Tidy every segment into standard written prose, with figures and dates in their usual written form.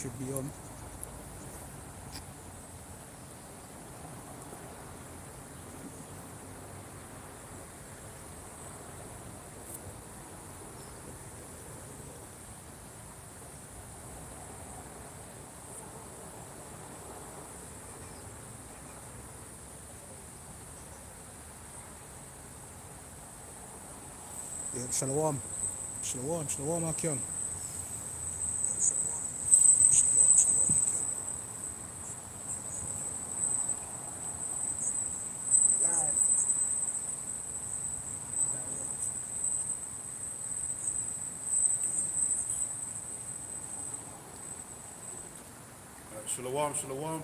should be on. Yeah, shalom. Shalom, shalom, Akim. Shalom, shalom.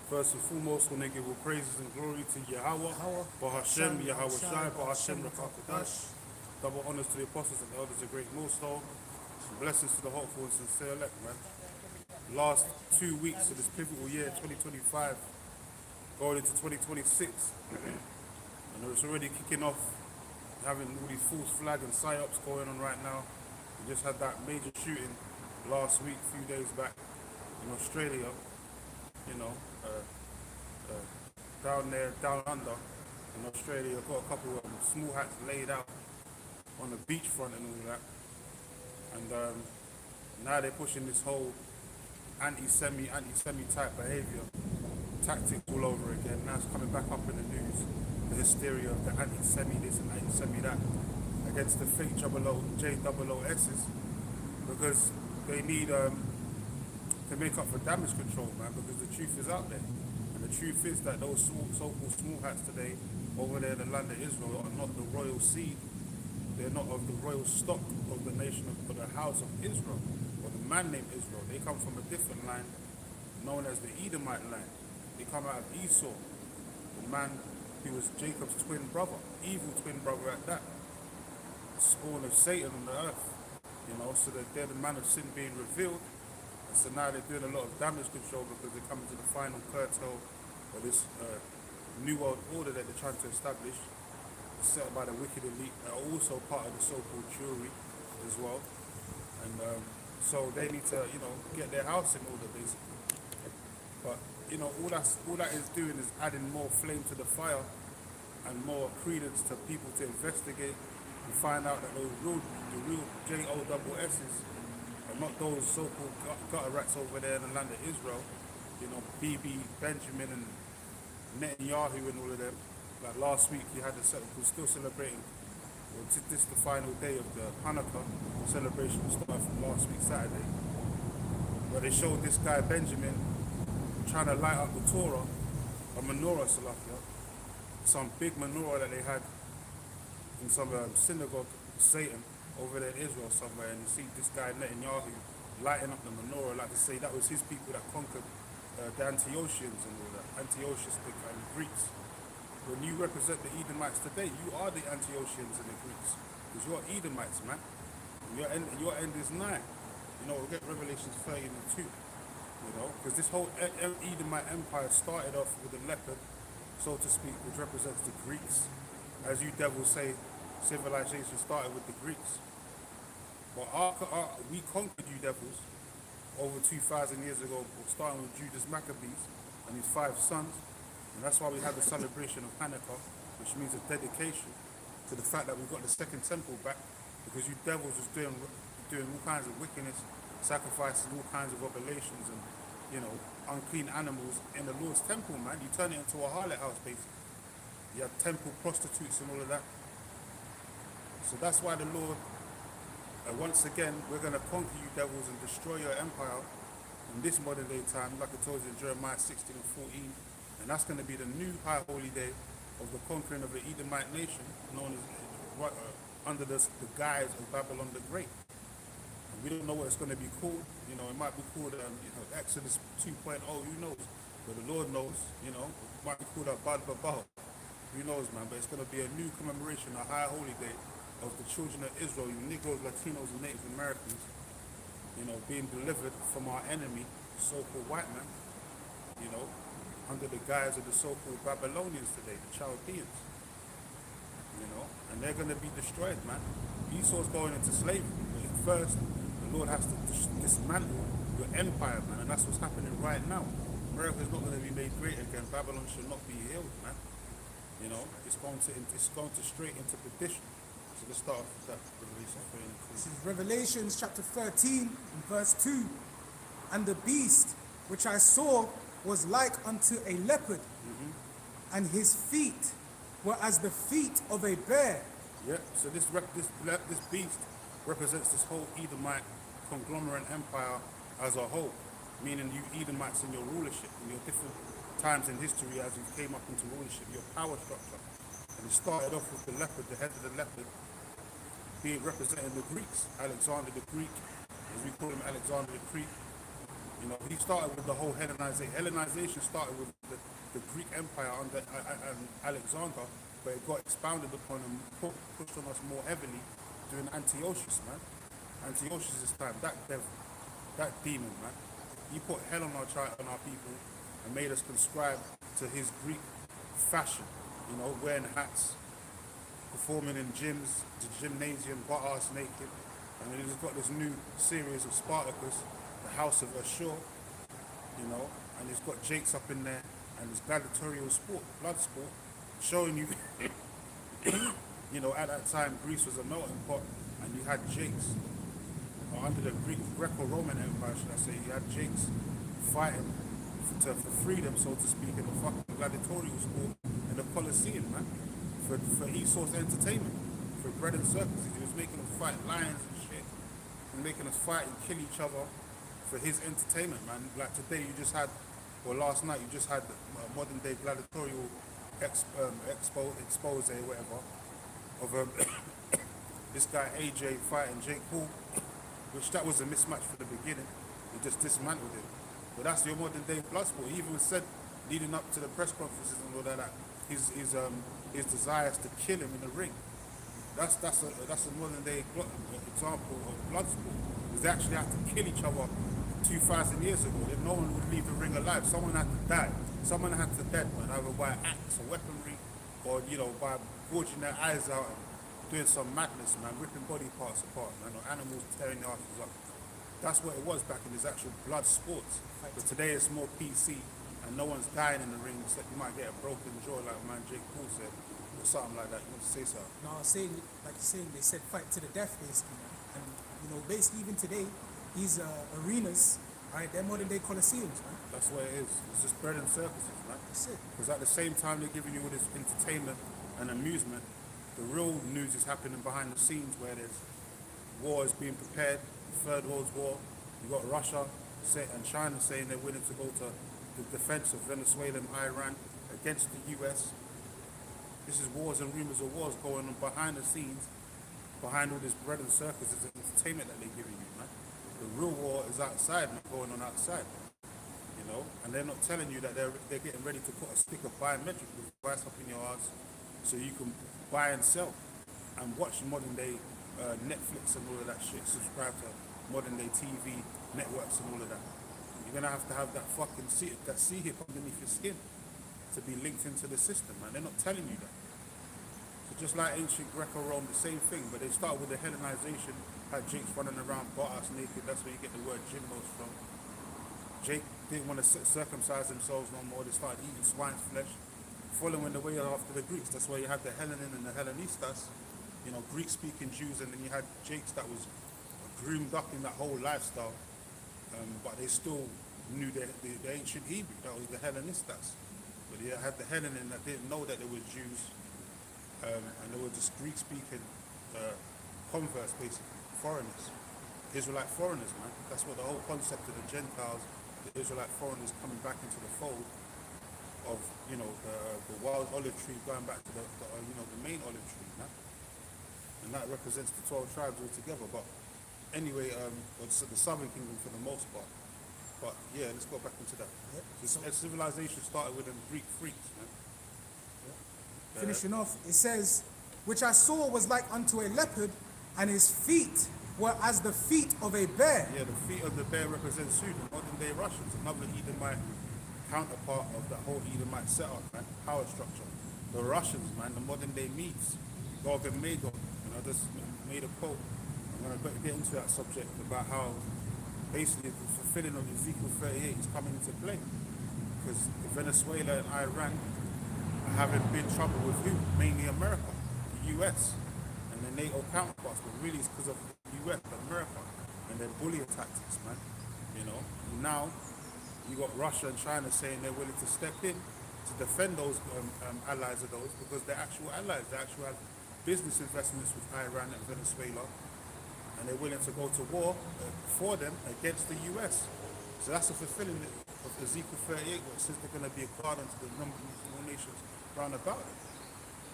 First and foremost, we want to give all praises and glory to Yahweh, Bahashem, Yahweh Shai, Bahashem, Rakakadash. Double honors to the apostles and elders of great millstone. Blessings to the hopeful and sincere elect, man. Last 2 weeks of this pivotal year, 2025, going into 2026. And it's already kicking off, having all these false flag and psyops going on right now. We just had that major shooting last week, a few days back in Australia, you know, down there, down under in Australia. Got a couple of small hats laid out on the beachfront and all that. And now they're pushing this whole anti-Semi type behavior, tactics all over again. Now it's coming back up in the news, the hysteria of the anti-Semi this and anti-Semi that against the fake JOOS's, because they need to make up for damage control, man, because the truth is out there. And the truth is that those so-called small hats today over there in the land of Israel are not the royal seed. They're not of the royal stock of the nation of the house of Israel, or the man named Israel. They come from a different line known as the Edomite line. They come out of Esau, the man who was Jacob's twin brother, evil twin brother at that, spawn of Satan on the earth. You know, so that they're the man of sin being revealed. And so now they're doing a lot of damage control because they're coming to the final curtail of this new world order that they're trying to establish, set by the wicked elite, that are also part of the so-called Jewry as well. And so they need to, you know, get their house in order, basically. But, you know, all that is doing is adding more flame to the fire and more credence to people to investigate and find out that the real JOOS's are not those so-called gutter rats over there in the land of Israel. You know, BB, Benjamin and Netanyahu and all of them. Like last week, you had we're still celebrating. Well, this is the final day of the Hanukkah celebration. Started from last week Saturday, where they showed this guy Benjamin trying to light up the Torah, a menorah, Salakia, some big menorah that they had in some synagogue, Satan, over there in Israel somewhere, and you see this guy Netanyahu lighting up the menorah, like to say that was his people that conquered the Antiochians and all that, Antiochus and the Greeks. When you represent the Edomites today, you are the Antiochians and the Greeks, because you're Edomites, man. Your end is nigh. You know, we'll get Revelations 30 and 2, you know, because this whole Edomite empire started off with a leopard, so to speak, which represents the Greeks. As you devils say, civilization started with the Greeks. But we conquered you devils over 2,000 years ago, starting with Judas Maccabees and his 5 sons. And that's why we have the celebration of Hanukkah, which means a dedication to the fact that we've got the second temple back, because you devils was doing all kinds of wickedness, sacrificing all kinds of oblations and, you know, unclean animals in the Lord's temple, man. You turn it into a harlot house, basically. You have temple prostitutes and all of that. So that's why the Lord, once again, we're going to conquer you devils and destroy your empire in this modern day time, like I told you in Jeremiah 16 and 14. And that's going to be the new high holy day of the conquering of the Edomite nation, known as under the guise of Babylon the Great. And we don't know what it's going to be called. You know, it might be called Exodus 2.0, who knows? But the Lord knows, you know. It might be called Abad Babah. Who knows, man? But it's going to be a new commemoration, a high holy day of the children of Israel, you Negroes, Latinos, and Native Americans, you know, being delivered from our enemy, the so-called white man, you know, under the guise of the so-called Babylonians today, the Chaldeans, you know, and they're going to be destroyed, man. Esau's going into slavery. But first, the Lord has to dismantle your empire, man, and that's what's happening right now. America's not going to be made great again. Babylon should not be healed, man. You know, it's going to straight into perdition. So let's start off with that. This is Revelation chapter 13 and verse 2. And the beast which I saw was like unto a leopard, and his feet were as the feet of a bear. Yeah, so this beast represents this whole Edomite conglomerate empire as a whole, meaning you Edomites in your rulership, in your different times in history as you came up into rulership, your power structure. And it started off with the leopard, the head of the leopard, being representing the Greeks, Alexander the Greek, as we call him Alexander the Greek. You know, he started with the whole Hellenization. Hellenization started with the Greek Empire under Alexander, but it got expounded upon and pushed on us more heavily during Antiochus, man. Antiochus' time, that devil, that demon, man. He put hell on our people and made us conscribe to his Greek fashion, you know, wearing hats, performing in gyms, the gymnasium, butt-ass naked. And then he's got this new series of Spartacus, the House of Ashur, you know, and he's got Jakes up in there, and this gladiatorial sport, blood sport, showing you, you know, at that time Greece was a melting pot, and you had Jakes, under the Greco-Roman Empire, should I say, you had Jakes fighting for freedom, so to speak, in the fucking gladiatorial sport in the Colosseum, man, for Esau's entertainment, for bread and circuses. He was making us fight lions and shit, and making us fight and kill each other for his entertainment, man. Like today you just had, or last night you just had modern day gladiatorial expose, whatever, of this guy AJ fighting Jake Paul, which that was a mismatch for the beginning. He just dismantled it. But that's your modern day blood sport. He even said, leading up to the press conferences and all that, his desires to kill him in the ring. That's a modern day example of blood sport. Because they actually had to kill each other 2,000 years ago. If no one would leave the ring alive, someone had to die. Someone had to dead, man, either by axe or weaponry, or you know, by gorging their eyes out and doing some madness, man, ripping body parts apart, man, or animals tearing their asses up. That's what it was back in his actual blood sports. But today it's more PC, and no one's dying in the ring, except you might get a broken jaw, like man Jake Paul said, or something like that. You want to say something? No, I was saying, like you're saying, they said fight to the death, basically. And, you know, basically even today, these arenas, right, they're modern day Colosseums, man. That's what it is. It's just bread and circuses, man. That's it. Because at the same time they're giving you all this entertainment and amusement, the real news is happening behind the scenes where there's war is being prepared, the Third World War. You got Russia and China saying they're willing to go to the defense of Venezuela and Iran against the US. This is wars and rumors of wars going on behind the scenes, behind all this bread and circuses and entertainment that they're giving you, man. The real war is outside, not going on outside, you know. And they're not telling you that they're getting ready to put a stick of biometric device up in your ass so you can buy and sell and watch modern day Netflix and all of that shit. Subscribe to modern day TV networks and all of that. You're gonna have to have that fucking sea hip underneath your skin to be linked into the system, man. They're not telling you that. So just like ancient Greco-Rome, the same thing, but they start with the Hellenization, had Jakes running around butt-ass naked. That's where you get the word gymnos from. Jake didn't want to circumcise themselves no more. They started eating swine's flesh, following the way after the Greeks. That's why you had the Hellenin and the Hellenistas, you know, Greek-speaking Jews, and then you had Jakes that was groomed up in that whole lifestyle, but they still knew the ancient Hebrew. That was the Hellenistas. But you had the Hellenin that didn't know that they were Jews, and they were just Greek-speaking converts, basically, foreigners. Israelite foreigners, man. That's what the whole concept of the Gentiles, the Israelite foreigners coming back into the fold of, you know, the wild olive tree going back to the main olive tree, man. And that represents the 12 tribes altogether. But anyway, the southern kingdom for the most part. But yeah, let's go back into that. Yep. Civilization started with them Greek freaks, man. Yep. Finishing off, it says, which I saw was like unto a leopard, and his feet were as the feet of a bear. Yeah, the feet of the bear represents who? The modern day Russians, another Edomite counterpart of that whole Edomite setup, man, power structure. The Russians, man, the modern day Medes, Gog and Magog. And I just made a quote. I'm going to get into that subject about how basically the fulfilling of Ezekiel 38 is coming into play. Because Venezuela and Iran are having big trouble with who? Mainly America, the US, and their NATO counterparts. But really it's because of the US, America, and their bullying tactics, man. You know, now you got Russia and China saying they're willing to step in to defend those allies of those, because they're actual allies. They actually have business investments with Iran and Venezuela, and they're willing to go to war for them against the US. So that's a fulfilling of Ezekiel 38, where it says they're going to be a guard unto the number of all nations round about them.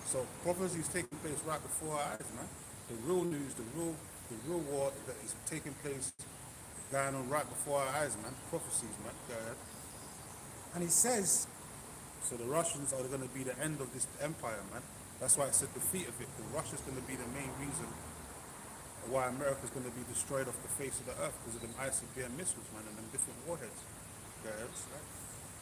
So prophecy is taking place right before our eyes, man. The real news, the real war that is taking place, going on right before our eyes, man. Prophecies, man. Go ahead. And it says, So the Russians are going to be the end of this empire, man. That's why it's the defeat of it, because Russia's going to be the main reason why America's going to be destroyed off the face of the earth, because of them ICBM missiles, man, and them different warheads. Go ahead.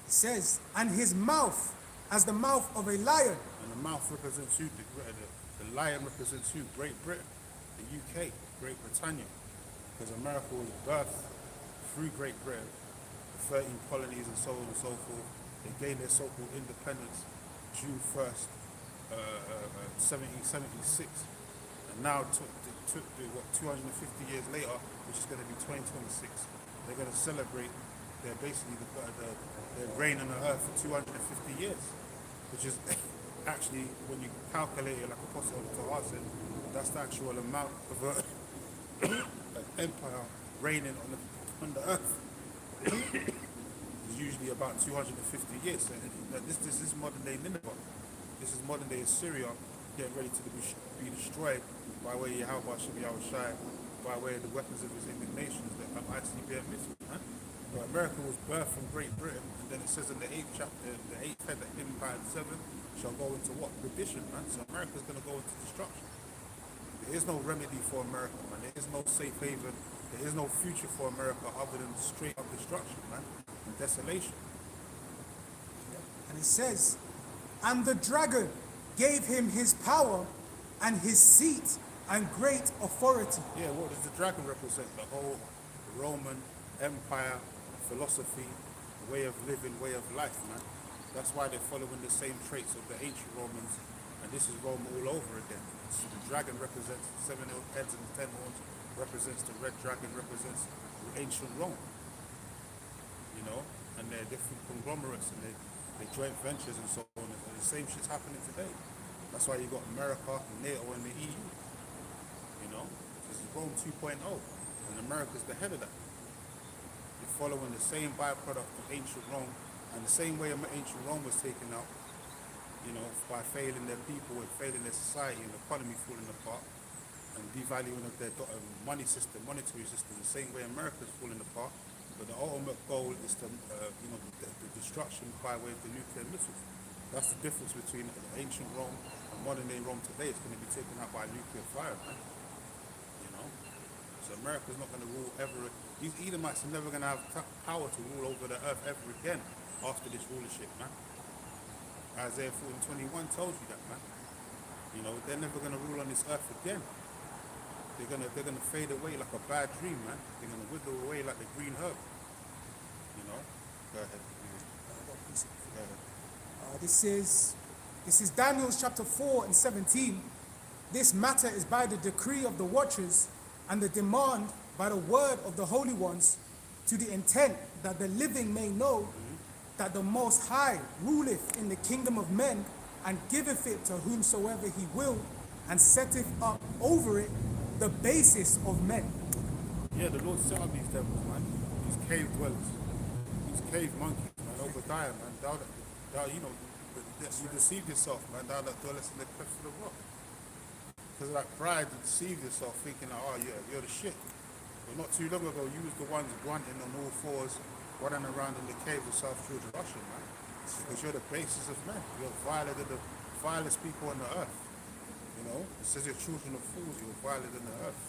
it says, and his mouth as the mouth of a lion. And the mouth represents who? The lion represents who? Great Britain, the UK, Great Britannia. Because America was birthed through Great Britain, the 13 colonies and so on and so forth. They gained their so-called independence June 1st, 1776. And now, 250 years later, which is going to be 2026, they're going to celebrate their reign on the earth for 250 years, which is actually, when you calculate it like Apostle Torah said, that's the actual amount of an empire reigning on the earth. It's usually about 250 years. So this is modern day Nineveh. This is modern day Assyria getting ready to be destroyed by way of Yahweh Shai, by way of the weapons of his indignations that have ICBM missiles. Huh? But America was birthed from Great Britain, and then it says in the 8th chapter, the 8th head, that Empire 7 shall go into what? Perdition, man. So America's going to go into destruction. There is no remedy for America, man. There is no safe haven. There is no future for America other than straight up destruction, man, and desolation. And it says, and the dragon gave him his power and his seat and great authority. Yeah, what does the dragon represent? The whole Roman Empire philosophy, way of living, way of life, man. That's why they're following the same traits of the ancient Romans, and this is Rome all over again. So the dragon represents the 7 heads and the 10 horns, represents the red dragon, represents the ancient Rome. You know, and they're different conglomerates and they joint ventures and so on. And the same shit's happening today. That's why you got America, NATO, and the EU. You know, this is Rome 2.0, and America's the head of that. You're following the same byproduct of ancient Rome, and the same way ancient Rome was taken out, you know, by failing their people and failing their society and the economy falling apart and devaluing of their money system, monetary system, the same way America's falling apart. But the ultimate goal is to, you know, the destruction by way of the nuclear missiles. That's the difference between ancient Rome and modern day Rome today. It's going to be taken out by nuclear fire, man. You know? So America's not going to rule ever. These Edomites are never going to have power to rule over the earth ever again after this rulership, man. Isaiah 14:21 tells you that, man. You know, they're never going to rule on this earth again. They're gonna fade away like a bad dream, man. They're gonna wither away like the green herb. You know? Go ahead. Go ahead. This is Daniel chapter 4 and 17. This matter is by the decree of the watchers and the demand by the word of the holy ones, to the intent that the living may know that the Most High ruleth in the kingdom of men and giveth it to whomsoever he will, and setteth up over it the basis of men. Yeah, the Lord set up these devils, man. These cave dwellers. These cave monkeys, man. Obadiah, man. Thou, you know, you deceived yourself, man. Thou that dwellest in the clefts of the rock. Because of that pride, you deceived yourself thinking, that, oh, yeah, you're the shit. But not too long ago, you was the ones grunting on all fours, running around in the caves of South Georgia, Russia, man. Because you're the basis of men. You're violated the vilest people on the earth. You know, it says you're children of fools, you're violent in the earth.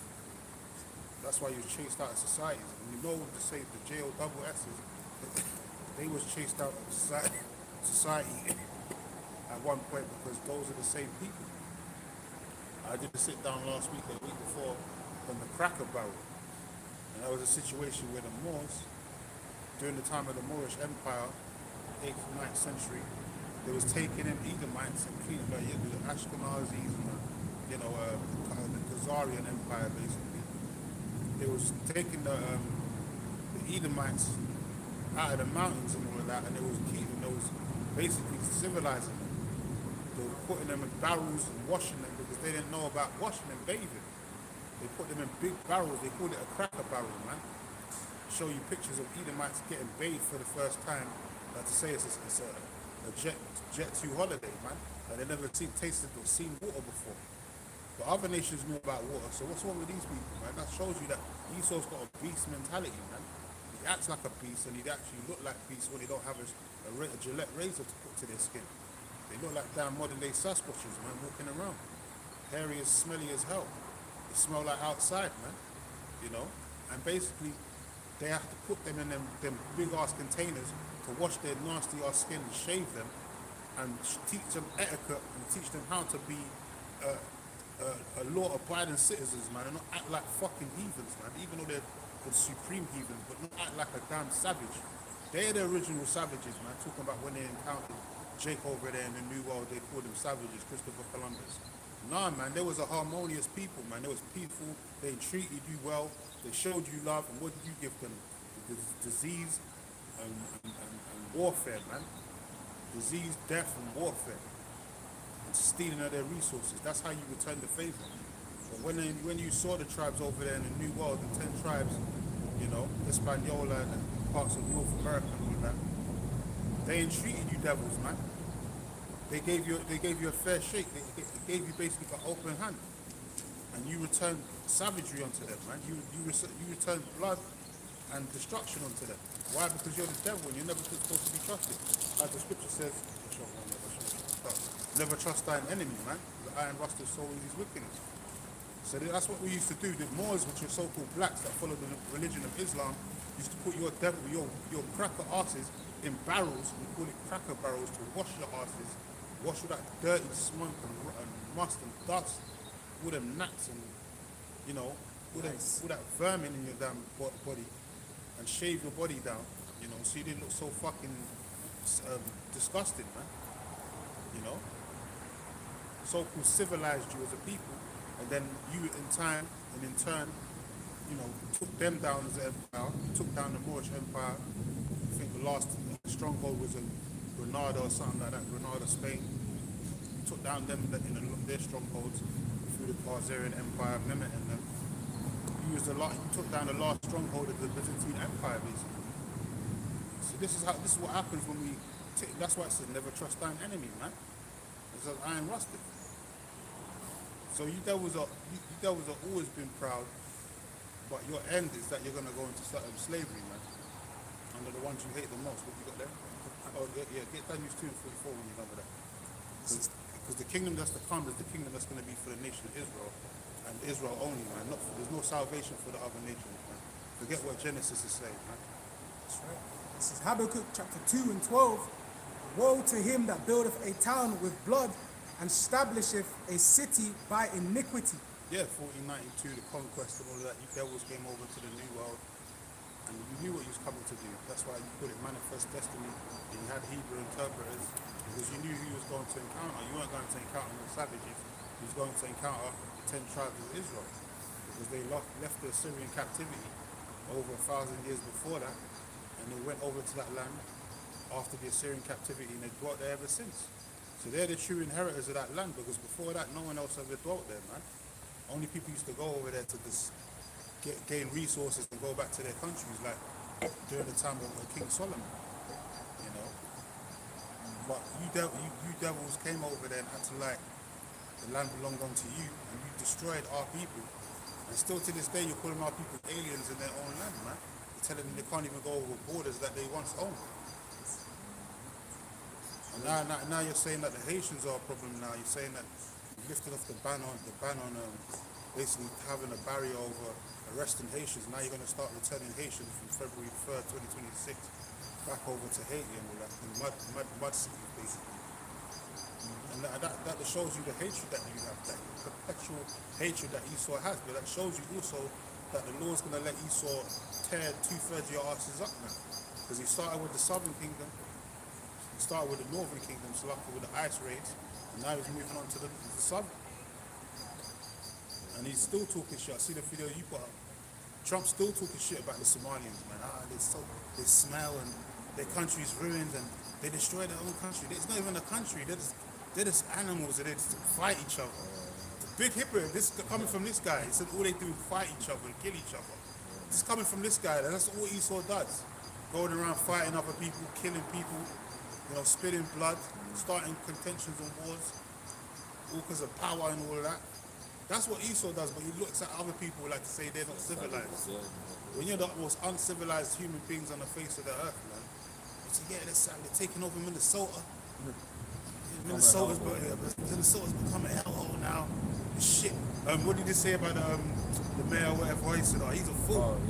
That's why you're chased out of society. And you know to say the JOSS, they was chased out of society at one point because those are the same people. I did a sit down last week or the week before on the Cracker Barrel. And that was a situation where the Moors, during the time of the Moorish Empire, 8th, 9th century, they was taking in Edomites and cleaning the Ashkenazis and the Khazarian Empire basically. They was taking the Edomites out of the mountains and all of that, and they was keeping those, basically civilizing them. They were putting them in barrels and washing them because they didn't know about washing and bathing. They put them in big barrels. They called it a cracker barrel, man. Show you pictures of Edomites getting bathed for the first time. Like to say it's a jet 2 holiday, man. Like they never tasted or seen water before. But other nations knew about water. So what's wrong with these people, man? That shows you that Esau's got a beast mentality, man. He acts like a beast and he actually look like beasts when they don't have a Gillette razor to put to their skin. They look like damn modern day Sasquatches, man, walking around. Hairy as smelly as hell. They smell like outside, man. You know? And basically, they have to put them in them big ass containers to wash their nasty ass skin and shave them and teach them etiquette and teach them how to be law-abiding citizens, man, and not act like fucking heathens, man, even though they're the supreme heathens, but not act like a damn savage. They're the original savages, man, talking about when they encountered Jake over there in the New World, they called them savages, Christopher Columbus. Nah, man, there was a harmonious people, man. They was peaceful, they treated you well, they showed you love, and what did you give them? Disease and warfare, man. Disease, death, and warfare. And stealing of their resources. That's how you return the favor. But when you saw the tribes over there in the New World, the 10 tribes, you know, Hispaniola and parts of North America and all that, they ain't treated you devils, man. They gave you a fair shake. They gave you basically an open hand. And you returned savagery onto them, man. You returned blood and destruction onto them. Why? Because you're the devil and you're never supposed to be trusted. As the scripture says, never trust thine enemy, man. The iron rust is so his wickedness. So that's what we used to do. The Moors, which are so-called blacks that follow the religion of Islam, used to put your devil, your cracker asses in barrels, we call it cracker barrels, to wash your asses, wash all that dirty smoke and must and dust, all them gnats and, you know, all that vermin in your damn body, and shave your body down, you know, so you didn't look so fucking disgusting, man. You know, so-called civilized you as a people, and then you in turn, you know, took them down as an empire. You took down the Moorish Empire. I think the last stronghold was in Granada or something like that, Granada, Spain. You took down them in their strongholds through the Khazarian Empire, Mehmet and them. You took down the last stronghold of the Byzantine Empire, basically. So this is what happens when we. That's why it says never trust thine enemy, man. It's like iron rusted. So you devils are always been proud, but your end is that you're gonna go into slavery, man. Under the ones you hate the most. What you got there? Oh yeah, get Daniel 2 and 44 when you're done with that. Because the kingdom that's to come is the kingdom that's gonna be for the nation of Israel, and Israel only, man. There's no salvation for the other nations, man. Forget what Genesis is saying, man. That's right. This is Habakkuk chapter 2 and 12. Woe to him that buildeth a town with blood and establisheth a city by iniquity. Yeah, 1492, the conquest and all of that. You devils came over to the New World, and you knew what you was coming to do. That's why you call it manifest destiny. And you had Hebrew interpreters, because you knew who you was going to encounter. You weren't going to encounter no savages. You was going to encounter the 10 tribes of Israel, because they left the Assyrian captivity over 1,000 years before that, and they went over to that land after the Assyrian captivity, and they dwelt there ever since. So they're the true inheritors of that land, because before that, no one else ever dwelt there, man. Only people used to go over there to just gain resources and go back to their countries, like during the time of King Solomon, you know. But you devils came over there and had to, like, the land belonged unto you, and you destroyed our people. And still to this day, you're calling our people aliens in their own land, man. You're telling them they can't even go over borders that they once owned. Now you're saying that the Haitians are a problem now. You're saying that you lifted off the ban on basically having a barrier over arresting Haitians. Now you're going to start returning Haitians from February 3rd, 2026 back over to Haiti and all that, in mud city, basically. And that shows you the hatred that you have, that perpetual hatred that Esau has. But that shows you also that the Lord's going to let Esau tear 2/3 of your asses up now. Because he started with the southern kingdom, he started with the northern kingdom, so like with the ice raids, and now he's moving on to the southern. And he's still talking shit. I see the video you put up. Trump's still talking shit about the Somalians, man. They smell and their country's ruined and they destroy their own country. It's not even a country. They're just animals and they just fight each other. The big hypocrite, this coming from this guy. He said all they do is fight each other and kill each other. This coming from this guy. That's all Esau does. Going around fighting other people, killing people, spilling blood, starting contentions and wars, all because of power and all of that. That's what Esau does, but he looks at other people like to say they're not civilized. When you're the most uncivilized human beings on the face of the earth, man. So yeah, they're taking over Minnesota. Minnesota's become a hellhole now. Shit. What did he say about the mayor or whatever? He said, he's a fool.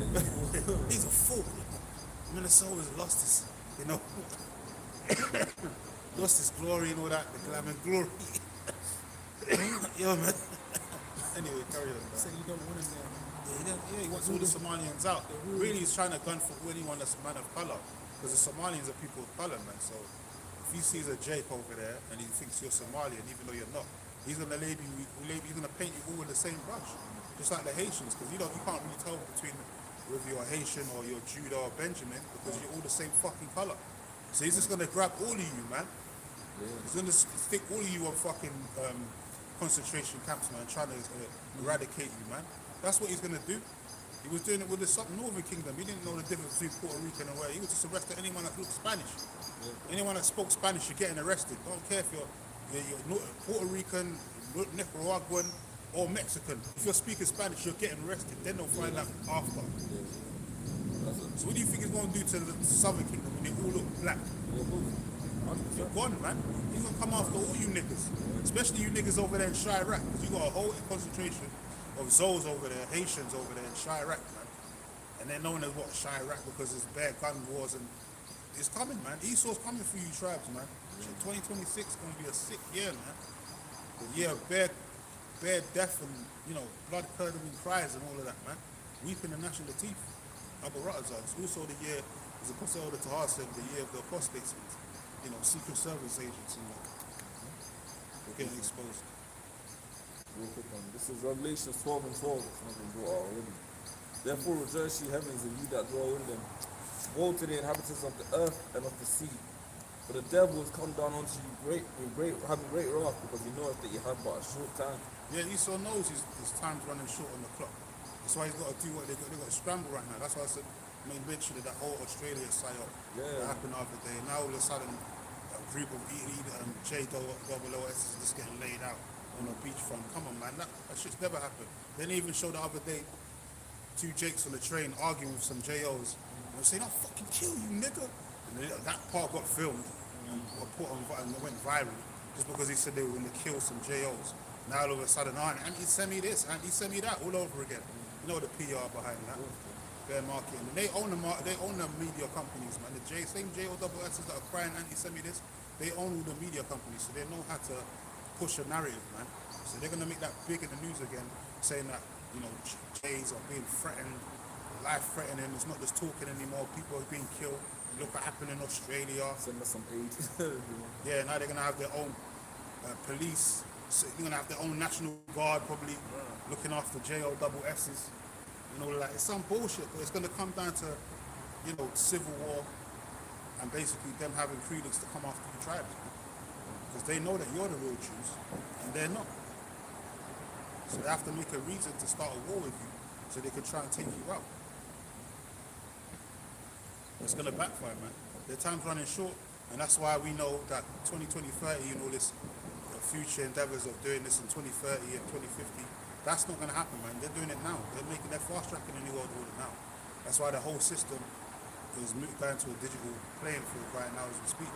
He's a fool. Minnesota's lost his, lost his glory and all that, the glam and glory. Yo, man. Anyway, carry on. He said you don't want him there. Yeah, he wants all the Somalians out. Really, he's trying to gun for anyone that's a man of color, because the Somalians are people of color, man. So if he sees a Jake over there and he thinks you're Somalian, even though you're not, he's gonna he's gonna paint you all with the same brush, just like the Haitians, because you can't really tell between whether you're Haitian or you're Judah or Benjamin, because you're all the same fucking color. So he's just gonna grab all of you, man. He's gonna stick all of you on fucking concentration camps, man, trying to eradicate you, man. That's what he's gonna do. He was doing it with the Northern Kingdom. He didn't know the difference between Puerto Rican and where. He was just arresting anyone that looked Spanish. Anyone that spoke Spanish, you're getting arrested. Don't care if you're Puerto Rican, Nicaraguan, or Mexican. If you're speaking Spanish, you're getting arrested. Then they'll find out after. So what do you think he's going to do to the Southern Kingdom when they all look black? You're gone, man. He's going to come after all you niggas. Especially you niggas over there in Chirac. Because you got a whole concentration of Zos over there, Haitians over there in Chirac, man. And they're known as what? Chirac, because there's bad gun wars and it's coming, man. Esau's coming for you tribes, man. 2026 is going to be a sick year, man. The year of bare death and, blood curdling cries and all of that, man. Weeping the national teeth. Abaratazar. It's also the year, as Apostle Elder Tahar said, the year of the apostates, Secret Service agents and that. We're getting exposed. Real quick one. This is Revelation 12 and 12. It's not going to go out already. Therefore rejoice ye heavens and ye that dwell in them. Woe to the inhabitants of the earth and of the sea. For the devil is come down unto you having great wrath, because he knoweth that you have but a short time. Yeah, Esau knows his time's running short on the clock. That's why he's got to do what they got to scramble right now. That's why I said, mention that whole Australia psyop that happened the other day. Now all of a sudden, a group of JOOS is just getting laid out on a beachfront. Come on, man, that shit's never happened. They didn't even show the other day 2 Jakes on the train arguing with some JOs. And saying, I'll fucking kill you, nigga. And that part got filmed and put on and went viral just because he said they were going to kill some JOs. Now all of a sudden, send me this, send me that, all over again. You know the PR behind that. Their marketing. And they own the media companies, man. The same JOSS that are crying send me this, they own all the media companies, so they know how to push a narrative, man. So they're going to make that big in the news again, saying that, Jays are being threatened, life-threatening. It's not just talking anymore. People are being killed. Look what happened in Australia. Send us some aid. Yeah, now they're going to have their own police. So they're going to have their own National Guard probably looking after JOSS's. It's some bullshit, but it's going to come down to, civil war and basically them having credence to come after the tribes. Because they know that you're the real Jews and they're not. So they have to make a reason to start a war with you so they can try and take you out. It's going to backfire, man. Their time's running short, and that's why we know that 2030 and all this future endeavors of doing this in 2030 and 2050, that's not going to happen, man. They're doing it now. They're fast-tracking the New World Order now. That's why the whole system is going to a digital playing field right now as we speak.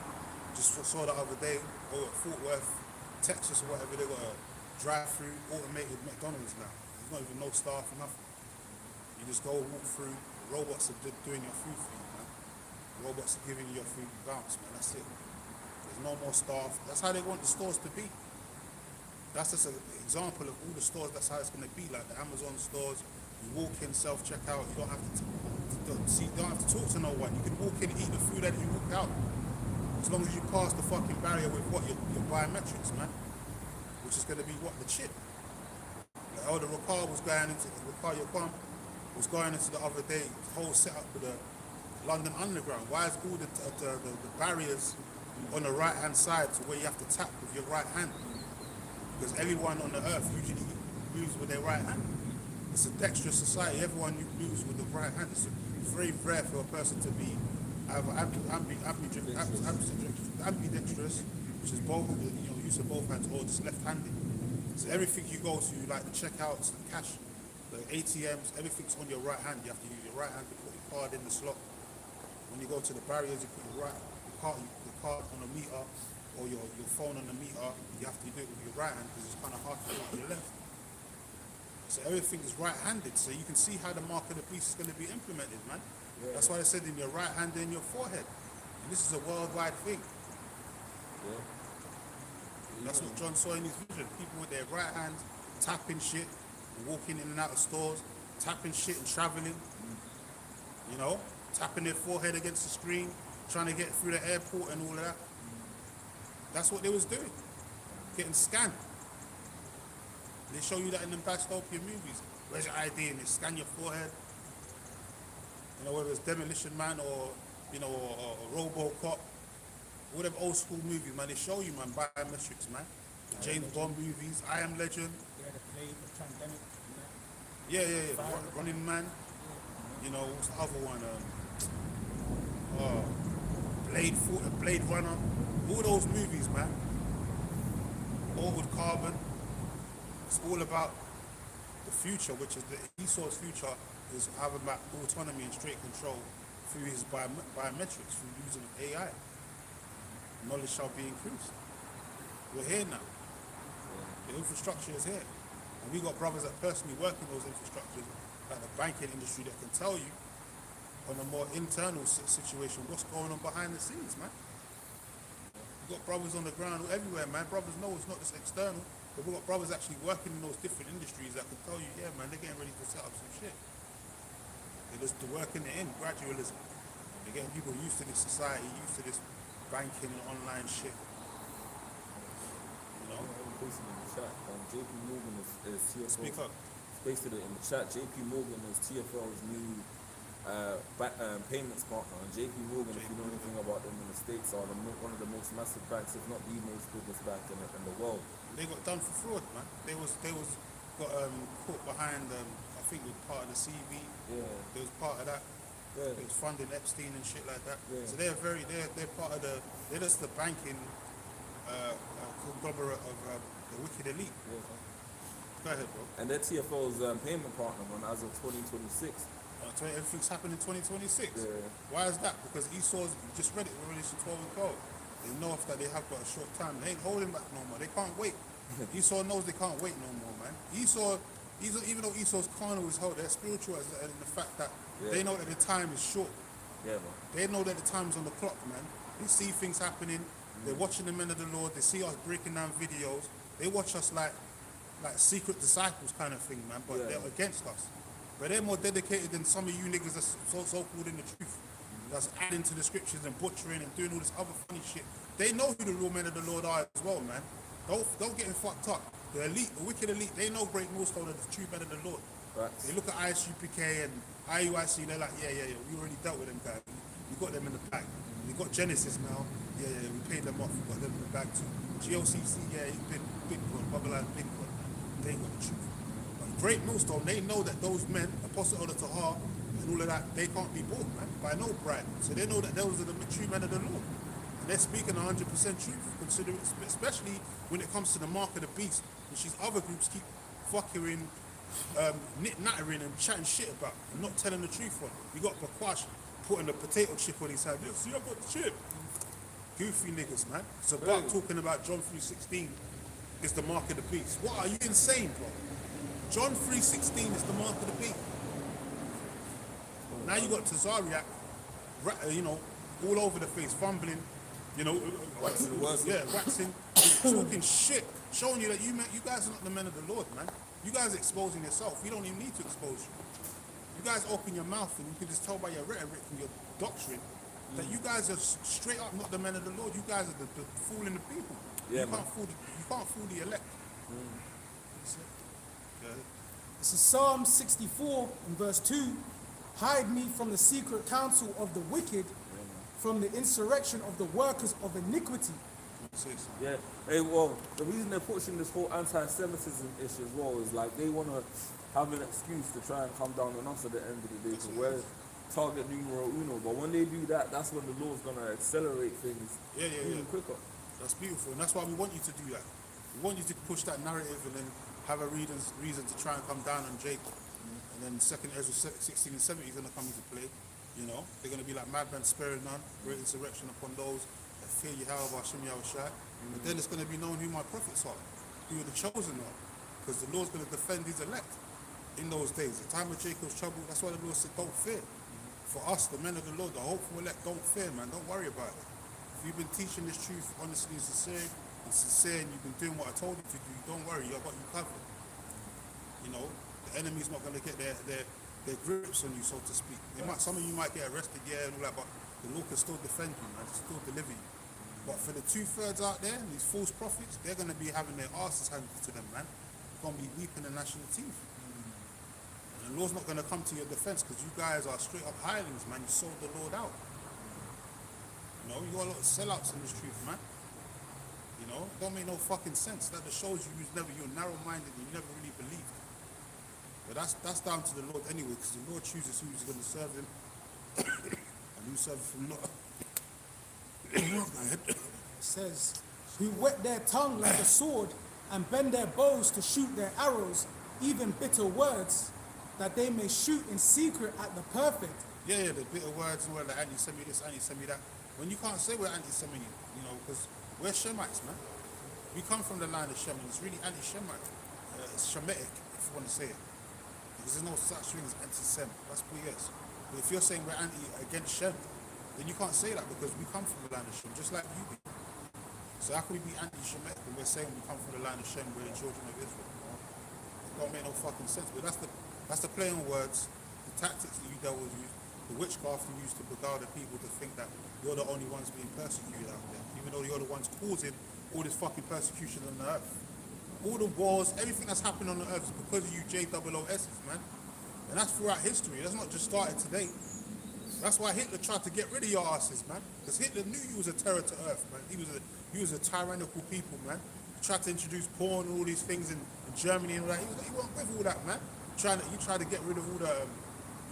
Just saw the other day, at Fort Worth, Texas or whatever, they got a drive-through automated McDonald's now. There's not even no staff or nothing. You just go walk through, robots are doing your food for you, man. Robots are giving you your food bounce, man. That's it. There's no more staff. That's how they want the stores to be. That's just an example of all the stores. That's how it's going to be, like the Amazon stores, You walk in, self-checkout. You don't have to talk to no one. You can walk in, eat the food, and you walk out. As long as you pass the fucking barrier with what your biometrics, man, which is gonna be what the chip. Like, the Ricard was going into Ricard Yacom was going into the other day, whole setup with the London Underground. Why is all the barriers on the right hand side to where you have to tap with your right hand? Because everyone on the earth usually moves with their right hand. It's a dexterous society. Everyone moves with the right hand. It's very rare for a person to be either ambidextrous, which is both, use of both hands, or just left-handed. So everything you go to, like the checkouts, the cash, the ATMs, everything's on your right hand. You have to use your right hand to put your card in the slot. When you go to the barriers, you put your card on the meter, or your phone on the meter. You have to do it with your right hand because it's kind of hard to do it with your left. So everything is right-handed. So you can see how the mark of the beast is going to be implemented, man. Yeah. That's why I said in your right hand and your forehead. And this is a worldwide thing. Yeah. That's what John saw in his vision. People with their right hand tapping shit, and walking in and out of stores, tapping shit and traveling. You know, tapping their forehead against the screen, trying to get through the airport and all of that. That's what they was doing. Getting scanned. They show you that in the dystopian movies. Where's your ID? And they scan your forehead. You know, whether it's Demolition Man or, or RoboCop. All them old school movies, man, they show you, man, biometrics, man. The James Bond movies, I Am Legend. Yeah, the Blade, the Pandemic. Yeah. Running Man. You know, what's the other one? Blade Runner. All those movies, man. All with carbon. It's all about the future, which is Esau's future is having about autonomy and straight control through his biometrics, through using AI. Knowledge shall be increased. We're here now. The infrastructure is here. And we got brothers that personally work in those infrastructures, like the banking industry, that can tell you on a more internal situation what's going on behind the scenes, man. We've got brothers on the ground everywhere, man. Brothers know it's not just external, but we've got brothers actually working in those different industries that can tell you, yeah, man, they're getting ready to set up some shit. They're just working it in, gradualism. They're getting people used to this society, used to this banking and online shit. You know? Basically in the chat, JP Morgan is TFL. Speak up. Basically in the chat, JP Morgan is TFL's new payments partner. And JP Morgan, if you know anything about them in the States, are one of the most massive banks, if not the most biggest bank in the world. They got done for fraud, man. They was got caught behind, I think it was part of the CV. Yeah. They was part of that. Yeah. It was funding Epstein and shit like that. Yeah. So they're part of they're just the banking conglomerate of the wicked elite. Yeah. Go ahead, bro. And they're TFL's payment partner as of 2026. Everything's happening in 2026. Yeah. Why is that? Because Esau's just read it, Revelation 12 and 12. They know that they have got a short time. They ain't holding back no more. They can't wait. Esau knows they can't wait no more, man. Esau, even though Esau's carnal is held, they're spiritual in the fact that they know that the time is short. Yeah, man. They know that the time's on the clock, man. They see things happening. They're watching the men of the Lord. They see us breaking down videos. They watch us like secret disciples kind of thing, man. But they're against us. But they're more dedicated than some of you niggas that's so-called in the truth. That's adding to the scriptures and butchering and doing all this other funny shit. They know who the real men of the Lord are as well, man. Don't get fucked up. The elite, the wicked elite, they know Great Millstone are the true men of the Lord. Right. They look at ISUPK and IUIC, they're like, yeah, we already dealt with them guys. We got them in the bag. We got Genesis now. Yeah, we paid them off. We got them in the bag too. GOCC, he's big one. Babylon, big one. They ain't got the truth. But Great Millstone, they know that those men, Apostle of the Tahar, and all of that, they can't be bought, man, by no bribe. So they know that those are the true men of the Lord. And they're speaking 100% truth, considering, especially when it comes to the mark of the beast, which these other groups keep fucking nattering and chatting shit about and not telling the truth on. You got Bakwash putting a potato chip on his head. Look, see, I got the chip. Goofy niggas, man. So Bart talking about John 3:16 is the mark of the beast. What, are you insane, bro? John 3:16 is the mark of the beast. Now you got Tazariak, all over the face, fumbling, Waxing worse. Yeah, waxing, talking shit, showing you that you guys are not the men of the Lord, man. You guys are exposing yourself. We don't even need to expose you. you guys open your mouth and you can just tell by your rhetoric and your doctrine that you guys are straight up not the men of the Lord. You guys are the fooling the people. Yeah, you can't fool the elect. Yeah. This is Psalm 64 and verse 2. Hide me from the secret counsel of the wicked, from the insurrection of the workers of iniquity. Yeah. Hey, well, the reason they're pushing this whole anti-Semitism issue as well is like they want to have an excuse to try and come down on us at the end of the day, because we're target numero uno. But when they do that, that's when the law's going to accelerate things even quicker. That's beautiful, and that's why we want you to do that. We want you to push that narrative and then have a reason to try and come down on Jacob. And then second Ezra 16 and 17 is going to come into play. You know, they're going to be like madmen sparing none, great insurrection upon those that fear Yahweh Hashem Yahushai. But then it's going to be known who my prophets are, who are the chosen one, because the Lord's going to defend his elect in those days. The time of Jacob's trouble, that's why the Lord said, don't fear. For us, the men of the Lord, the hopeful elect, don't fear, man. Don't worry about it. If you've been teaching this truth honestly and sincere, and you've been doing what I told you to do, don't worry, I've got you covered. You know, the enemy's not going to get their grips on you, so to speak. Some of you might get arrested, and all that, but the Lord can still defend you, man, still deliver you. But for the 2/3 out there, these false prophets, they're going to be having their asses handed to them, man. They're going to be weeping and gnashing their teeth. And the Lord's not going to come to your defense because you guys are straight up hirelings, man. You sold the Lord out. You know, you got a lot of sellouts in this truth, man. You know, it don't make no fucking sense. That just shows you're narrow-minded and you never really believed. But that's down to the Lord anyway, because the Lord chooses who's going to serve him and who serves him not. It says, who whet their tongue like a sword and bend their bows to shoot their arrows, even bitter words, that they may shoot in secret at the perfect. Yeah, the bitter words and all that, anti-Semitic this, anti-Semitic that. When you can't say we're anti-Semitic, you know, because we're Shemites, man. We come from the line of Shem, and it's really anti-Shemite. It's Shemitic, if you want to say it. Because there's no such thing as anti-Sem. That's BS. But if you're saying we're against Shem, then you can't say that because we come from the line of Shem, just like you do. So how can we be anti-Shemitic when we're saying we come from the line of Shem, we're the children of Israel? It don't make no fucking sense. But that's the play on words, the tactics that you devils use, the witchcraft you use to beguile the people to think that you're the only ones being persecuted out there, even though you're the ones causing all this fucking persecution on the earth. All the wars, everything that's happened on the earth is because of you JOOS's, man. And that's throughout history. That's not just started today. That's why Hitler tried to get rid of your asses, man. Because Hitler knew you was a terror to earth, man. He was a tyrannical people, man. He tried to introduce porn and all these things in Germany and all that. He wasn't with all that, man. He tried to get rid of all the...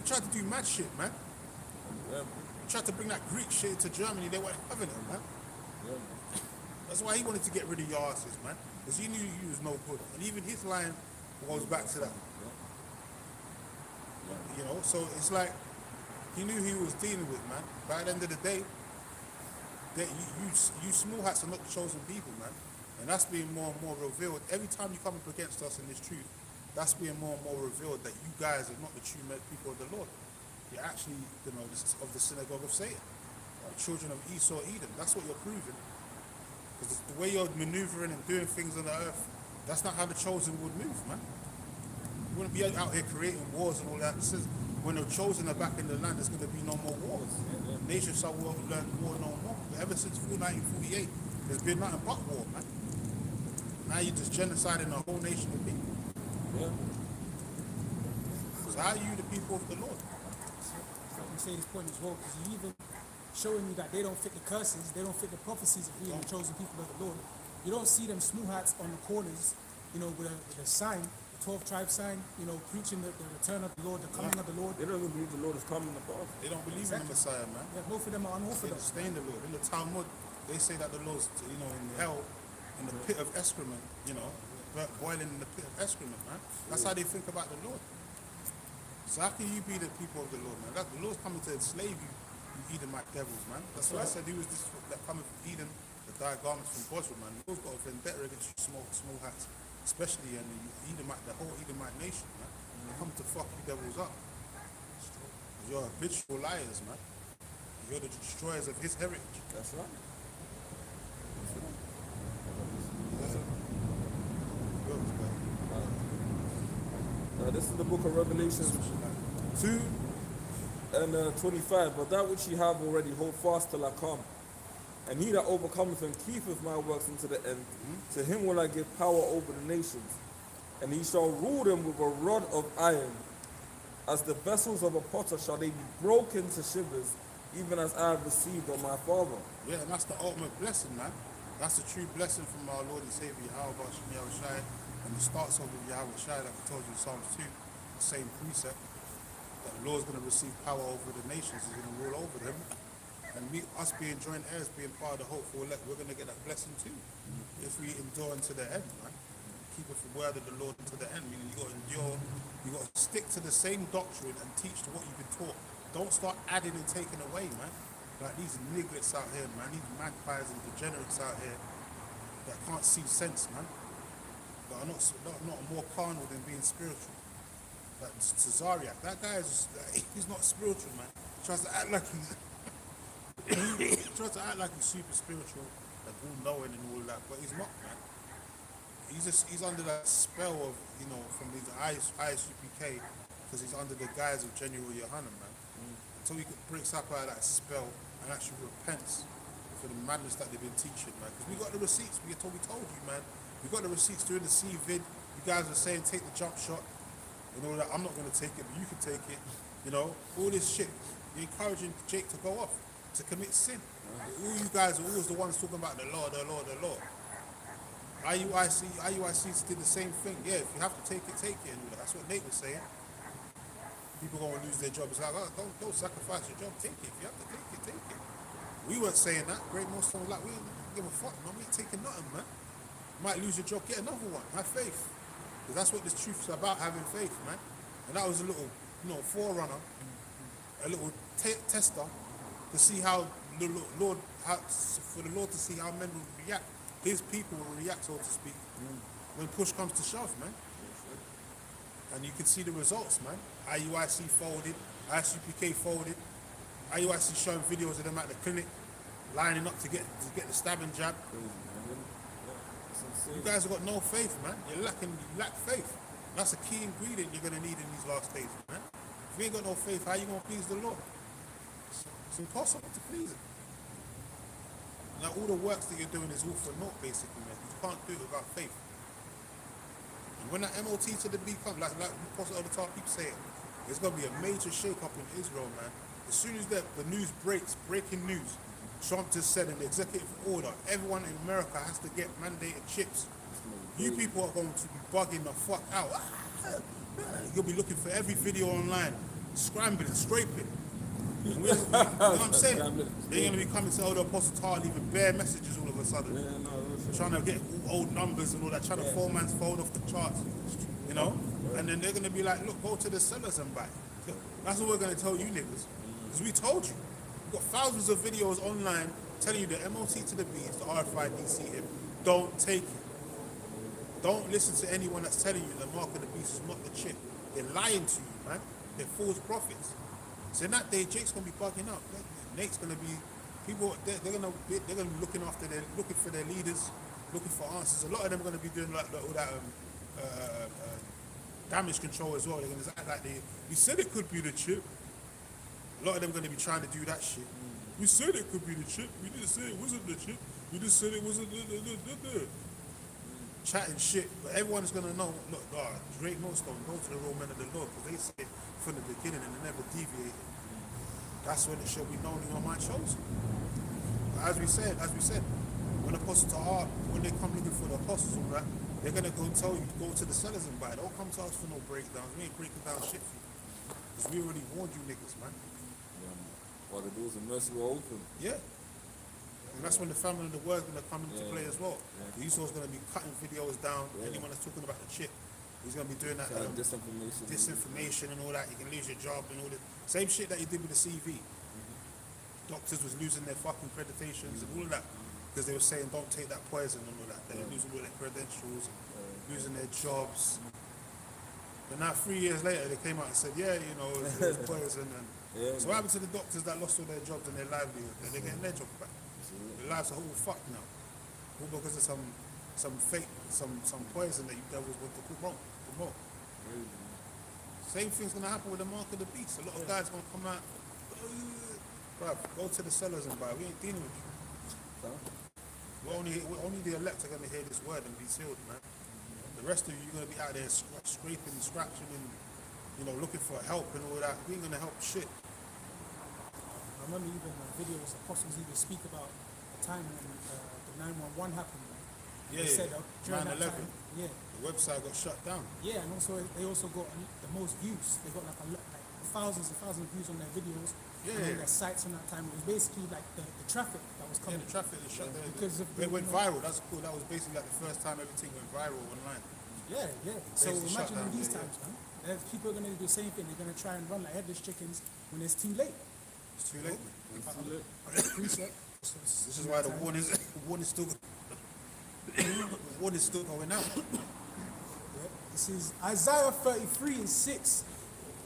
he tried to do mad shit, man. Yeah. He tried to bring that Greek shit to Germany. They weren't having it, man. Yeah. That's why he wanted to get rid of your asses, man. Because he knew you was no good. And even his line goes back to that. You know, so it's like he knew who he was dealing with, man. But at the end of the day, you small hats are not the chosen people, man. And that's being more and more revealed. Every time you come up against us in this truth, that's being more and more revealed that you guys are not the true people of the Lord. You're actually, you know, of the synagogue of Satan. The children of Esau, Edom. That's what you're proving. Because the way you're maneuvering and doing things on the earth, that's not how the chosen would move, man. You wouldn't be out here creating wars and all that. This is when the chosen are back in the land, there's going to be no more wars. Nations shall learn war no more. But ever since 1948, there's been nothing but war, man. Now you're just genociding a whole nation of people. Yeah. So how are you the people of the Lord? So you say this point as well, because you even showing you that they don't fit the curses, they don't fit the prophecies of being the chosen people of the Lord. You don't see them small hats on the corners, you know, with a sign, the 12 tribe sign, you know, preaching the return of the Lord, the coming of the Lord. They don't even believe the Lord is coming in the past. They don't believe in the Messiah, man. Yeah, both of them are They unorthodox. disdain the Lord. In the Talmud, they say that the Lord's, you know, in hell, in the pit of excrement, you know, boiling in the pit of excrement, man. That's how they think about the Lord. So how can you be the people of the Lord, man? The Lord's coming to enslave you, you Edomite devils, man. That's why I said he was this that coming from Eden, the dire garments from Bosra, man. The Lord's got a vendetta against you small hats, especially in the whole Edomite nation, man. They come to fuck you devils up. You're habitual liars, man. You're the destroyers of his heritage. That's right. This is the book of Revelation, 2 and 25. But that which ye have already, hold fast till I come. And he that overcometh and keepeth my works unto the end, to him will I give power over the nations. And he shall rule them with a rod of iron. As the vessels of a potter shall they be broken to shivers, even as I have received of my Father. Yeah, and that's the ultimate blessing, man. That's the true blessing from our Lord and Savior Yahweh Shai. And it starts off with Yahweh Shai, like I told you in Psalms 2, the same precept. That the Lord's going to receive power over the nations, he's going to rule over them. And us being joint heirs, being part of the hopeful elect, we're going to get that blessing too. If we endure unto the end, man. Keep it from word of the Lord to the end. Meaning you got to endure, you got to stick to the same doctrine and teach to what you've been taught. Don't start adding and taking away, man. Like these nigglets out here, man. These magpies and degenerates out here that can't see sense, man. That are not more carnal than being spiritual. Like Cesariak, that guy is just, he's not spiritual, man. He tries to act like he's super spiritual, like all knowing and all that, but he's not, man. He's under that spell of, from his ISUPK, because he's under the guise of General Yohanan, man. Until he breaks up out of that spell and actually repents for the madness that they've been teaching, man. Because we got the receipts, we told you, man. We got the receipts during the C-vid. You guys were saying take the jump shot and all that. I'm not going to take it, but you can take it. All this shit. You're encouraging Jake to go off, to commit sin. All you guys are always the ones talking about the law, the law, the law. IUIC did the same thing. Yeah, if you have to take it, take it. And that's what Nate was saying. People going to lose their job. It's like, don't sacrifice your job. Take it. If you have to take it, take it. We weren't saying that. Great most of them was like, we don't give a fuck, man. We ain't taking nothing, man. You might lose your job, get another one. Have faith. Because that's what this truth is about, having faith, man. And that was a little, forerunner, a little tester to see how the Lord, for the Lord to see how men will react. His people will react, so to speak, when push comes to shove, man. And you can see the results, man. IUIC folded, ISUPK folded, IUIC showing videos of them at the clinic, lining up to get the stabbing jab. You guys have got no faith, man. You lack faith. That's a key ingredient you're gonna need in these last days, man. If you ain't got no faith, how you gonna please the Lord? It's impossible to please him. Now all the works that you're doing is all for naught, basically, man. You can't do it without faith. And when that MOT to the B comes, like Apostle all the time keeps saying, there's gonna be a major shake-up in Israel, man. As soon as the news breaks, breaking news, Trump just said in the executive order, everyone in America has to get mandated chips. You people are going to be bugging the fuck out. You'll be looking for every video online, scrambling, scraping. You know what I'm saying? They're going to be coming to the Apostle Tar, leaving bare messages all of a sudden. Trying to get old numbers and all that, trying to phone man's phone off the charts. And then they're going to be like, look, go to the sellers and buy. That's what we're going to tell you niggas. Because we told you. We've got thousands of videos online telling you the MOT to the B is the RFID. Don't take it. Don't listen to anyone that's telling you the mark of the beast is not the chip. They're lying to you, man. They're false prophets. So in that day, Jake's gonna be bugging up. Nate's gonna be people. They're gonna be looking for their leaders, looking for answers. A lot of them are gonna be doing like all that damage control as well. They're gonna act like we said it could be the chip. A lot of them are gonna be trying to do that shit. We said it could be the chip. We didn't say it wasn't the chip. We just said it wasn't the. Chatting shit, but everyone's gonna know. Look, Drake Millstone, go to the real men of the Lord, because they said from the beginning and they never deviated. That's when it shall be known you are my chosen. But as we said, when apostles are when they come looking for the apostles, all that, they're gonna go and tell you to go to the sellers and buy. Don't come to us for no breakdowns. We ain't breaking down shit for you, because we already warned you niggas, man. While the doors of mercy were open. Yeah. And that's when the family of the word is going to come into play as well. The Esau's going to be cutting videos down. Anyone that's talking about the chip, he's going to be doing that disinformation and all that. You can lose your job and all that. Same shit that he did with the CV. Doctors was losing their fucking accreditations and all of that because they were saying don't take that poison and all that. They were losing all their credentials, losing their jobs. But now 3 years later, they came out and said, it was poison. So what happened to the doctors that lost all their jobs and their livelihood? They're getting their jobs back. Their lives are all fucked now. All because of some fake, some poison that you devils want to promote. Same thing's gonna happen with the mark of the beast. A lot of guys gonna come out, bruv, go to the sellers and buy. We ain't dealing with you. We're only the elect are gonna hear this word and be sealed, man. The rest of you, you're gonna be out there scraping, scratching, and looking for help and all that. We ain't gonna help shit. I remember even videos, apostles even speak about the time when the 911 happened. Yeah, They said during that 9/11. time, yeah. The website got shut down. Yeah, and also they also got the most views. They got like thousands and thousands of views on their videos. Yeah. And on their sites on that time. It was basically like the traffic that was Yeah, coming. the traffic is shut down. Because of it went viral. That's cool. That was basically like the first time everything went viral online. Yeah. So Basically shut imagine in down, these yeah, times, man. People are going to do the same thing. They're going to try and run like headless chickens when it's too late. It's too late. Precept. This is why the warning is still going out. Yeah. This is Isaiah 33:6.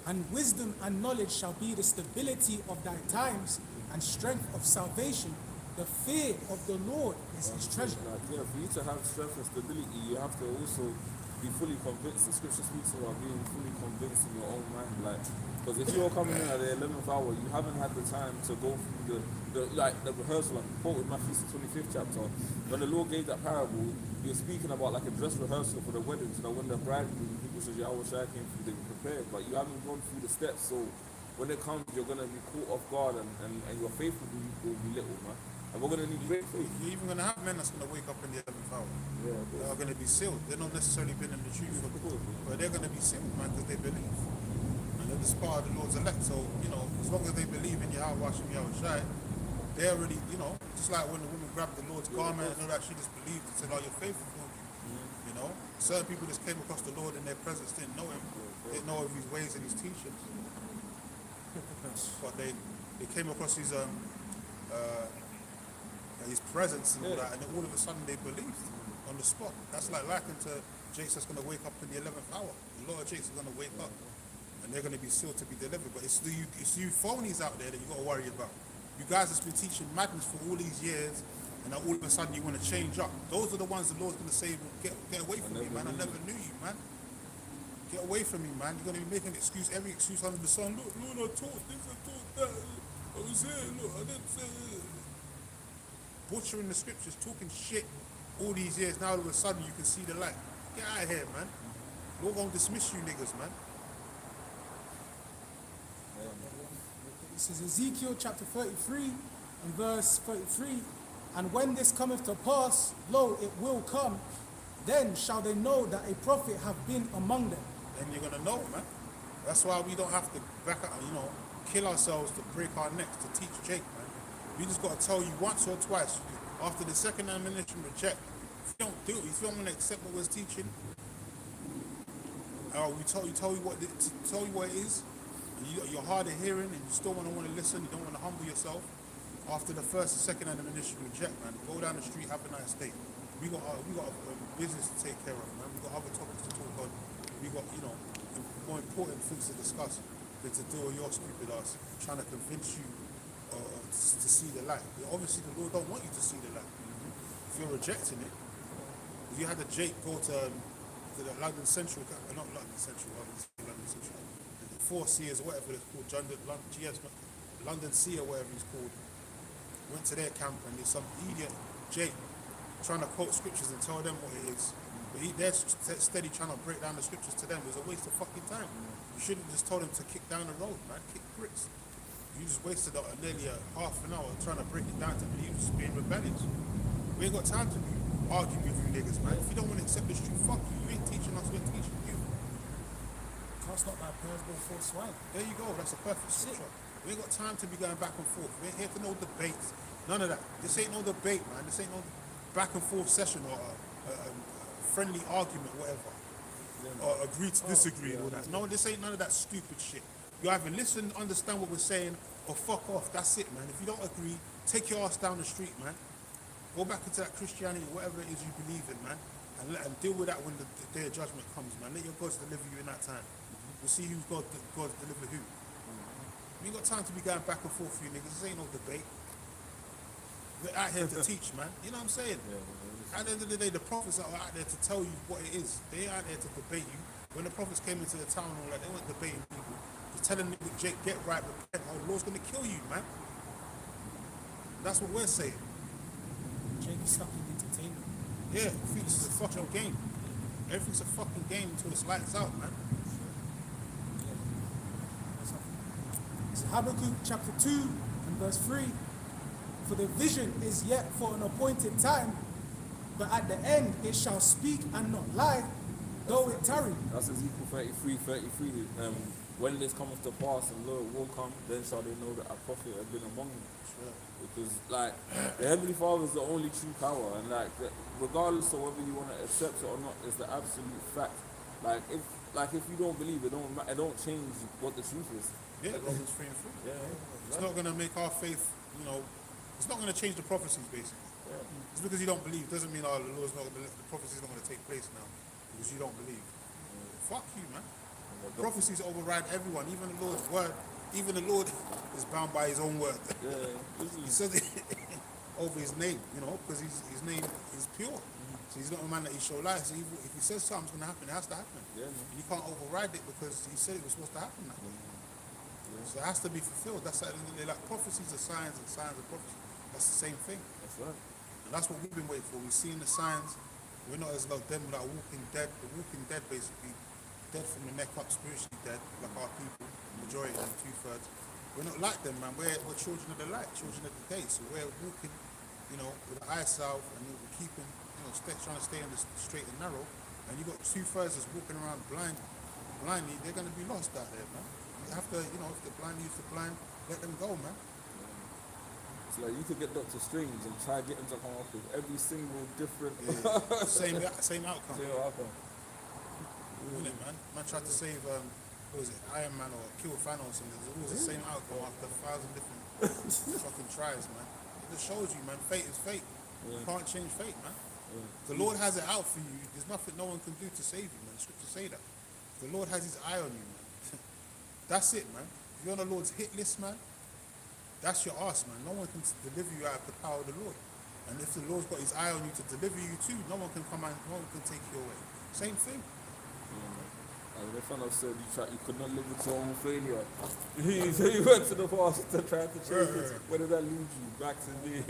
And wisdom and knowledge shall be the stability of thy times and strength of salvation. The fear of the Lord is his treasure. For you to have strength and stability, you have to also be fully convinced. The scripture speaks about being fully convinced in your own mind. Because if you're coming in at the 11th hour, you haven't had the time to go through the rehearsal. Like quote in Matthew 25th chapter, when the Lord gave that parable, he was speaking about like a dress rehearsal for the weddings. When the bridegroom, people said, "I wish I came through," they were prepared, but you haven't gone through the steps. So when it comes, you're gonna be caught off guard, and your faith will be little, man. And we're gonna need great faith. You're even gonna have men that's gonna wake up in the 11th hour. Yeah, They are gonna be sealed. They're not necessarily been in the truth, but they're gonna be sealed, man, because they believe. And they're just part of the Lord's elect. So, as long as they believe in Yahweh Hashem Yahweh Shai, they already, just like when the woman grabbed the Lord's garment and all that, she just believed and said, "Oh, you're faithful for me." Certain people just came across the Lord in their presence, didn't know him, didn't know of his ways and his teachings. But they came across his presence and all that, and then all of a sudden they believed on the spot. That's like likened to Jakes that's going to wake up in the 11th hour. A lot of Jakes are going to wake up and they're going to be sealed to be delivered. But it's you phonies out there that you got to worry about. You guys that's been teaching madness for all these years, and now all of a sudden you want to change up. Those are the ones the Lord's going to say, get away from me, man. I never knew you, man. Get away from me, man. You're going to be making every excuse under the sun. Look, Lord, I taught this, I taught that. I was here, look, I didn't say it. Butchering the scriptures, talking shit all these years. Now all of a sudden you can see the light. Get out of here, man. Lord gonna dismiss you niggas, man. This is Ezekiel chapter 33 and verse 33. And when this cometh to pass, lo, it will come, then shall they know that a prophet have been among them. Then you're gonna know, man. That's why we don't have to back up, kill ourselves to break our necks to teach Jake, man. We just gotta tell you once or twice. After the second admonition, reject. If you don't do it, if you don't want to accept what we're teaching, we tell you what it is. And you're hard of hearing, and you still want to listen. You don't want to humble yourself. After the first and second admonition, reject, man. Go down the street, have a nice day. We got business to take care of, man. We got other topics to talk on. We got more important things to discuss than to deal with your stupid ass trying to convince you to see the light. Obviously, the Lord don't want you to see the light. If you're rejecting it, if you had a Jake go to the London Central, not London Central, London Central, the Four Seers or whatever it's called, London Sea or whatever it's called, went to their camp and there's some idiot Jake trying to quote scriptures and tell them what it is. But they're steady trying to break down the scriptures to them. It was a waste of fucking time. You shouldn't have just told them to kick down the road, man. Kick bricks. You just wasted nearly half an hour trying to break it down to me. You just being rebellious. We ain't got time to be arguing with you niggas, man. If you don't want to accept this truth, fuck you. You ain't teaching us, we're teaching you. Cast not thy pearls before swine. There you go. That's a perfect scripture. We ain't got time to be going back and forth. We ain't here for no debates. None of that. This ain't no debate, man. This ain't no back and forth session or a friendly argument, whatever. Or agree to disagree and all that. No, this ain't none of that stupid shit. You either listen, understand what we're saying, or fuck off. That's it, man. If you don't agree, take your ass down the street, man. Go back into that Christianity, whatever it is you believe in, man, and deal with that when the day of judgment comes, man. Let your gods deliver you in that time. We'll see who's God deliver who. We ain't got time to be going back and forth for you niggas. This ain't no debate. We're out here to teach, man. You know what I'm saying? At the end of the day, the prophets are out there to tell you what it is. They ain't out there to debate you. When the prophets came into the town and all that, they weren't debating people. They're telling them, Jake, get right, repent, or the Lord's going to kill you, man. That's what we're saying. Jake is fucking entertainment. Yeah, he thinks it's a fucking game. Everything's a fucking game until it's lights out, man. It's Habakkuk chapter 2 and verse 3. For the vision is yet for an appointed time, but at the end it shall speak and not lie, though it tarry. That's Ezekiel 33. When this cometh to pass and Lord will come, then shall they know that a prophet has been among them. Because like the Heavenly Father is the only true power, and regardless of whether you want to accept it or not, it's the absolute fact. Like if you don't believe it, don't change what the truth is. Yeah, Romans 3 and 3. Yeah. It's not going to make our faith, it's not going to change the prophecies, basically. Yeah. Just because you don't believe doesn't mean the Lord's not, the prophecy's not going to take place now because you don't believe. Fuck you, man. Prophecies override everyone, even the Lord's word. Even the Lord is bound by his own word. Yeah. He says it over his name, because his name is pure. So he's not a man that he show lies. So if he says something's going to happen, it has to happen. Yeah, And you can't override it because he said it was supposed to happen now. So it has to be fulfilled. That's like prophecies are signs and signs are prophecies. That's the same thing. That's right. And that's what we've been waiting for. We've seen the signs. We're not as like them that are walking dead. The walking dead basically, dead from the neck up, spiritually dead, like our people, majority of them, 2/3. We're not like them, man. We're children of the light, children of the day. So we're walking, with the eyes south, and we're keeping, trying to stay on the straight and narrow. And you got 2/3 that's walking around blindly. They're going to be lost out there, man. You have to, if they're blind, use the blind, let them go, man. It's like you could get Dr. Strange and try to get him to come up with every single different Same outcome. Same outcome. Isn't it, man? Man tried to save, Iron Man or kill Thanos, and there's always the same outcome after 1,000 different fucking tries, man. It just shows you, man, fate is fate. You can't change fate, man. The Lord has it out for you. There's nothing no one can do to save you, man. The scriptures say that. The Lord has his eye on you, man. That's it, man. If you're on the Lord's hit list, man, that's your ass, man. No one can deliver you out of the power of the Lord. And if the Lord's got his eye on you to deliver you too, no one can come and no one can take you away. Same thing. And the fan said you could not live with your own failure. So you went to the past to try to change it. Where did that lead you? Back to me.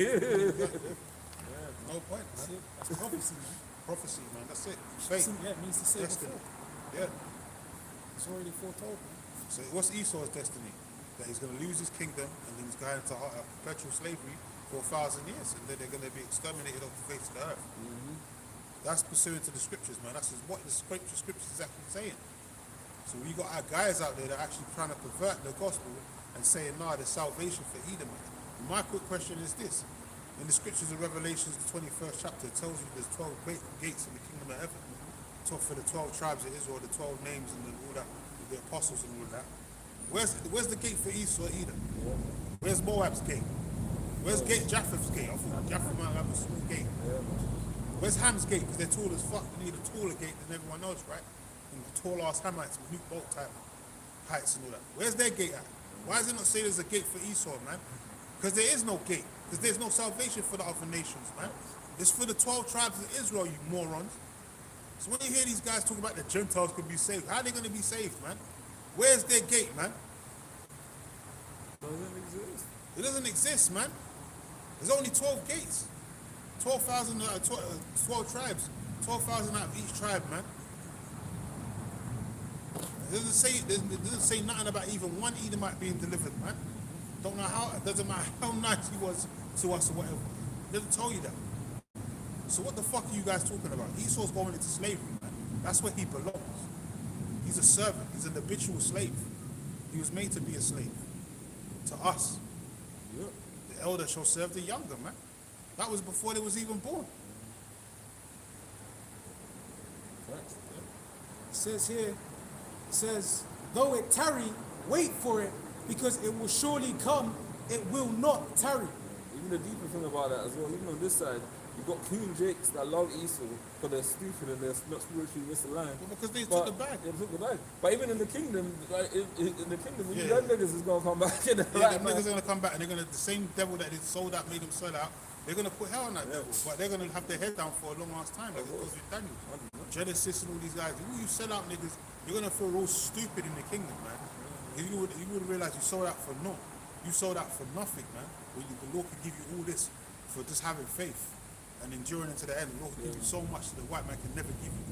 No point. That's it. That's prophecy, man. Prophecy, man. That's it. Faith. Yeah, it means to say Destiny. before. Yeah. It's already foretold, man. So what's Esau's destiny? That he's going to lose his kingdom and then he's going into perpetual slavery for 1,000 years, and then they're going to be exterminated off the face of the earth. That's pursuant to the scriptures, man. That's what the scriptures is actually saying. So we got our guys out there that are actually trying to pervert the gospel and saying, nah, there's salvation for Edom. My quick question is this. In the scriptures of Revelations, the 21st chapter, it tells you there's 12 great gates in the kingdom of heaven. For the 12 tribes of Israel, the 12 names and all that, the apostles and all that. Where's the gate for Esau, Edom? Where's Moab's gate? Where's Japheth's gate? I thought Japheth might have a small gate. Where's Ham's gate? Because they're tall as fuck. They need a taller gate than everyone else, right? And the tall ass Hamites with Luke Bolt type heights and all that. Where's their gate at? Why does it not say there's a gate for Esau, man? Because there is no gate. Because there's no salvation for the other nations, man. It's for the 12 tribes of Israel, you morons. So when you hear these guys talk about the Gentiles could be saved, how are they going to be saved, man? Where's their gate, man? Doesn't exist. It doesn't exist, man. There's only 12 gates. 12,000, 12 tribes. 12,000 out of each tribe, man. It doesn't say nothing about even one Edomite being delivered, man. Don't know how, it doesn't matter how nice he was to us or whatever. It doesn't tell you that. So what the fuck are you guys talking about? Esau's going into slavery, man. That's where he belongs. He's a servant. He's an habitual slave. He was made to be a slave. To us. Yep. The elder shall serve the younger, man. That was before they was even born. It says here, it says, though it tarry, wait for it, because it will surely come, it will not tarry. Even the deeper thing about that as well, even on this side, you've got King Jakes that love Esau because they're stupid and they're not spiritually misaligned. Well, because they took the bag. They took the bag. But even in the kingdom, like, in the kingdom, Yeah. them niggas is going to come back. Yeah, them niggas are going to come back and they're going to, the same devil that they sold out, made them sell out, They're going to put hell on that devil, but they're going to have their head down for a long ass time, like it goes with Daniel. Genesis and all these guys. All you sell out niggas, you're going to feel real stupid in the kingdom, man. You would realize you sold out for naught. You sold out for nothing, man. The Lord could give you all this for just having faith and enduring into the end. The Lord could give you so much that the white man can never give you.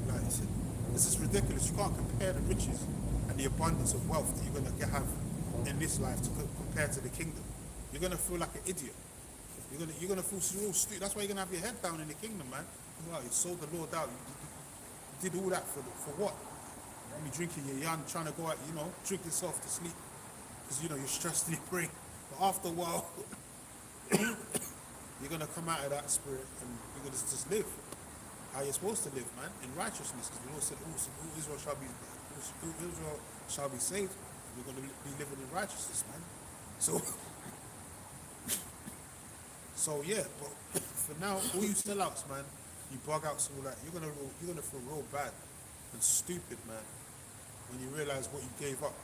Like, this is ridiculous. You can't compare the riches and the abundance of wealth that you're going to have in this life to compare to the kingdom. You're going to feel like an idiot. You're gonna feel real stupid. That's why you're gonna have your head down in the kingdom, man. You sold the Lord out. You did all that for what? You drinking, you're young, trying to go out, drink yourself to sleep because you're stressed in your brain. But after a while, you're gonna come out of that spirit and you're gonna just live how you're supposed to live, man, in righteousness. Because the Lord said, "All Israel shall be saved." We're gonna be living in righteousness, man. So yeah, but for now, all you sellouts, man, you bug outs and all that, you're gonna feel real bad and stupid, man, when you realize what you gave up.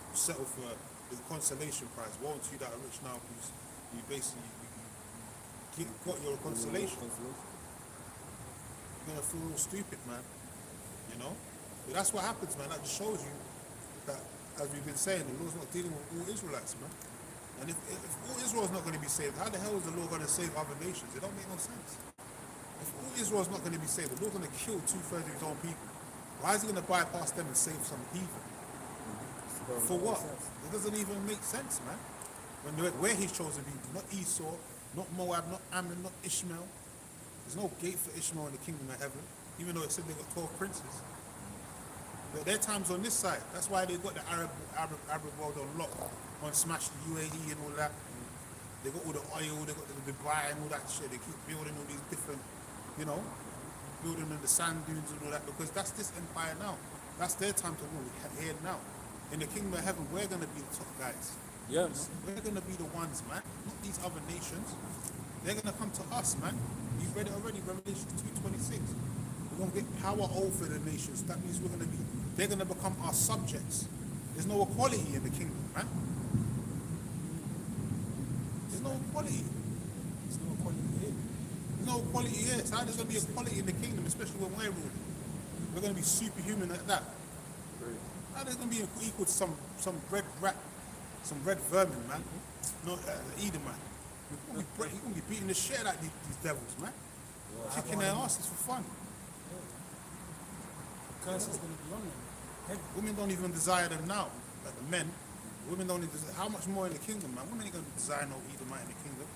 You settle for the consolation prize. Woe unto you that are rich now, because you basically got your consolation. You're gonna feel real stupid, man. But that's what happens, man. That just shows you that, as we've been saying, the Lord's not dealing with all Israelites, man. And if all Israel's not going to be saved, how the hell is the Lord going to save other nations? It don't make no sense. If all Israel's not going to be saved, the Lord's going to kill 2/3 of his own people. Why is he going to bypass them and save some heathen? For what? It doesn't even make sense, man. Where he's chosen people, not Esau, not Moab, not Ammon, not Ishmael. There's no gate for Ishmael in the kingdom of heaven, even though it said they got 12 princes. But their time's on this side. That's why they got the Arab world on lock, on smash the UAE and all that. They got all the oil, they got the Dubai and all that shit. They keep building all these different, building in the sand dunes and all that, because that's this empire now. That's their time to rule here now. In the kingdom of heaven, we're going to be the top guys. Yes. We're going to be the ones, man. Not these other nations. They're going to come to us, man. You've read it already, Revelation 2:26. We're going to get power over the nations. That means they're going to become our subjects. There's no equality in the kingdom, man. There's no equality. There's no equality here. There's no equality here. So how there's going to be equality in the kingdom, especially when we're ruling? We're going to be superhuman at that. How there's going to be equal to some red rat, some red vermin, man. No, Edom, man. You're going to be beating the shit out of these devils, man. Kicking their asses for fun. Curse is going to be on them. Women don't even desire them now, like the men. Women don't even desire. How much more in the kingdom, man? Women ain't going to desire no Edomite in the kingdom.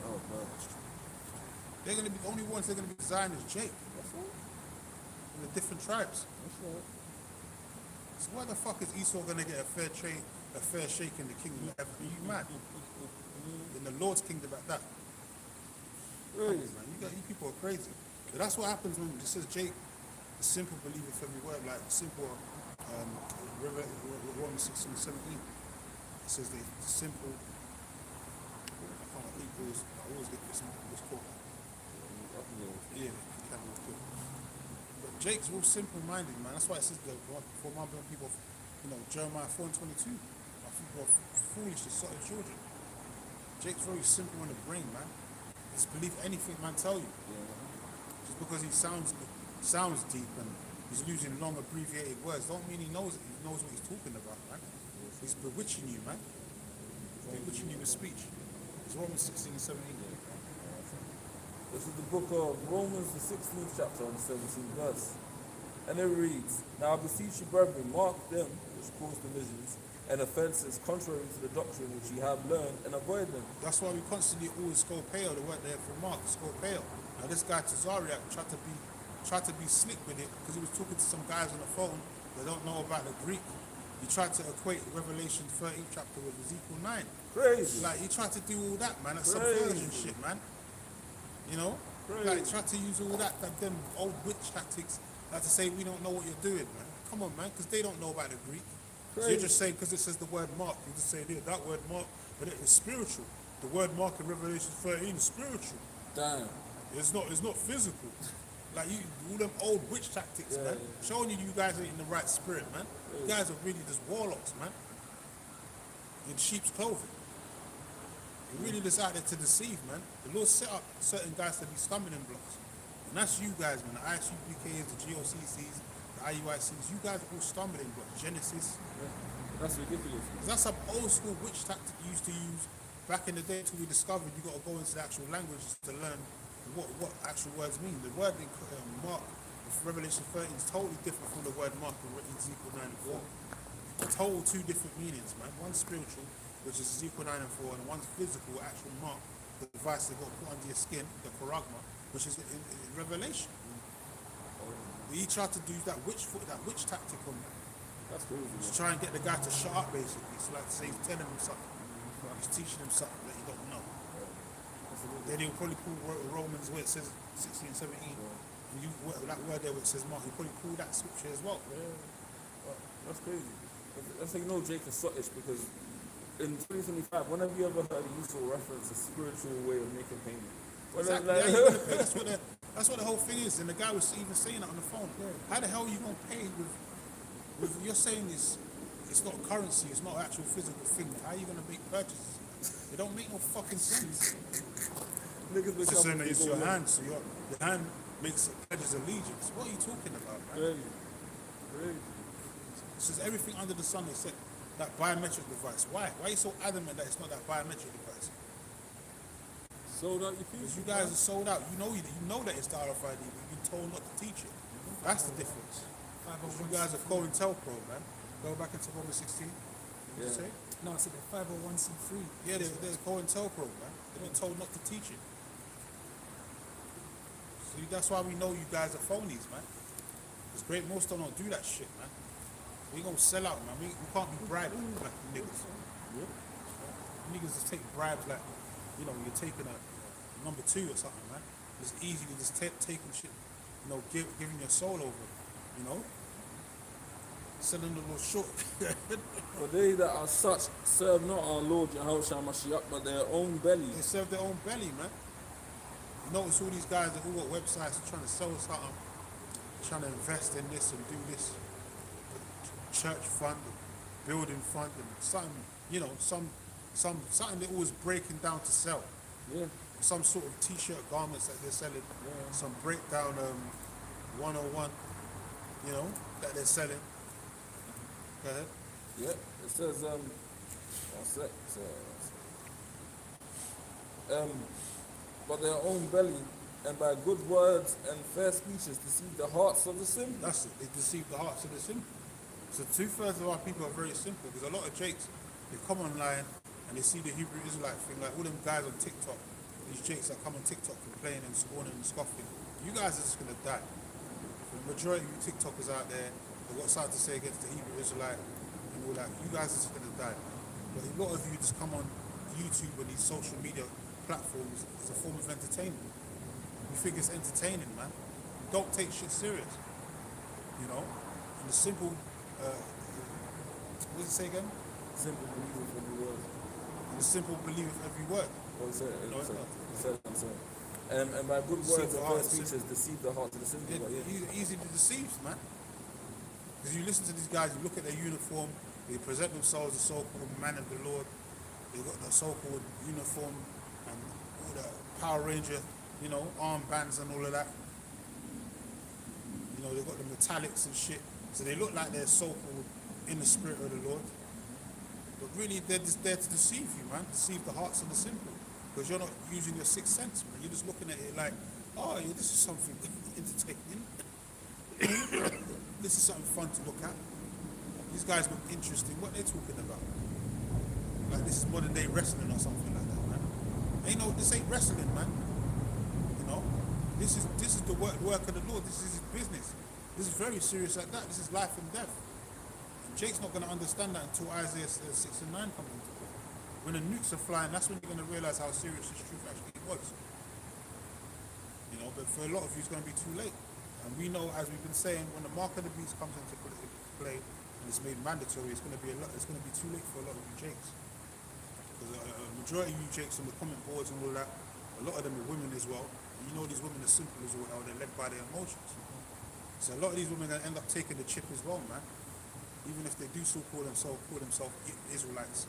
Oh, man. They're going to be the only ones they're going to be desiring is Jake. From the different tribes. That's right. So why the fuck is Esau going to get a fair shake in the kingdom of heaven? Are you mad? In the Lord's kingdom at that. Crazy. Man, you people are crazy. But that's what happens when it says Jake, the simple believer for every word, like the simple Romans 16:17. It says the simple equals. I always get this what's called. Yeah, it can be good. But Jake's real simple-minded, man. That's why it says for my people, Jeremiah 4:22. My people are foolish to subtle children. Jake's very simple in the brain, man. Just believe anything man tell you. Just because he sounds deep and he's using long abbreviated words, don't mean he knows it. He knows what he's talking about, man. He's bewitching you, man. He's bewitching you with speech. It's Romans 16:17. This is the book of Romans, the 16th chapter, and the 17th verse. And it reads, "Now I beseech you, brethren, mark them which cause divisions and offences contrary to the doctrine which ye have learned, and avoid them." That's why we constantly always scopeo, the word there for Mark, scopeo. Now this guy Tazariak tried to be slick with it because he was talking to some guys on the phone that don't know about the Greek. He tried to equate Revelation 13th chapter with Ezekiel 9. Crazy. Like he tried to do all that, man. That's Crazy. subversion shit, man. Like he tried to use all that, like them old witch tactics, like to say we don't know what you're doing, man. Come on, man, because they don't know about the Greek. So you're just saying because it says the word mark, you just say there, that word mark, but it's spiritual. The word mark in Revelation 13 is spiritual. Damn. It's not physical. Like you, all them old witch tactics, man. Yeah. Showing you guys ain't in the right spirit, man. You guys are really just warlocks, man. In sheep's clothing. He really just out there to deceive, man. The Lord set up certain guys to be stumbling blocks. And that's you guys, man. The ISUPKs, the GOCCs, the IUICs. You guys are all stumbling blocks. Genesis. Yeah. That's ridiculous. That's some old school witch tactic you used to use back in the day until we discovered you got to go into the actual languages to learn what actual words mean. The word in Mark, Revelation 13 is totally different from the word Mark in Ezekiel 9 and 4. Total two different meanings, man. One's spiritual, which is Ezekiel 9 and 4, and one's physical, actual mark, the device they got to put under your skin, the paragma, which is in Revelation. He tried to do that witch tactic on you. That's crazy. Just try and get the guy to shut up, basically. It's like say he's telling him something. He's teaching him something that he don't know. Then he'll probably pull Romans where it says 16 and 17. And that word there where it says Mark, he'll probably pull that scripture as well. Yeah. That's crazy. That's like, Jake is Scottish because in 2025, when have you ever heard a useful reference, a spiritual way of making payment? Exactly. Yeah, you're gonna pay. That's what the whole thing is. And the guy was even saying that on the phone. Yeah. How the hell are you going to pay with you're saying it's not currency, it's not an actual physical thing. How are you going to make purchases? It don't make no fucking sense. It's just saying that it's your hand, so your hand pledges allegiance. What are you talking about, man? Really? It says everything under the sun except that biometric device. Why? Why are you so adamant that it's not that biometric device? Sold out your feet. Because you guys are sold out. You know that it's the RFID, but you've been told not to teach it. That's the difference. You guys are COINTELPRO, man. Go back into Romans 16. What did you say? No, I said they're 501c3. Yeah, they're COINTELPRO, man. They've been told not to teach it. So that's why we know you guys are phonies, man. Because Great Millstone don't do that shit, man. We gonna sell out, man. We can't be bribed like niggas. Niggas just take bribes like, you're taking a number 2 or something, man. It's easy to just taking shit, giving your soul over, selling a little short. For they that are such serve not our Lord Yahushua Mashiach, but their own belly. They serve their own belly, man. You notice all these guys that all got websites are trying to sell something, trying to invest in this and do this. Church fund, building fund, and something, something they're always breaking down to sell. Yeah. Some sort of t-shirt garments that they're selling. Yeah. Some breakdown 101, that they're selling. Go ahead. Yeah, it says, but their own belly, and by good words and fair speeches deceive the hearts of the simple. That's it, they deceive the hearts of the simple. So 2/3 of our people are very simple, because a lot of jakes, they come online and they see the Hebrew Israelite thing, like all them guys on TikTok, these jakes that come on TikTok complaining and scorning and scoffing. You guys are just going to die. The majority of you TikTokers out there, they've got something to say against the Hebrew Israelite and all that. You guys are just going to die. But a lot of you just come on YouTube and these social media platforms as a form of entertainment. You think it's entertaining, man. You don't take shit serious. And the simple, what does it say again? Simple believe with every word. And the simple believe with every word. What is it? And by good words and fair speeches deceive the heart of the simple. Easy to deceive, man. Because you listen to these guys, you look at their uniform, they present themselves as so-called man of the Lord. They got the so-called uniform and all the Power Ranger, armbands and all of that. They got the metallics and shit. So they look like they're so-called in the spirit of the Lord. But really, they're just there to deceive you, man. Deceive the hearts of the simple. Because you're not using your sixth sense, man. You're just looking at it like, oh, yeah, this is something entertaining. This is something fun to look at. These guys look interesting. What they're talking about? Like this is modern day wrestling or something like that, man. This ain't wrestling, man. This is the work of the Lord. This is his business. This is very serious like that. This is life and death. And Jake's not going to understand that until Isaiah 6 and 9 comes into play. When the nukes are flying, that's when you're going to realize how serious this truth actually was. But for a lot of you, it's going to be too late. And we know, as we've been saying, when the mark of the beast comes into play and it's made mandatory, it's going to be too late for a lot of you Jakes. Because a majority of you Jakes on the comment boards and all that, a lot of them are women as well. And these women are simple as well, they're led by their emotions. So a lot of these women are going to end up taking the chip as well, man. Even if they do still call themselves Israelites.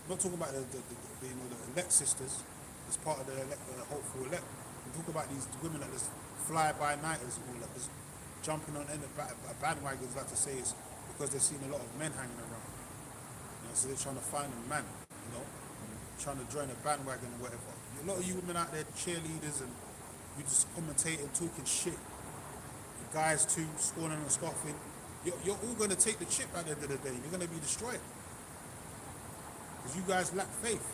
not talking about the you know the elect sisters as part of the hopeful elect. We talk about these women that just fly by nighters and all that, just jumping on any bandwagons. Like to say is because they've seen a lot of men hanging around. You know, so they're trying to find a man. You know, trying to join a bandwagon or whatever. A lot of you women out there, cheerleaders, and you just commentating, talking shit. You guys too, scorning and scoffing. You're all going to take the chip at the end of the day. You're going to be destroyed. Because you guys lack faith.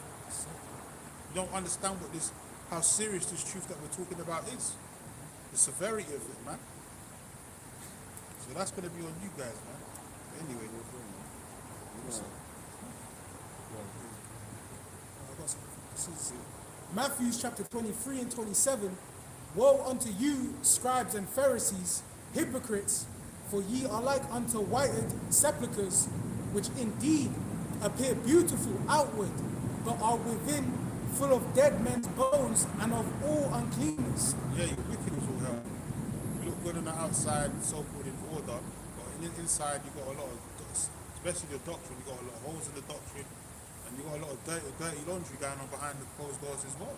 You don't understand how serious this truth that we're talking about is. The severity of it, man. So that's going to be on you guys, man. But anyway, Matthew chapter 23 and 27. Woe unto you, scribes and Pharisees, hypocrites, for ye are like unto whited sepulchres, which indeed appear beautiful outward, but are within full of dead men's bones and of all uncleanness. yeah, you're wicked as all hell. You look good on the outside, so-called in order, but inside you got a lot of, especially the doctrine, you got a lot of holes in the doctrine, and you got a lot of dirty laundry going on behind the closed doors as well.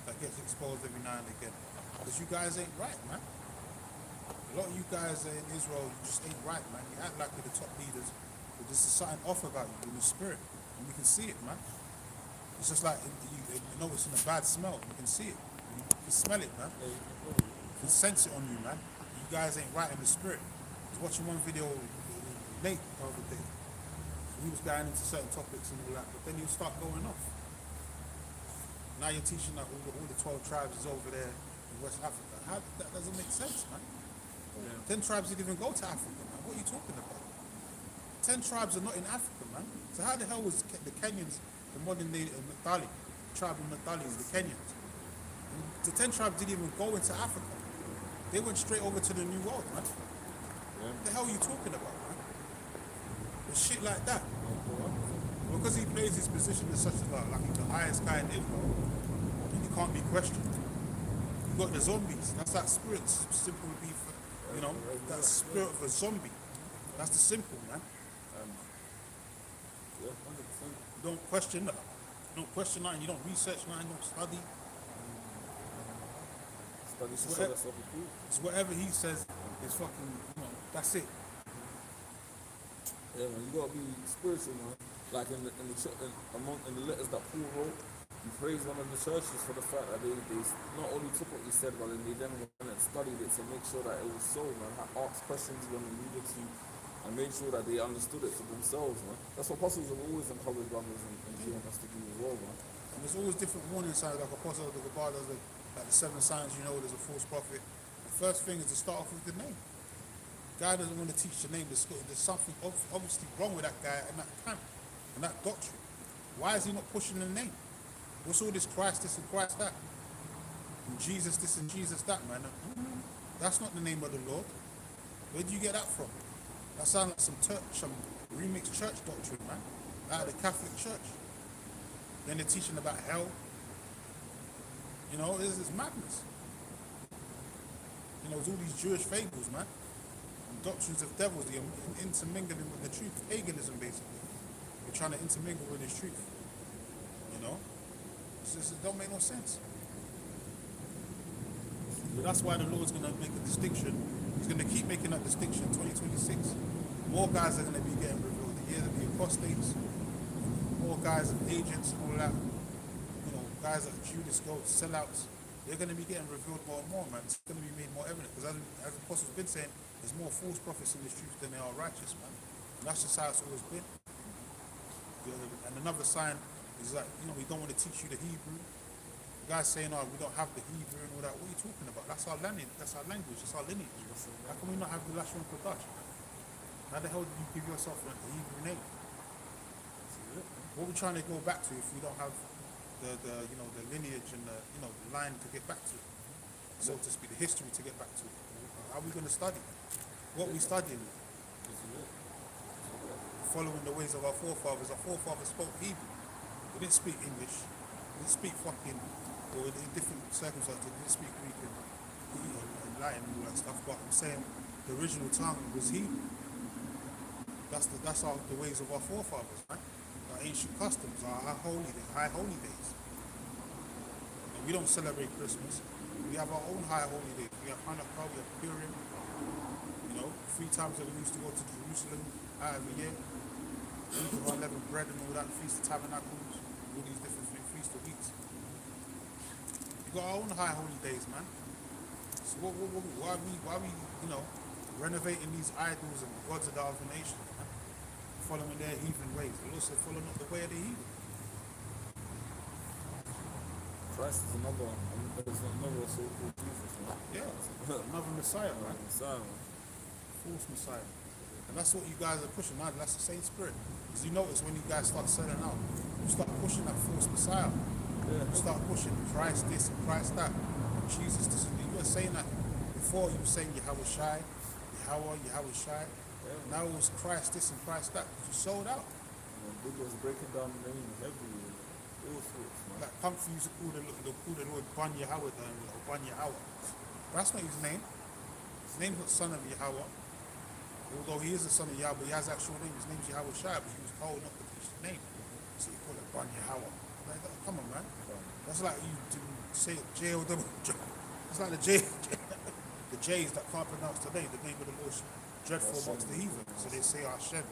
That gets exposed every now and again. Because you guys ain't right, man. A lot of you guys in Israel, you just ain't right, man. You act like you're the top leaders, but there's something off about you in the spirit, and we can see it, man. It's just like you know it's in a bad smell. You can see it. You can smell it, man. You can sense it on you, man. You guys ain't right in the spirit. I was watching one video late the other day. He was going into certain topics and all that, but then you start going off. Now you're teaching that all the 12 tribes is over there in West Africa. That doesn't make sense, man. Yeah. 10 tribes didn't even go to Africa, man. What are you talking about? 10 tribes are not in Africa, man. So how the hell was the Kenyans, the modern day Matali, the tribe of Matali is the Kenyans? The 10 tribes didn't even go into Africa. They went straight over to the New World, man. Yeah. What the hell are you talking about, man? Shit like that. Because he plays his position as such as like the highest guy in Israel, and he can't be questioned. You got the zombies. That's that spirit, simple beef. You know, that spirit of a zombie. That's the simple, man. Yeah, 100%. You don't question that. You don't question that, and you don't research that, and you don't study. It's whatever he says is fucking, you know, that's it. Yeah, man, you gotta be spiritual, man. Like in the letters that Paul wrote, he praised one of the churches for the fact that they not only took what he said, but then they then went and studied it to make sure that it was so, man. Asked questions when they needed to, and made sure that they understood it for themselves, man. That's what apostles have always encouraged brothers and children us to do as well, man. And there's always different warning signs, like Apostle of the Gabar does, like the 7 signs, you know, there's a false prophet. The first thing is to start off with the name. Guy doesn't want to teach the name. There's something obviously wrong with that guy and that camp and that doctrine. Why is he not pushing the name? What's all this Christ this and Christ that? And Jesus this and Jesus that, man? That's not the name of the Lord. Where do you get that from? That sounds like some remixed church doctrine, man. Out of the Catholic Church. Then they're teaching about hell. You know, it's madness. You know, it's all these Jewish fables, man. Doctrines of devils, the intermingling with the truth, paganism basically. We're trying to intermingle with this truth. You know? It don't make no sense. But that's why the Lord's going to make a distinction. He's going to keep making that distinction. 2026, more guys are going to be getting revealed. The year of the apostates, more guys and agents and all that. You know, guys like Judas, go sellouts. They're going to be getting revealed more and more, man. It's going to be made more evident. Because as the apostles have been saying, there's more false prophets in this truth than there are righteous, man. And that's just how it's always been. And another sign is that, you know, we don't want to teach you the Hebrew. The guy's saying, oh, we don't have the Hebrew and all that. What are you talking about? That's our language. That's our language. That's our lineage. How can we not have the Lashon Kodash? How the hell did you give yourself a Hebrew name? What are we trying to go back to if we don't have the you know, the lineage and the, you know, the line to get back to, so to speak, the history to get back to? How are we going to study? What are we studying? Following the ways of our forefathers. Our forefathers spoke Hebrew. They didn't speak English. They didn't speak fucking, or in different circumstances, they didn't speak Greek and Latin and all that stuff. But I'm saying the original tongue was Hebrew. That's the ways of our forefathers, right? Like ancient customs, our high holy days. And we don't celebrate Christmas. We have our own high holy days. We have Hanukkah, we have Purim. 3 times that we used to go to Jerusalem out of the year. Feast of unleavened bread and all that, Feast of Tabernacles, all these different feast of weeks. We got our own high holy days, man. So why we renovating these idols and gods of the other nations, man? Following their heathen ways. The Lord said, follow not the way of the heathen. Christ is another so-called Jesus, man. Yeah, another Messiah, man. Messiah, man. False Messiah. And that's what you guys are pushing, man. That's the same spirit. Because you notice when you guys start selling out, you start pushing that false Messiah. Yeah. You start pushing Christ this and Christ that. Jesus this. You were saying that before. You were saying Yahweh Shai, Yahweh Shai. Yeah. Now it was Christ this and Christ that. Because you sold out. And big was breaking down the names everywhere. All sorts, man. Like Comfy used to call the Lord Ban Yahweh or Ban Yahweh. But that's not his name. His name's not Son of Yahweh. Although he is the son of Yahweh, he has actual name. His name's Yahweh Shai, but he was told not to teach the name. So you call it Ban Yahweh. Like, come on, man. That's like you say J-O-W. That's like the J's that can't pronounce today. The name of the Lord is dreadful amongst the heathen. So they say Hashem.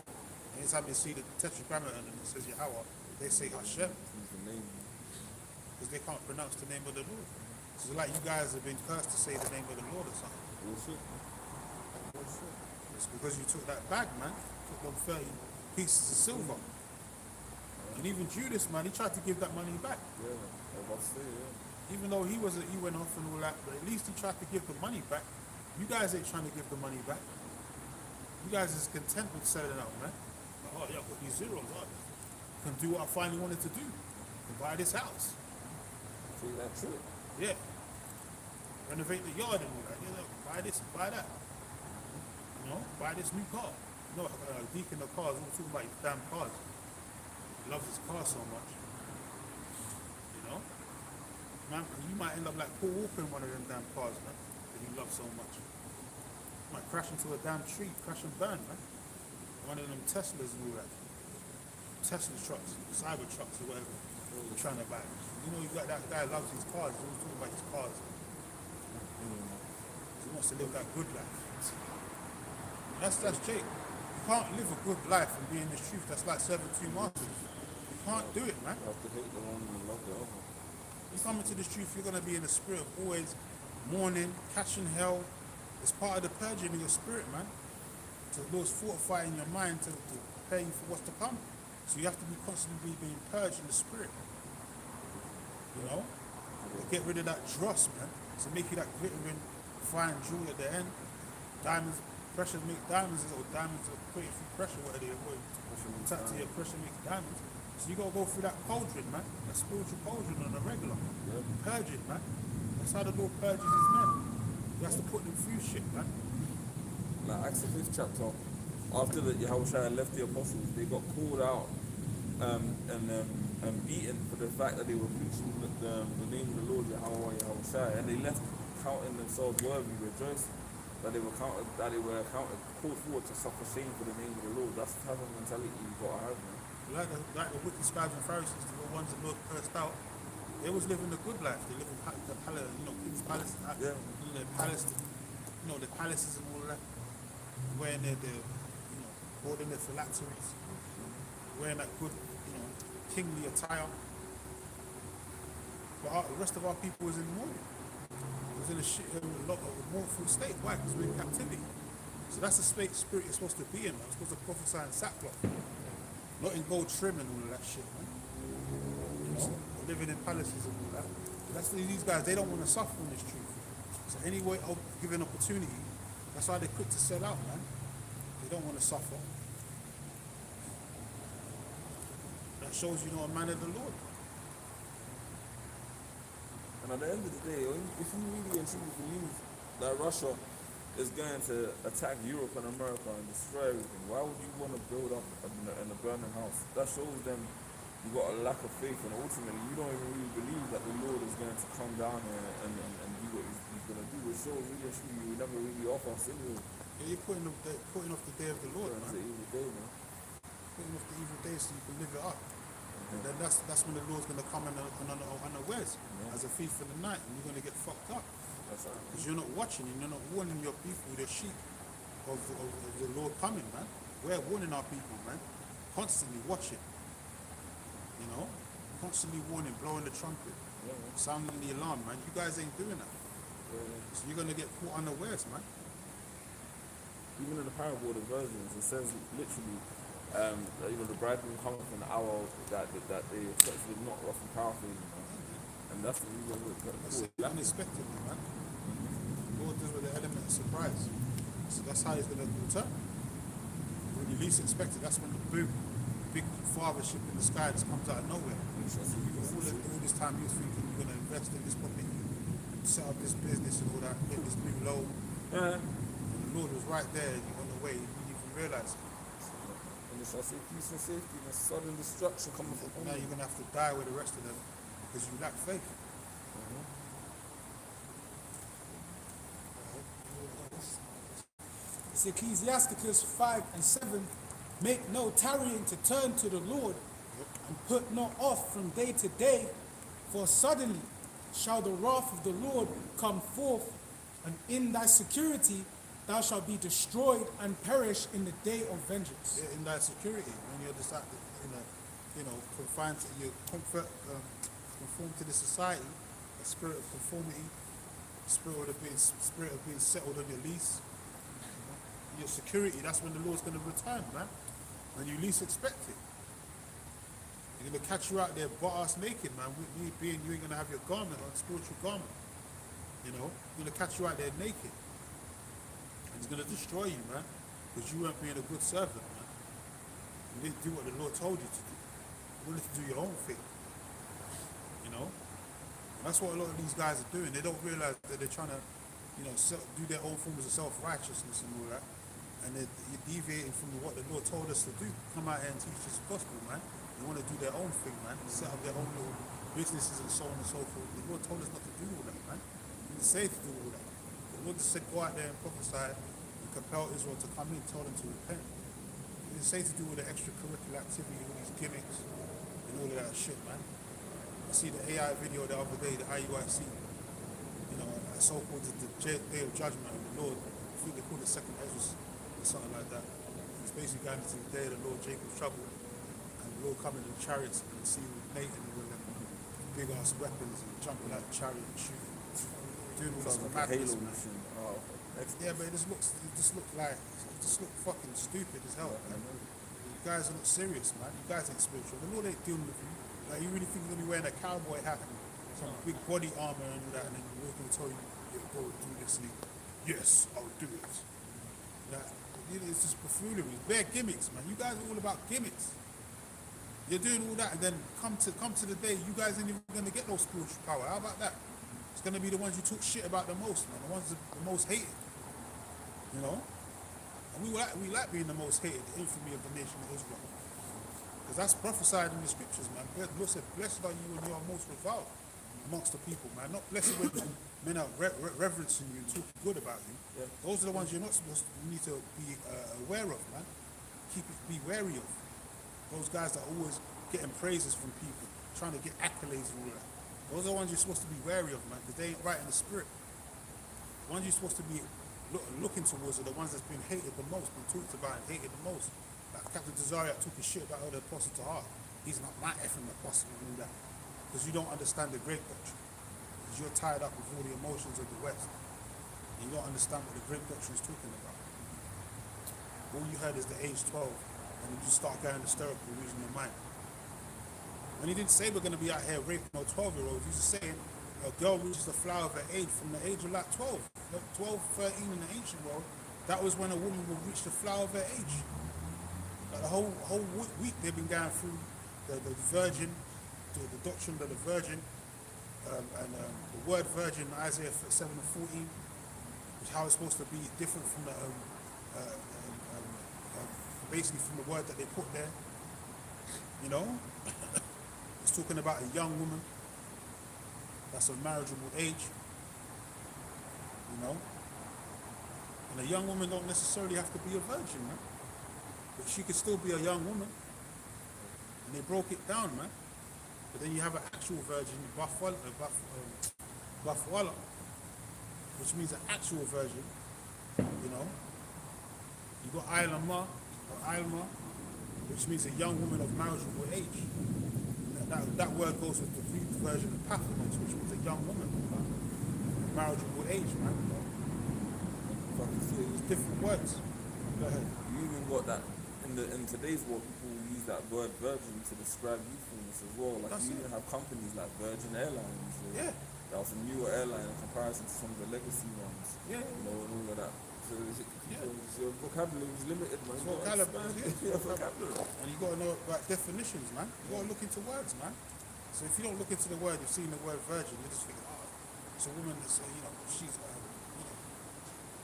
Anytime they see the tetragrammaton and it says Yahweh, they say Hashem. Because they can't pronounce the name of the Lord. So like you guys have been cursed to say the name of the Lord or something. Bullshit. It's because you took that bag, man. Took them 30 pieces of silver. And even Judas, man, he tried to give that money back. Yeah, I was about to say, yeah. Even though he went off and all that, but at least he tried to give the money back. You guys ain't trying to give the money back. You guys is content with selling out, man. Like, oh, yeah, I've got these zeros. Oh, I can do what I finally wanted to do. I can buy this house. See, that's it. Yeah. Renovate the yard and all that. Yeah, look, buy this, buy that. Buy this new car. Deacon of cars, we're talking about his damn cars. He loves his car so much. Man, you might end up like Paul Walker in one of them damn cars, man, that he loves so much. Might crash into a damn tree, crash and burn, man. One of them Teslas and all that. Tesla trucks, cyber trucks or whatever you're trying to buy. You got that guy loves his cars, he's always talking about his cars. He wants to live that good life. That's Jake. You can't live a good life and be in the truth. That's like serving 2 masters. You can't do it, man. You have to hate the one and love the other. You come into this truth, you're going to be in the spirit of always mourning, catching hell. It's part of the purging of your spirit, man. So the Lord's fortifying your mind to prepare you for what's to come. So you have to be constantly being purged in the spirit. To get rid of that dross, man. To make you that glittering, fine jewel at the end. Diamonds. Pressure makes diamonds, or diamonds are created through pressure, whatever they avoid. Tap to your pressure makes diamonds. So you gotta go through that cauldron, man. That spiritual cauldron on a regular. Yeah. Purge it, man. That's how the Lord purges his men. He has to put them through shit, man. Like Acts the 5th chapter, after the Yahushua left the apostles, they got called out and beaten for the fact that they were preaching the name of the Lord, Yahushua, and they left counting themselves worthy, rejoicing that they were called forward to suffer shame for the name of the Lord. That's the type of mentality you've got to have, man. Like the wicked scribes and Pharisees, the ones the Lord cursed out, they was living the good life. They lived in the palace, King's Palace, the palace, the palaces and all that, wearing their holding their phylacteries, wearing that good, kingly attire. But the rest of our people was in mourning. It was in a lot of a mournful state. Why? Because we're in captivity. So that's the spirit you're supposed to be in, man. You're supposed to prophesy in sackcloth. Not in gold trim and all of that shit, man. Or living in palaces and all that. That's these guys, they don't want to suffer in this truth. So any way of giving opportunity, that's why they're quick to sell out, man. They don't want to suffer. That shows you know a man of the Lord. And at the end of the day, if you really and truly believe that Russia is going to attack Europe and America and destroy everything, why would you want to build up a burning house? That shows them you've got a lack of faith, and ultimately you don't even really believe that the Lord is going to come down and do what he's going to do. It shows really and truly you never really offer us anyway. Yeah, you're putting off the day of the Lord, man. It's an evil day, man. Putting off the evil day so you can live it up. And then that's when the Lord's going to come unawares as a thief in the night, and you're going to get fucked up. That's right. Because you're not watching and you're not warning your people, the sheep of the Lord coming, man. We're warning our people, man. Constantly watching. You know? Constantly warning, blowing the trumpet, sounding the alarm, man. You guys ain't doing that. So you're going to get caught unawares, man. Even in the parable of the virgins, it says literally, that, the bridegroom cometh in the hour that they expected not rough and powerful, and that's the reason That's unexpectedly, man. Lord does with the element of surprise. So that's how he's going to return. When you least expect it, that's when the boom, big father ship in the sky just comes out of nowhere. All this time he was thinking you're going to invest in this property, set up this business and all that, get this new loan. And the Lord was right there on the way. You didn't even realize it. And it shall say peace and safety and a sudden destruction coming from Now you're going to have to die with the rest of them because you lack faith. It's Ecclesiasticus 5 and 7. Make no tarrying to turn to the Lord, and put not off from day to day, for suddenly shall the wrath of the Lord come forth, and in thy security thou shalt be destroyed and perish in the day of vengeance. In thy security, when you're just confined to you conform to the society, a spirit of conformity, spirit of being settled on your lease, your security. That's when the Lord's going to return, man. When you least expect it. He's going to catch you out there butt ass naked, man. You ain't going to have your garment on, spiritual garment. You know, he's going to catch you out there naked. And he's going to destroy you, man, because you weren't being a good servant, man. You didn't do what the Lord told you to do. You wanted to do your own thing. You know? And that's what a lot of these guys are doing. They don't realize that they're trying to, do their own forms of self-righteousness and all that. And they're deviating from what the Lord told us to do. Come out here and teach this gospel, man. They want to do their own thing, man. Set up their own little businesses and so on and so forth. The Lord told us not to do all that, man. He didn't say to do all that. The Lord just said go out there and prophesy and compel Israel to come in, tell them to repent. He didn't say to do all the extracurricular activity, all these gimmicks and all of that shit, man. I see the AI video the other day, the IUIC, that so-called the day of judgment of the Lord. I think they call it second Ezra or something like that. It's basically going into the day of the Lord Jacob's trouble, and the Lord coming in chariots and see Nathan with them big ass weapons and jumping out the chariot and shooting, doing all this madness, man. Yeah, but it just looked fucking stupid as hell, man. You guys are not serious, man. You guys ain't spiritual. The Lord ain't dealing with you. Like, you really think you're gonna be wearing a cowboy hat and some big body armor and all that, and then the Lord's gonna tell you, yeah, go and do this, and yes, I'll do it. Like, it's just buffoonery. Bare gimmicks, man. You guys are all about gimmicks. You're doing all that, and then come to the day, you guys ain't even gonna get no spiritual power. How about that? It's gonna be the ones you talk shit about the most, man. The ones that the most hated. You know? And we like being the most hated, the infamy of the nation of Israel. Because that's prophesied in the scriptures, man. The Lord said, blessed are you when you are most reviled amongst the people, man. Not blessed when men are reverencing you and talking good about you. Yeah. Those are the ones you need to be aware of, man. Be wary of. Those guys that are always getting praises from people, trying to get accolades and all that. Those are the ones you're supposed to be wary of, man, because they ain't right in the spirit. The ones you're supposed to be looking towards are the ones that's been hated the most, been talked about and hated the most. Like Captain Desire talking shit about the apostle to heart. He's not my effing apostle and all that. Because you don't understand the great doctrine. Because you're tied up with all the emotions of the West. And you don't understand what the great doctrine is talking about. All you heard is the age 12. And you just start going hysterical, losing your mind. When he didn't say we're going to be out here raping no 12-year-olds, he's just saying a girl reaches the flower of her age from the age of like 12. 12, 13 in the ancient world, that was when a woman would reach the flower of her age. Like the whole week they've been going through the virgin, the doctrine of the virgin, and the word virgin, Isaiah 7 and 14, which how it's supposed to be different from the basically from the word that they put there. You know, it's talking about a young woman that's of marriageable age. You know, and a young woman don't necessarily have to be a virgin, man. But she could still be a young woman. And they broke it down, man. But then you have an actual virgin, Bafwala, which means an actual virgin, you know. You got Ilma, or Ilma, which means a young woman of marriageable age. That word goes with the Greek version of Pathos, which means a young woman of marriageable age, man. If I can see it, It's different words. Go ahead. you even got that in today's world. People use that word virgin to describe youthfulness as well. Like That's you it. even have companies like Virgin Airlines. Yeah. That was a newer airline in comparison to some of the legacy ones. Yeah. You know, and all of that. So Yeah. your vocabulary is limited, man. You gotta Vocabulary, expand yeah. your vocabulary. And you got to know about definitions, man. You got to look into words, man. So if you don't look into the word, you've seen the word virgin, you just think, oh, it's a woman that's, she's,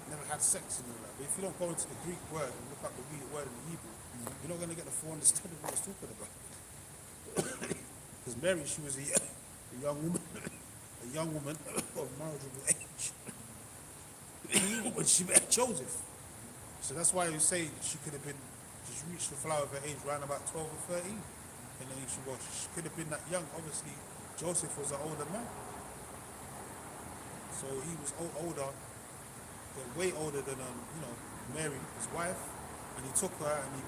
never had sex and all that. But if you don't go into the Greek word and look up the Greek word in the Hebrew, you're not going to get the full understanding of what it's talking about. Because Mary, she was a young woman, a young woman of marriageable age when she met Joseph. So that's why you say she could have been, she reached the flower of her age around about 12 or 13. And then she could have been that young. Obviously, Joseph was an older man. So he was older, way older than, Mary, his wife. And he took her and he,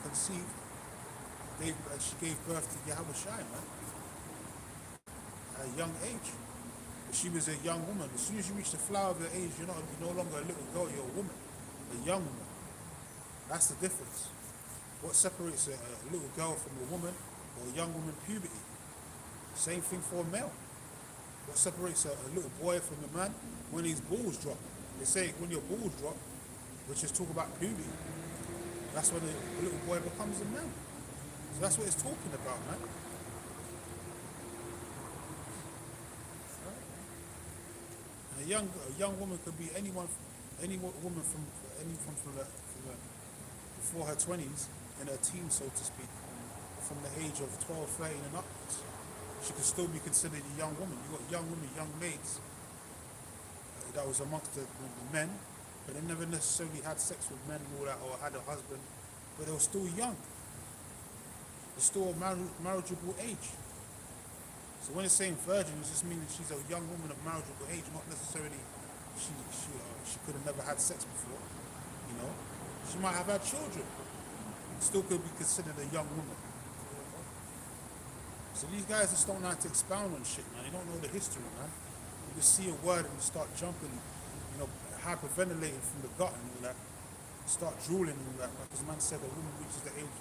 conceived. She gave birth to Yahweh Shai, man. At a young age. But she was a young woman. As soon as you reach the flower of your age, you're no longer a little girl, you're a woman. A young woman. That's the difference. What separates a little girl from a woman or a young woman, puberty? Same thing for a male. What separates a little boy from a man? When his balls drop. They say when your balls drop, which is talk about puberty, that's when a little boy becomes a man. So that's what it's talking about, man. And a young woman could be any woman from before her 20s, in her teens, so to speak, from the age of 12, 13 and upwards. She could still be considered a young woman. You got young women, young maids that was amongst the men, but they never necessarily had sex with men and all that, or had a husband, but they were still young. They're still a marriageable age. So when it's saying virgin, it just means that she's a young woman of marriageable age, not necessarily she could have never had sex before. She might have had children. Still could be considered a young woman. So these guys just don't know how to expound on shit, man. They don't know the history, man. You just see a word and you start jumping, hyperventilating from the gut and all that. Start drooling and all that, because man said a woman reaches the age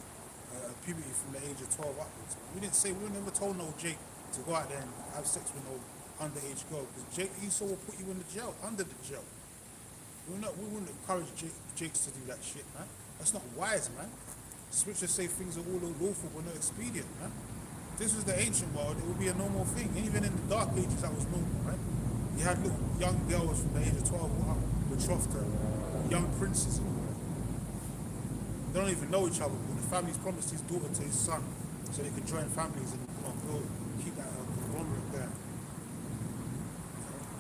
of puberty from the age of 12 upwards. We never told no Jake to go out there and have sex with no underage girl, because Jake Esau will put you in the jail, under the jail. We wouldn't encourage Jakes to do that shit, man. That's not wise, man. Scriptures say things are all lawful but not expedient, man. If this was the ancient world, it would be a normal thing. Even in the dark ages, that was normal, right? You had little young girls from the age of 12 betrothed to young princes. They don't even know each other, but the family's promised his daughter to his son so they can join families and keep that conglomerate there.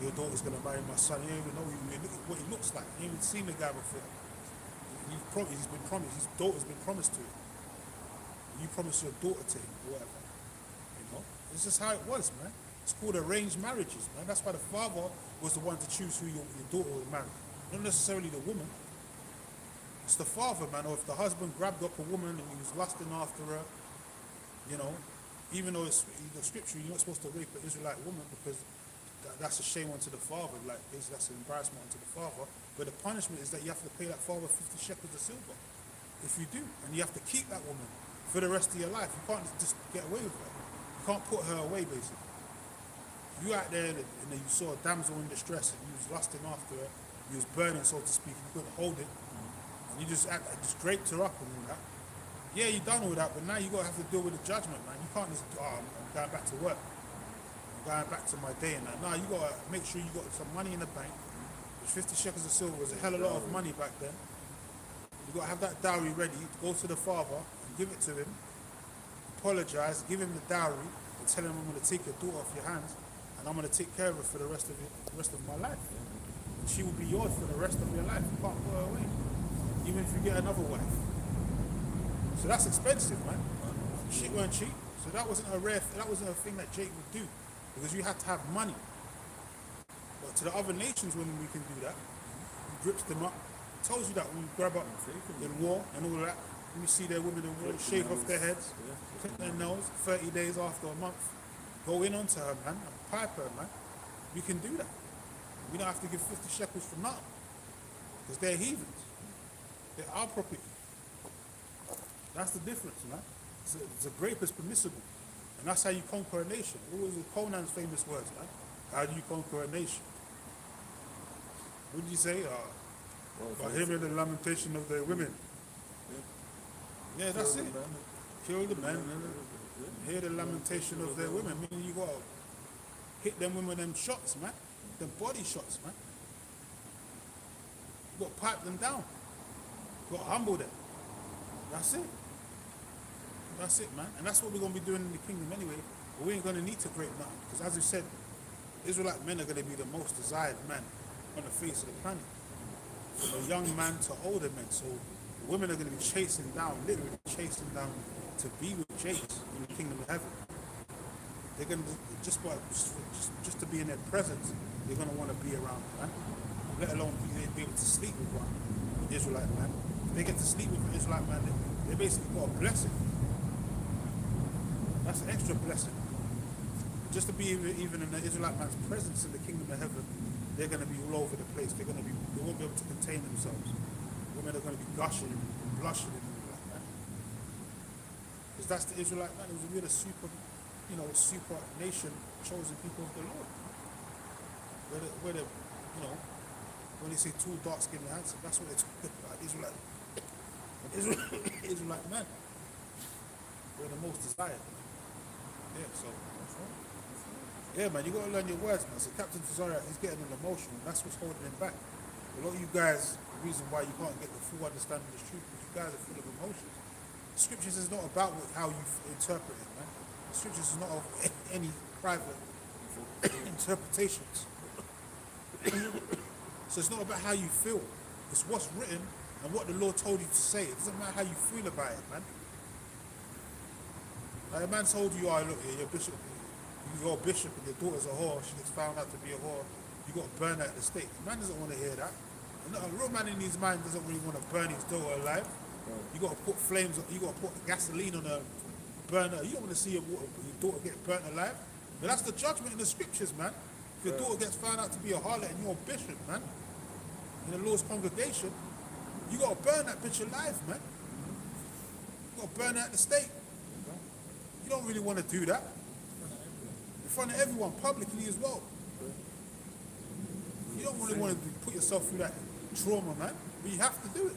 Your daughter's going to marry my son. You don't even know what he looks like. You ain't even seen the guy before. He's been promised. His daughter's been promised to him. You promised your daughter to him, or whatever. It's just how it was, man. It's called arranged marriages, man. That's why the father was the one to choose who your daughter would marry. Not necessarily the woman. It's the father, man. Or if the husband grabbed up a woman and he was lusting after her, even though it's the scripture, you're not supposed to rape an Israelite woman because that's a shame unto the father, that's an embarrassment unto the father. But the punishment is that you have to pay that father 50 shekels of silver. If you do. And you have to keep that woman for the rest of your life. You can't just get away with her. You can't put her away, basically. You out there and then you saw a damsel in distress and you was lusting after her, you was burning, so to speak, you couldn't hold it, and you just draped her up and all that. Yeah, you done all that, but now you got to have to deal with the judgment, man. You can't just, I'm going back to work. Going back to my day and that. Now you gotta make sure you got some money in the bank. Which 50 shekels of silver was a hell of a lot of money back then. You gotta have that dowry ready, go to the father and give it to him, apologize, give him the dowry, and tell him I'm gonna take your daughter off your hands and I'm gonna take care of her for the rest of my life. And she will be yours for the rest of your life. You can't put her away. Even if you get another wife. So that's expensive, man. Shit weren't cheap. So So that wasn't a thing that Jake would do, because you had to have money. But to the other nations, when we can do that, he grips them up. Tells you that when you grab up in war and all of that, when you see their women in war, shave off their heads, clip their nose, 30 days after a month, go in onto her, man, and pipe her, man. We can do that. We don't have to give 50 shekels for nothing, because they're heathens. They're our property. That's the difference, man. It's a grape is permissible. And that's how you conquer a nation. What was Conan's famous words, man? How do you conquer a nation? What did you say? By hearing the lamentation of their women. Yeah, that's it. Kill the men. Hear the lamentation of their women. I mean, you got to hit them women with them shots, man. Them body shots, man. You got to pipe them down. You got to humble them. That's it. That's it, man. And that's what we're going to be doing in the kingdom anyway. But we ain't going to need to break nothing. Because as we said, Israelite men are going to be the most desired men on the face of the planet. From a young man to older men. So women are going to be chasing down, literally chasing down to be with Jakes in the kingdom of heaven. They're going to, just to be in their presence, they're going to want to be around, man. Let alone be able to sleep with one Israelite man. If they get to sleep with an Israelite man, they basically got a blessing. That's an extra blessing. Just to be even in the Israelite man's presence in the kingdom of heaven, they're going to be all over the place. They won't be able to contain themselves. Women are going to be gushing and blushing and all like that. Because that's the Israelite man. We're the super nation, chosen people of the Lord. When they say tall, dark-skinned, and handsome, that's what they're talking about. Israelite man. We're the most desired. Yeah, so yeah, man, you got to learn your words, man. So Captain Tazariak, he's getting an emotional. That's what's holding him back. A lot of you guys, the reason why you can't get the full understanding of the truth, because you guys are full of emotions. The scriptures is not about how you interpret it, man. The scriptures is not of any private interpretations. So it's not about how you feel. It's what's written and what the Lord told you to say. It doesn't matter how you feel about it, man. Like a man told you, look, you're a bishop and your daughter's a whore, she gets found out to be a whore, you got to burn her at the stake. The man doesn't want to hear that. A real man in his mind doesn't really want to burn his daughter alive. You got to put flames, you got to put gasoline on her, burn her. You don't want to see your daughter get burnt alive. But that's the judgment in the scriptures, man. If your daughter gets found out to be a harlot and you're a bishop, man, in the Lord's congregation, you got to burn that bitch alive, man. You got to burn her at the stake. You don't really want to do that. In front of everyone, publicly as well. You don't really want to put yourself through that trauma, man. But you have to do it.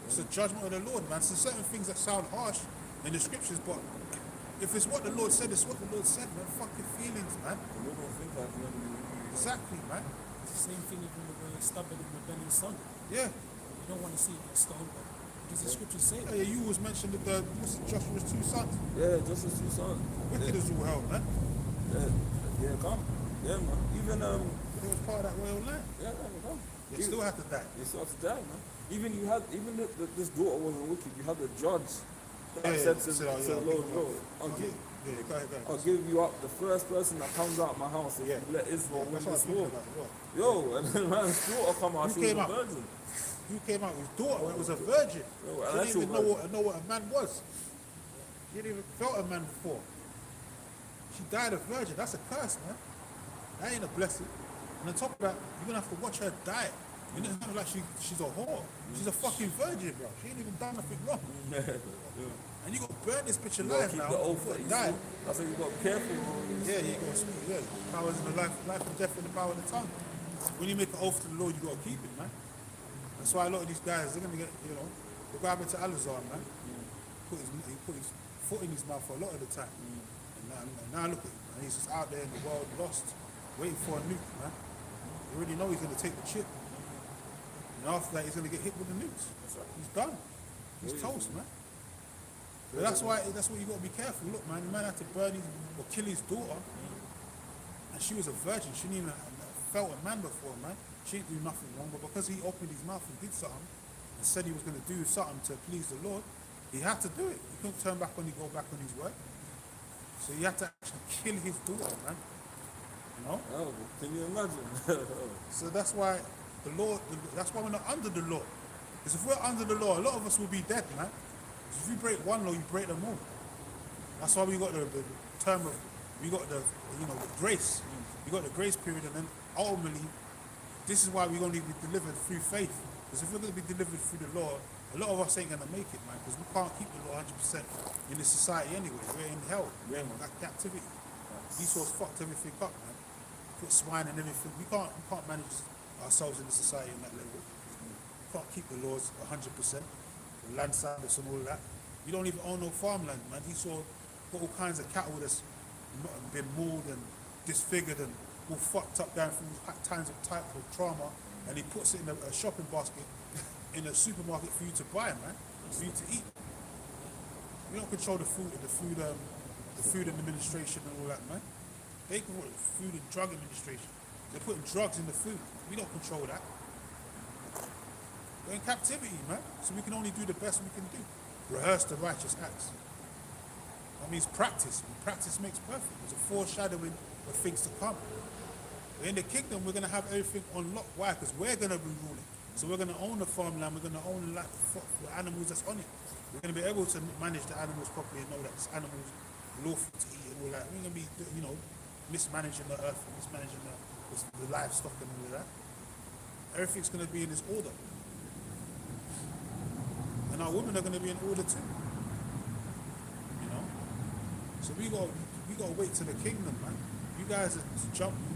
It's the judgment of the Lord, man. So certain things that sound harsh in the scriptures, but if it's what the Lord said, it's what the Lord said, man. Fuck your feelings, man. Exactly, man. It's the same thing even with the stubborn and rebellious son. Yeah. You don't want to see it get stoned, but because the scriptures say Yeah, you was mentioned that Joshua's two sons. Yeah, Joshua's two sons. Wicked as all hell, man. Yeah, come. Yeah, man. Even It was part of that royal land. yeah, come. They still had to die. They still have to die, man. Even this daughter wasn't wicked. You had the judge that said to the Lord, go ahead. I'll give you up the first person that comes out of my house and let Israel win this war. Yo, and then man's daughter come out, she was a virgin. Who came out? His daughter was a virgin. She didn't even know what a man was. She didn't even felt a man before. She died a virgin. That's a curse, man. That ain't a blessing. And on top of that, you're gonna have to watch her die. You know, it's not like she's a whore. She's a fucking virgin, bro. She ain't even done nothing wrong. And you got to burn this bitch alive now. The oath that die. I think you got to be careful. Yeah, you got to speak. Yeah, powers in the life and death in the power of the tongue. When you make an oath to the Lord, you got to keep it, man. That's why a lot of these guys, they're gonna get, they're going to Alazar, man. He put his foot in his mouth for a lot of the time. And now look at him, man. He's just out there in the world, lost, waiting for a nuke, man. You already know he's gonna take the chip. And after that, he's gonna get hit with the nukes. He's done. He's toast, man. But that's what you got to be careful. Look, man, the man had to burn or kill his daughter, and she was a virgin. She didn't even felt a man before, man. She didn't do nothing wrong, but because he opened his mouth and did something and said he was going to do something to please the Lord, he had to do it. He couldn't turn back when he go back on his word. So you have to actually kill his daughter, man. You know? Oh, can you imagine? So that's why that's why we're not under the law. Because if we're under the law, a lot of us will be dead, man. 'Cause if you break one law, you break them all. That's why we got the term of, we got the grace. We got the grace period, and then ultimately, this is why we're going to be delivered through faith. Because if we're going to be delivered through the law, a lot of us ain't going to make it, man. Because we can't keep the law 100% in this society anyway. We're in hell. We're in that captivity. Esau's fucked everything up, man. Put swine and everything. We can't manage ourselves in the society on that level. We can't keep the laws 100%. The land silence and all that. We don't even own no farmland, man. Esau got all kinds of cattle that's been mauled and disfigured and all fucked up down through times of type of trauma, and he puts it in a shopping basket in a supermarket for you to buy, man, for you to eat. We don't control the food administration and all that, man. They control the food and drug administration. They're putting drugs in the food. We don't control that. We're in captivity, man. So we can only do the best we can do. Rehearse the righteous acts. That means practice. And practice makes perfect. It's a foreshadowing of things to come. In the kingdom, we're going to have everything on lock. Why? Because we're going to be ruling. So we're going to own the farmland. We're going to own the animals that's on it. We're going to be able to manage the animals properly and know that this animal's lawful to eat and all that. We're going to be, mismanaging the earth, mismanaging the livestock and all of that. Everything's going to be in its order. And our women are going to be in order too. You know? So we got to wait till the kingdom, man. You guys are jumping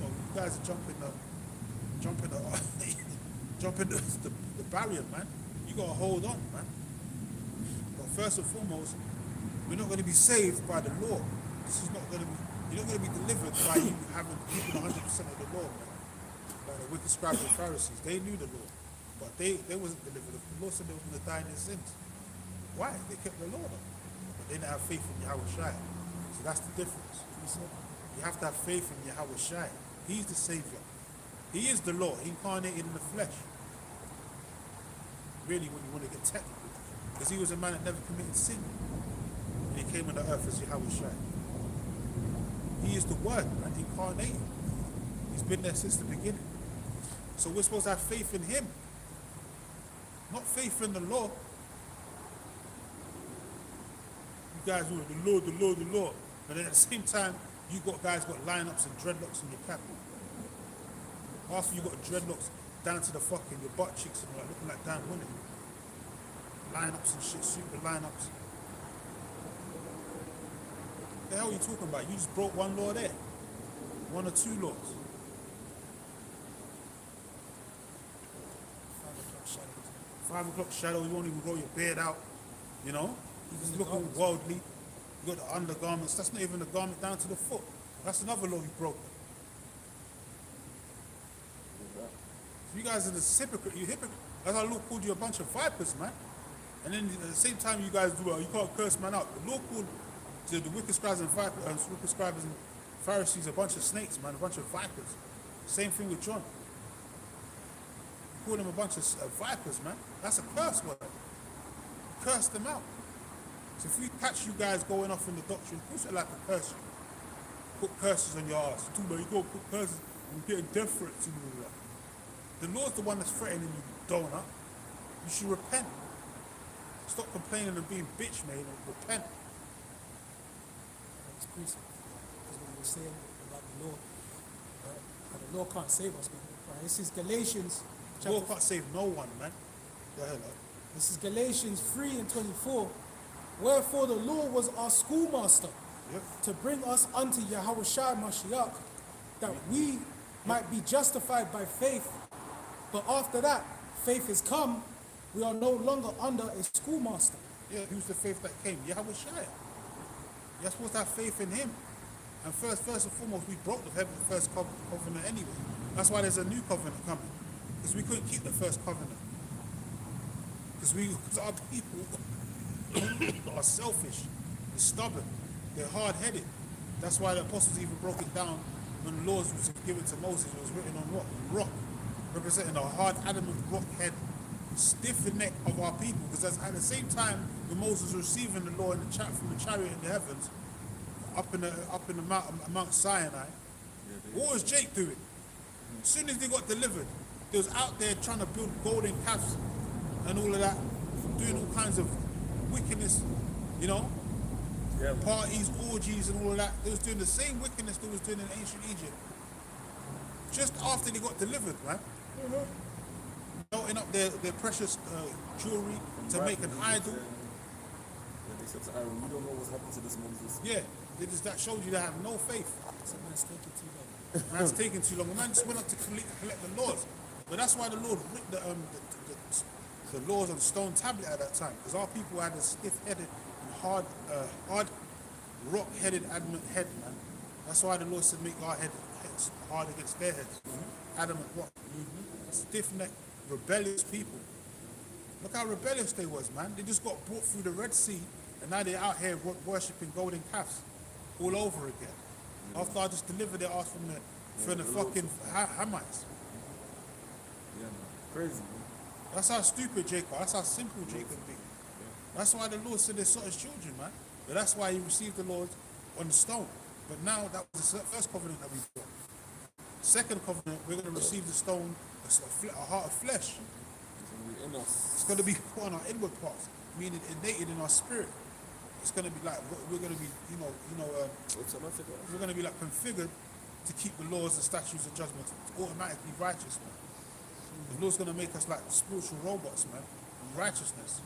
the barrier, man. You got to hold on, man. But first and foremost, we're not going to be saved by the law. This is not going to be. You're not going to be delivered by you keeping 100% of the law, man. Like the wicked scribes and Pharisees, they knew the law, but they wasn't delivered. The Lord said they were going to die in their sins. Why? They kept the law, though. But they didn't have faith in Yahweh Shai. So that's the difference. You have to have faith in Yahweh Shai. He's the Savior. He is the law, incarnated in the flesh. Really, when you want to get technical. Because he was a man that never committed sin. And he came on the earth as Yahweh Shai. He is the Word, man, incarnated. He's been there since the beginning. So we're supposed to have faith in him. Not faith in the law. You guys were the law. But then at the same time, you got guys got lineups and dreadlocks in your cap. After you got dreadlocks down to the fucking your butt cheeks and like looking like Dan Winning. Lineups and shit, super lineups. What the hell are you talking about? You just broke one law there. One or two laws. 5 o'clock shadow, you won't even grow your beard out. You know? You just look all worldly. You got the undergarments. That's not even the garment down to the foot. That's another law you broke. You guys are the hypocrite. You hypocrite. That's how the Lord called you a bunch of vipers, man. And then at the same time, you guys do you can't curse man out. The Lord called to the wicked scribes and Pharisees a bunch of snakes, man, a bunch of vipers. Same thing with John. You call them a bunch of vipers, man. That's a curse word. Curse them out. So if we catch you guys going off in the doctrine, of course I like to curse you. Put curses on your ass. Too, man, you go put curses and getting death threats and all that. The Lord's the one that's threatening you, donut. You should repent. Stop complaining and being bitch made and repent. It's crazy. Because what you were saying about the law, how the law can't save us, man. Right? This is Galatians. The law can't save no one, man. Go ahead, man. This is Galatians 3:24. Wherefore the law was our schoolmaster, to bring us unto Yahweh Shai Mashiach, that we might be justified by faith. But after that, faith is come, we are no longer under a schoolmaster. Yeah, who's the faith that came? Yahweh Shai. You're supposed to have faith in him. And first and foremost, we broke the first covenant anyway. That's why there's a new covenant coming. Because we couldn't keep the first covenant. Because our people are selfish, they're stubborn, they're hard-headed. That's why the apostles even broke it down when the laws was given to Moses. It was written on what? Rock, representing a hard, adamant rock head, stiff neck of our people. Because at the same time, when Moses was receiving the law in the from the chariot in the heavens, up in the Mount Sinai. What was Jake doing? As soon as they got delivered, they was out there trying to build golden calves and all of that, doing all kinds of wickedness, you know, Yeah, man. parties, orgies, and all of that. They was doing the same wickedness they was doing in ancient Egypt. Just after they got delivered, man. Melting up their precious jewelry to make an idol. Yeah, they said to Aaron, we don't know what's happened to this Moses. Yeah, that shows you they have no faith. So man's taking too long. Man's taking too long. A man just went up to collect the laws. But that's why the Lord writ the laws on stone tablet at that time. Because our people had a stiff-headed and hard rock-headed adamant head, man. That's why the Lord said make our heads hard against their heads. Adamant rock. Stiff-necked, rebellious people. Look how rebellious they was, man. They just got brought through the Red Sea, and now they're out here worshipping golden calves all over again. After I just delivered their ass from the fucking Hamites. Yeah, man. Crazy, man. That's how stupid Jacob. That's how simple Jacob be. That's why the Lord said they saw his children, man. But that's why he received the Lord on the stone. But now that was the first covenant that we brought. Second covenant, we're going to receive the stone, a heart of flesh. It's gonna be in us. It's going to be put on our inward parts, meaning innate in our spirit. It's going to be like we're going to be, Automatic. we're going to be like configured to keep the laws and statutes and judgments automatically righteous, man. The Lord's going to make us like spiritual robots, man, in righteousness.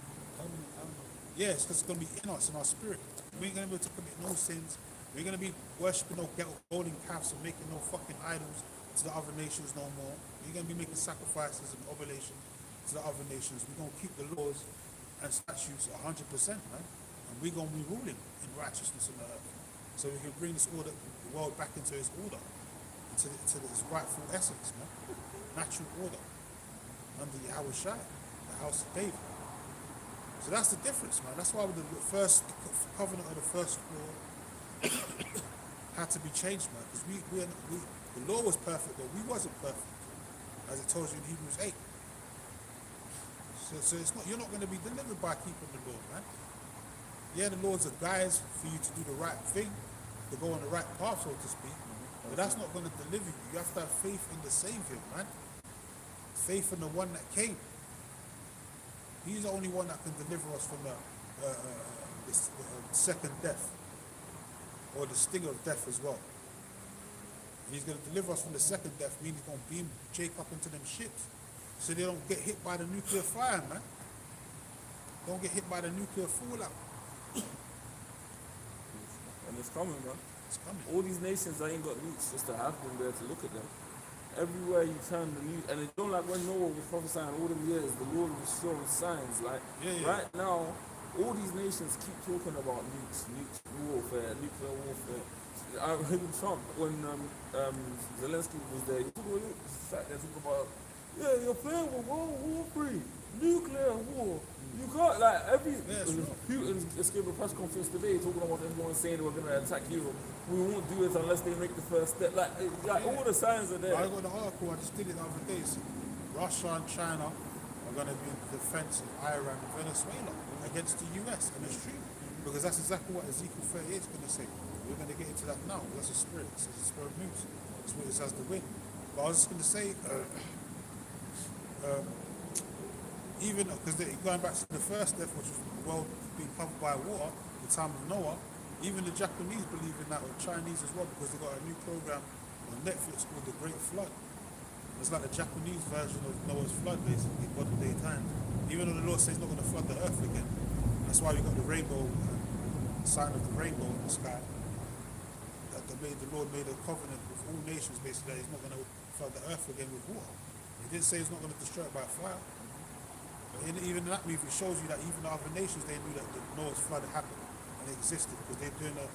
Yeah, it's because it's going to be in us, in our spirit. We ain't going to be able to commit no sins. We're going to be worshipping no golden calves and making no fucking idols to the other nations no more. We're going to be making sacrifices and oblations to the other nations. We're going to keep the laws and statutes 100%, man. And we're going to be ruling in righteousness on the earth. So we can bring this order, the world back into its order, into its rightful essence, man. Natural order. Under Yahweh Shai, the house of David. So that's the difference, man. That's why the first covenant of the first law had to be changed, man. Because the law was perfect, but we wasn't perfect, as it tells you in Hebrews 8. So it's not, you're not going to be delivered by keeping the law, man. Yeah, the laws are guides for you to do the right thing, to go on the right path, so to speak. But that's not going to deliver you. You have to have faith in the Savior, man. Faith in the one that came. He's the only one that can deliver us from the second death, or the sting of death as well. And he's going to deliver us from the second death, meaning he's going to beam Jacob into them ships, so they don't get hit by the nuclear fire, man. Don't get hit by the nuclear fallout. And it's coming, man. It's coming. All these nations that ain't got nukes, just to have them there to look at them. Everywhere you turn the news, and it's not like when Noah was prophesying all them years, the Lord was showing signs. Like right now, all these nations keep talking about nukes, warfare, nuclear warfare. Even Trump, when Zelensky was there, he sat there talking about, yeah, you're playing with World War III, nuclear war. You can't, like, Putin just gave a press conference today talking about everyone saying we're going to attack Europe. We won't do it unless they make the first step. Like all the signs are there. I got the article, I just did it the other day. So Russia and China are going to be in defense of Iran and Venezuela against the US, and it's true. Because that's exactly what Ezekiel 38 is going to say. We're going to get into that now. That's a spirit. It's a spirit moves. That's what it says the wind. But I was just going to say, even because going back to the first death, which was the world being covered by water, the time of Noah, even the Japanese believe in that, or Chinese as well, because they got a new program on Netflix called The Great Flood. It's like the Japanese version of Noah's flood, basically, modern day times. Even though the Lord says he's not going to flood the earth again. That's why we got the rainbow, sign of the rainbow in the sky. That the Lord made a covenant with all nations, basically, that he's not going to flood the earth again with water. He didn't say he's not going to destroy it by fire. Even in that movie, it shows you that even the other nations, they knew that the Noah's flood happened and it existed, because they're doing a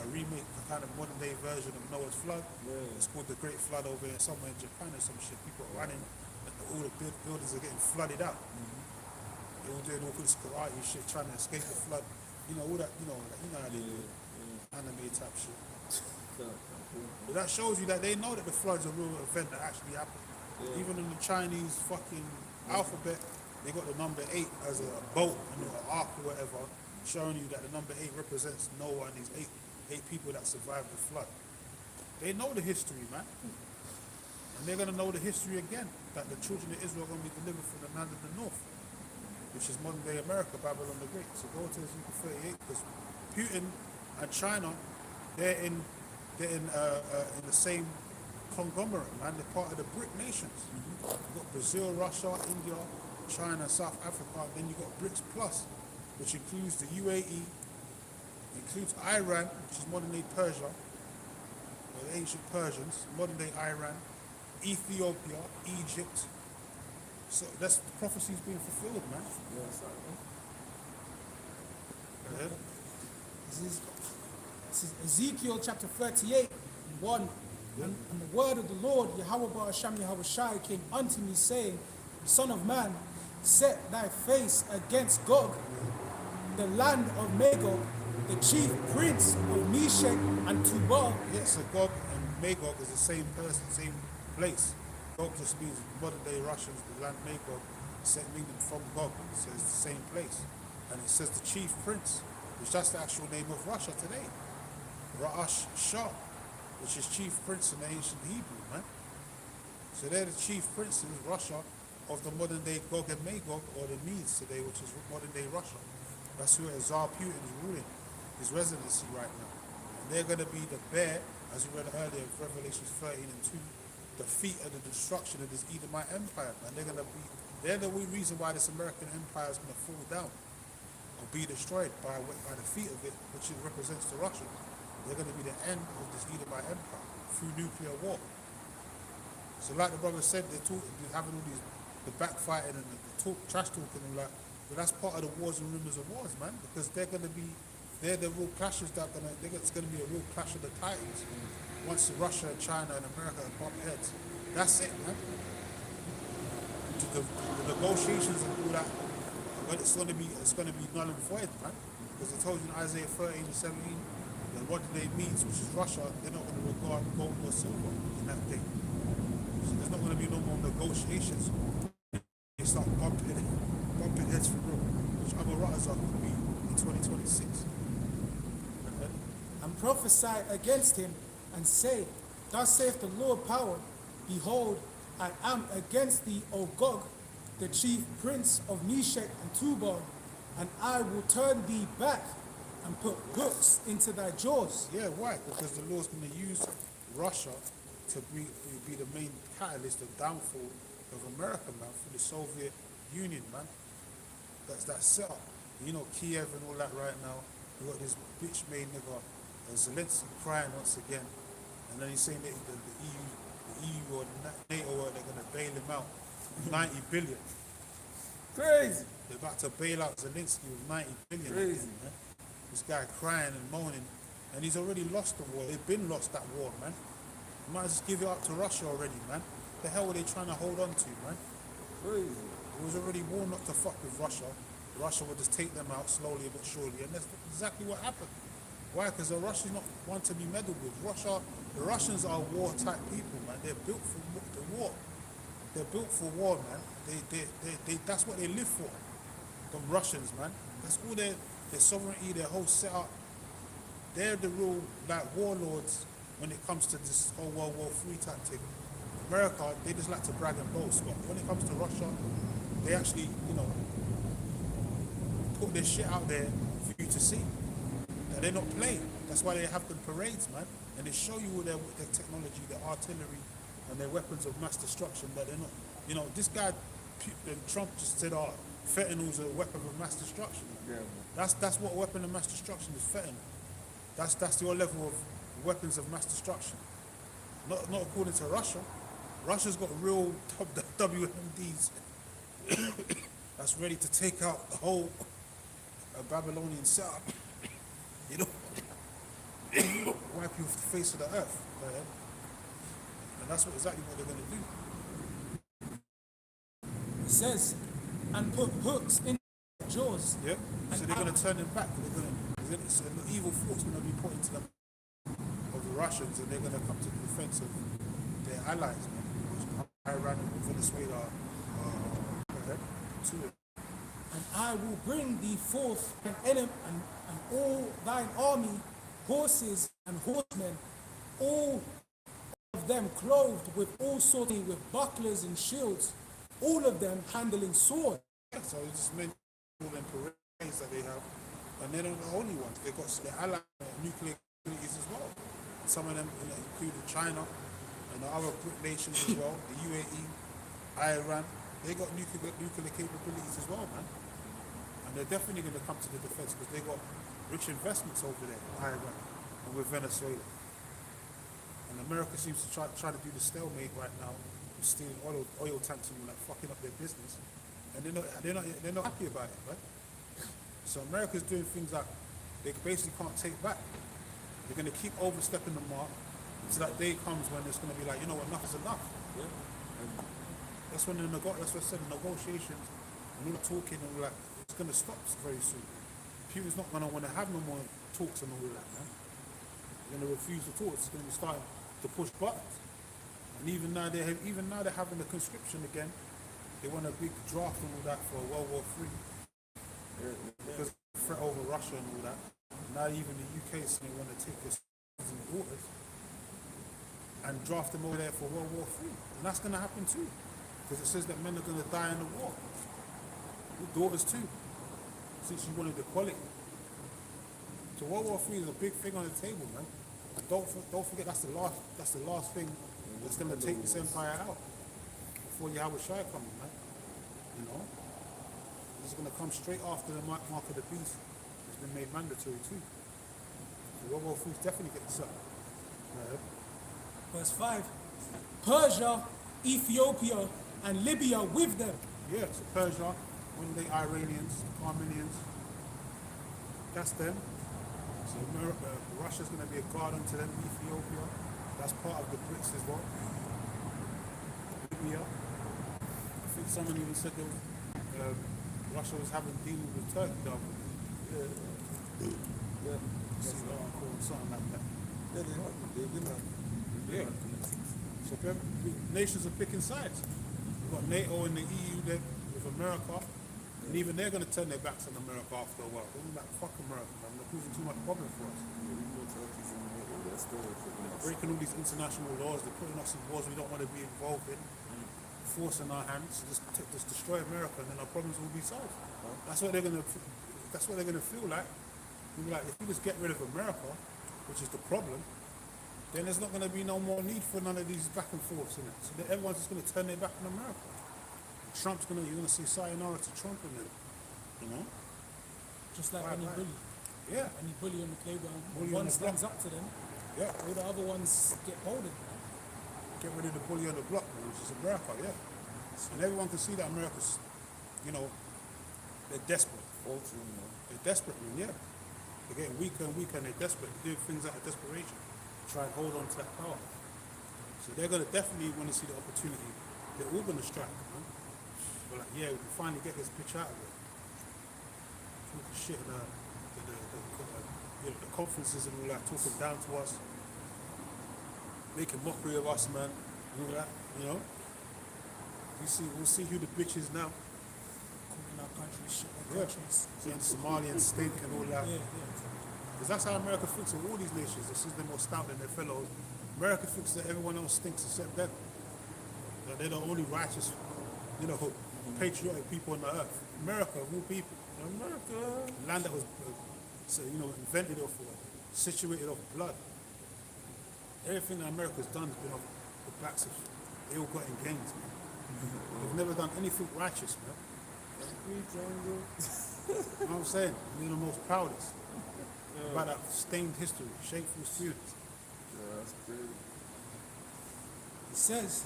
remake, a kind of modern day version of Noah's flood. Yeah. It's called The Great Flood over here somewhere in Japan or some shit. People are running, and all the buildings are getting flooded out. They're all doing all this karate shit, trying to escape the flood. You know, all that, how they do it. Anime type shit. But that shows you that they know that the flood's a real event that actually happened. Yeah. Even in the Chinese fucking alphabet, they got the number 8 as a boat, an ark or whatever, showing you that the number 8 represents Noah and his 8 8 people that survived the flood. They know the history, man. And they're going to know the history again, that the children of Israel are going to be delivered from the land of the north, which is modern day America, Babylon the Great. So go to Ezekiel 38, because Putin and China, they're in the same conglomerate, man. They're part of the BRIC nations. You've got Brazil, Russia, India, China, South Africa. Then you've got BRICS Plus, which includes the UAE, includes Iran, which is modern day Persia, or the ancient Persians, modern day Iran, Ethiopia, Egypt. So that's the prophecy is being fulfilled, man. Yes, Go ahead. This is Ezekiel chapter 38, 1. And the word of the Lord, Yahweh Ba'asham Yahweh Shai, came unto me, saying, Son of man, set thy face against Gog, the land of Magog, the chief prince of Meshech and Tubal. Yes, so Gog and Magog is the same person, same place. Gog just means modern day Russians, the land Magog, meaning from Gog, so it's the same place. And it says the chief prince, which that's the actual name of Russia today. Ra'ash Shah, which is chief prince in the ancient Hebrew, man. So they're the chief princes, Russia, of the modern day Gog and Magog, or the Medes today, which is modern day Russia. That's who Tsar Putin is ruling his residency right now. And they're going to be the bear, as we read earlier, Revelations 13 and 2, the feet of the destruction of this Edomite empire. And they're the reason why this American empire is going to fall down or be destroyed by the feet of it, which it represents the Russians. They're going to be the end of this Edomite empire through nuclear war. So like the brother said, they're having all these, the backfighting and the trash talking and all that, but that's part of the wars and rumors of wars, man, because they're the real clashes it's going to be a real clash of the titans. Once Russia and China and America bump heads, that's it, man. The negotiations and all that, but it's going to be null and void, man, because I told you in Isaiah 13 and 17, that what they means, which is Russia, they're not going to regard gold or silver in that day. So there's not going to be no more negotiations. They start bumping heads for real, which other rotters are going to be in 2026. And prophesy against him, and say, Thus saith the Lord power, Behold, I am against thee, O Gog, the chief prince of Meshech and Tubal, and I will turn thee back and put hooks into thy jaws. Yeah, why? Because the Lord's going to use Russia to be the main catalyst of downfall of America, man, for the Soviet Union, man. That's that setup. You know, Kiev and all that right now. You got this bitch-made nigga, Zelensky, crying once again, and then he's saying that the EU or the NATO, they're going to bail him out, 90 billion. Crazy. They're about to bail out Zelensky with 90 billion. Crazy. Man. This guy crying and moaning, and he's already lost the war. They've been lost that war, man. You might just give it up to Russia already, man. The hell were they trying to hold on to, man? Crazy. It was already war not to fuck with Russia. Russia would just take them out slowly but surely, and that's exactly what happened. Why? Because the Russians not one to be meddled with. The Russians are war-type people, man. They're built for the war. They're built for war, man. They that's what they live for. The Russians, man. That's all their sovereignty, their whole setup. They're the real warlords when it comes to this whole World War III type thing. America, they just like to brag and boast, but when it comes to Russia, they actually, put their shit out there for you to see. And they're not playing. That's why they have the parades, man. And they show you all their technology, their artillery, and their weapons of mass destruction. That they're not, this guy, Trump just said, fentanyl's a weapon of mass destruction. Yeah, man. That's what a weapon of mass destruction is, fentanyl. That's your level of weapons of mass destruction. Not according to Russia. Russia's got real WMDs that's ready to take out the whole Babylonian setup. Wipe you off the face of the earth. Right? And that's exactly what they're going to do. It says, and put hooks in their jaws. Yeah. So they're going to turn them back. So the evil thoughts going to be put into them of the Russians, and they're going to come to the defense of their allies, man. Iran and Venezuela to it. And I will bring thee forth an enemy and all thine army horses and horsemen, all of them clothed with all sorts, with bucklers and shields, all of them handling swords. Yeah, so it's just many all them parades that they have, and they're not the only ones. They got their allied nuclear capabilities as well. Some of them including China and the other nations as well, the UAE, Iran. They got nuclear capabilities as well, man. And they're definitely going to come to the defense because they got rich investments over there, Iran, and with Venezuela. And America seems to try to do the stalemate right now, with stealing oil tanks and all that, fucking up their business. And they're not happy about it, right? So America's doing things that they basically can't take back. They're going to keep overstepping the mark until that day comes when it's going to be like, you know, enough is enough. Yeah. That's when that's what I said, the negotiations and all the talking and all that, it's going to stop very soon. Putin's not going to want to have no more talks and all that, man. They're going to refuse to talk. It's going to be starting to push buttons. And even now they're having the conscription again. They want a big draft and all that for World War III. Because of the threat over Russia and all that. Now even the UK is saying they want to take their sons and daughters and draft them over there for World War III. And that's going to happen too. Because it says that men are going to die in the war. With daughters too. Since you wanted equality. So World War III is a big thing on the table, man. And don't forget that's the last thing that's going to take this empire out. Before Yahweh Shai comes, man. You know? This is going to come straight after the mark of the beast. It's been made mandatory too. So World War III is definitely getting something. Right? Verse 5. Persia, Ethiopia, and Libya with them. Yeah, so Persia, one of the Iranians, Armenians, that's them. So Russia's going to be a guard unto them, Ethiopia. That's part of the BRICS as well. Libya. I think someone even said that Russia was having dealings with Turkey, though. Yeah. Something like that. Yeah, they've been Yeah. So nations are picking sides. We've got NATO and the EU there with America, and even they're going to turn their backs on America after a while. They're going to be like, fuck America, man. They're causing too much problem for us. Breaking all these international laws, they're putting us in wars we don't want to be involved in, forcing our hands to just destroy America, and then our problems will be solved. That's what they're going to feel like. They'll be like, if we just get rid of America, which is the problem, then there's not going to be no more need for none of these back and forths in it. So then everyone's just going to turn their back on America. You're going to see sayonara to Trump and them, you know? Just like Right, any right. bully. Yeah. Any bully on the playground. Bully When on one the block. stands up to them, Yeah. all the other ones get molded. Get rid of the bully on the block, man, which is America, yeah. And everyone can see that America's, you know, they're desperate. They're desperate, man, yeah. They're getting weaker and weaker and they're desperate. They're doing things out of desperation to try and hold on to that power. So they're going to definitely, when they see the opportunity, they're all going to strike, man. But like, yeah, we can finally get this bitch out of here. Talking shit in the conferences and all that, talking down to us, making mockery of us, man, and all that, you know. We'll see who the bitch is now. Calling our countries shit like Yeah. countries. Seeing Somalians stink and all that. Yeah. Because that's how America thinks of all these nations. It says they're more stout than their fellows. America thinks that everyone else stinks except them. That they're the only righteous, you know, patriotic people on the earth. America, of all people. America. A land that was, invented off, situated off blood. Everything that America's done has been off the backs of ill-gotten gains, man. They've never done anything righteous, man. You know what I'm saying? We're the most proudest. About that stained history, shameful students. Yeah, that's crazy. It says,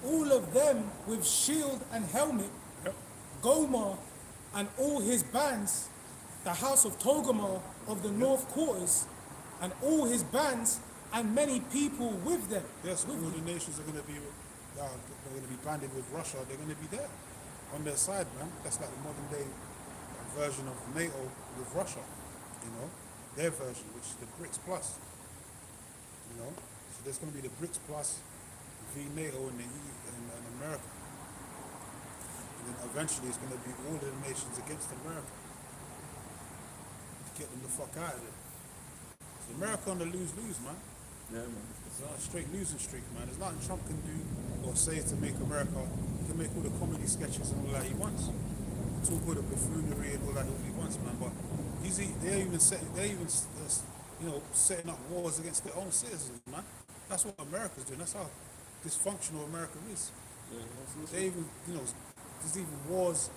all of them with shield and helmet, Yep. Gomer and all his bands, the house of Togarmah of the north quarters, and all his bands, and many people with them. Yes, all the nations are going to be banded with Russia. They're going to be there on their side, man. That's like the modern day version of NATO with Russia, you know, their version, which is the BRICS Plus, you know. So there's going to be the BRICS Plus v NATO and the EU and America, and then eventually it's going to be all of the nations against America to get them the fuck out of there. So America on the lose-lose, man. Yeah, man. It's not a straight losing streak, man. There's nothing Trump can do or say to make America. He can make all the comedy sketches and all that he wants. Talk all the buffoonery and all that he wants, man. But they're even setting up wars against their own citizens, man. That's what America's doing. That's how dysfunctional America is. Yeah, that's They even, there's even wars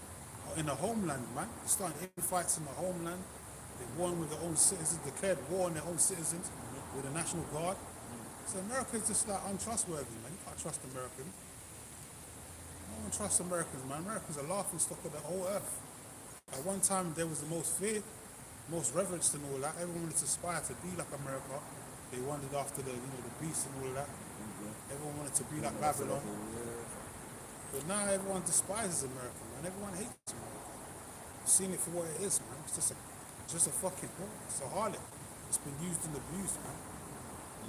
in the homeland, man. They're starting infights in the homeland. They're warring with their own citizens, declared war on their own citizens with the National Guard. So America is just like untrustworthy, man. You can't trust Americans. No one trusts Americans, man. Americans are laughing stock of the whole earth. At one time, there was the most fear, most reverence and all that. Everyone wanted to aspire to be like America. They wandered after the beast and all of that. Everyone wanted to be like Babylon. But now everyone despises America, man. Everyone hates America. I've seen it for what it is, man. It's just a fucking war. It's a harlot. It's been used and abused, man,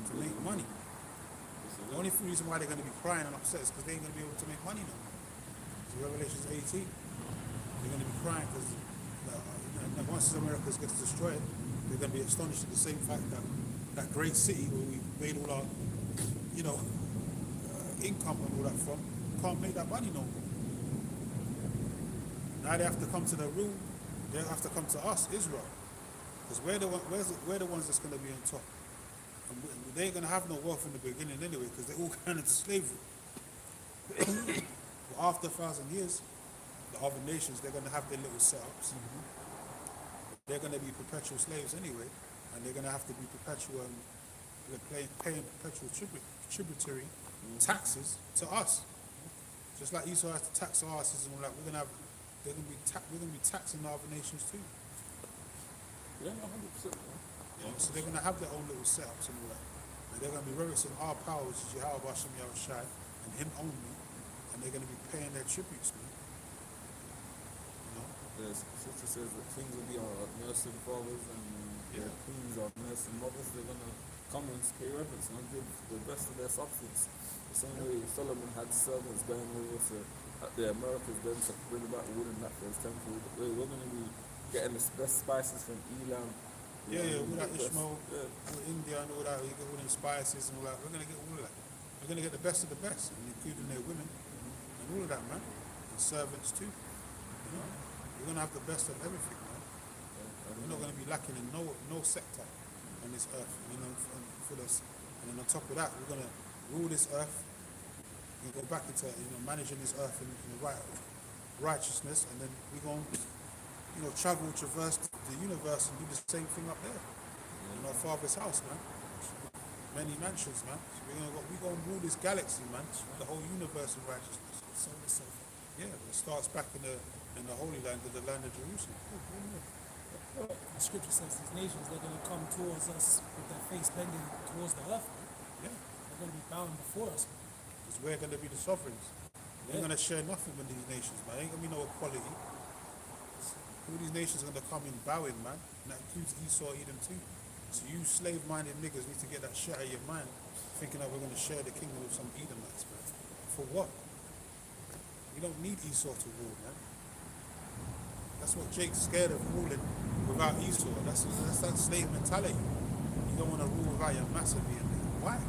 to make money. The only reason why they're going to be crying and upset is because they ain't going to be able to make money no more. It's Revelations 18. They're going to be crying because once America gets destroyed, they're going to be astonished at the same fact that that great city where we made all our, income and all that from, can't make that money no more. Now they have to come to the rule. They have to come to us, Israel, because we're the ones that's going to be on top. And they ain't going to have no wealth in the beginning anyway, because they're all going into slavery. But after 1,000 years, the other nations, they're going to have their little setups. They're going to be perpetual slaves anyway, and they're going to have to be perpetual, paying perpetual tributary taxes to us. Just like Esau has to tax our asses and all that, we're going to be taxing the other nations too. Yeah, 100%. So they're going to have their own little setups and all that. And they're going to be reverencing our power, which is Yahweh Hashem Yahushai, and Him only, and they're going to be paying their tributes, man. The sister says that things will be our nursing fathers and their queens, our nursing mothers. They're going to come and pay reverence and give the best of their substance. The same way Solomon had servants going over to the Americas then to bring back wood and that for his temple. We're going to be getting the best spices from Elam. All that Ishmael, all India and all that, you get all them spices and all that. We're going to get all of that. We're going to get the best of the best, including their women and all of that, man. And servants too. We're going to have the best of everything, man. We're not going to be lacking in no sector on this earth. And then on top of that, we're going to rule this earth. We're going to go back into managing this earth in the right righteousness, and then we're going to traverse the universe and do the same thing up there. In our Father's house, man. Many mansions, man. So we're going to rule this galaxy, man. The whole universe in righteousness. So. Yeah, it starts back in the Holy Land, in the land of Jerusalem. The scripture says these nations, they're going to come towards us with their face bending towards the earth. Yeah. They're going to be bowing before us. Because we're going to be the sovereigns. We're going to share nothing with these nations, man. Ain't going to be no equality. All these nations are going to come in bowing, man. And that includes Esau, Edom too. So you slave-minded niggas need to get that shit out of your mind, thinking that we're going to share the kingdom with some Edomites, man. For what? We don't need Esau to rule, man. That's what Jake's scared of, ruling without Esau. That's that slave mentality. You don't want to rule without your master being there. Why?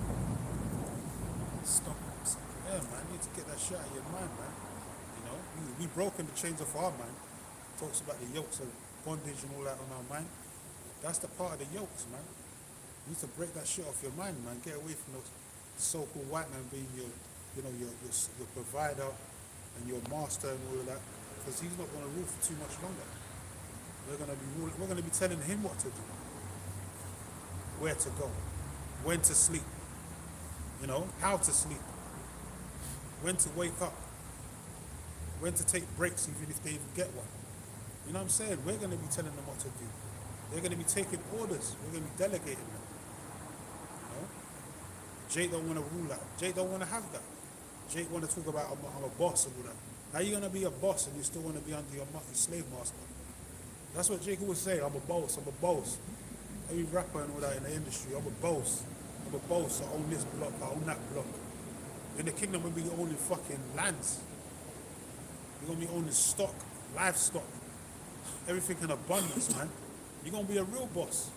Stop it. Yeah, man. You need to get that shit out of your mind, man. We broken the chains off our mind. Talks about the yokes of bondage and all that on our mind. That's the part of the yokes, man. You need to break that shit off your mind, man. Get away from those so-called white man being your provider and your master and all of that, because he's not going to rule for too much longer. We're going to be telling him what to do, where to go, when to sleep, how to sleep, when to wake up, when to take breaks, even if they even get one. You know what I'm saying? We're going to be telling them what to do. They're going to be taking orders. We're going to be delegating them. Jake don't want to rule that. Jake don't want to have that. Jake want to talk about I'm a boss and all that. How you going to be a boss and you still want to be under your slave master? That's what Jake always say. I'm a boss. Every rapper and all that in the industry, I'm a boss. I own this block. I own that block. In the kingdom, we'll be owning fucking lands. We're going to be owning stock, livestock. Everything in abundance, man. You're going to be a real boss.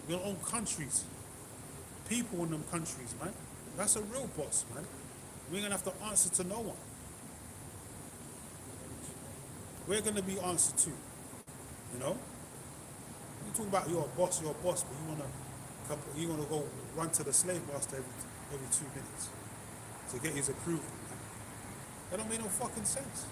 Your own countries. People in them countries, man. That's a real boss, man. We ain't gonna have to answer to no one. We're gonna be answered to. You know? You talk about you're a boss, but you wanna go run to the slave master every 2 minutes to get his approval. Man. That don't make no fucking sense.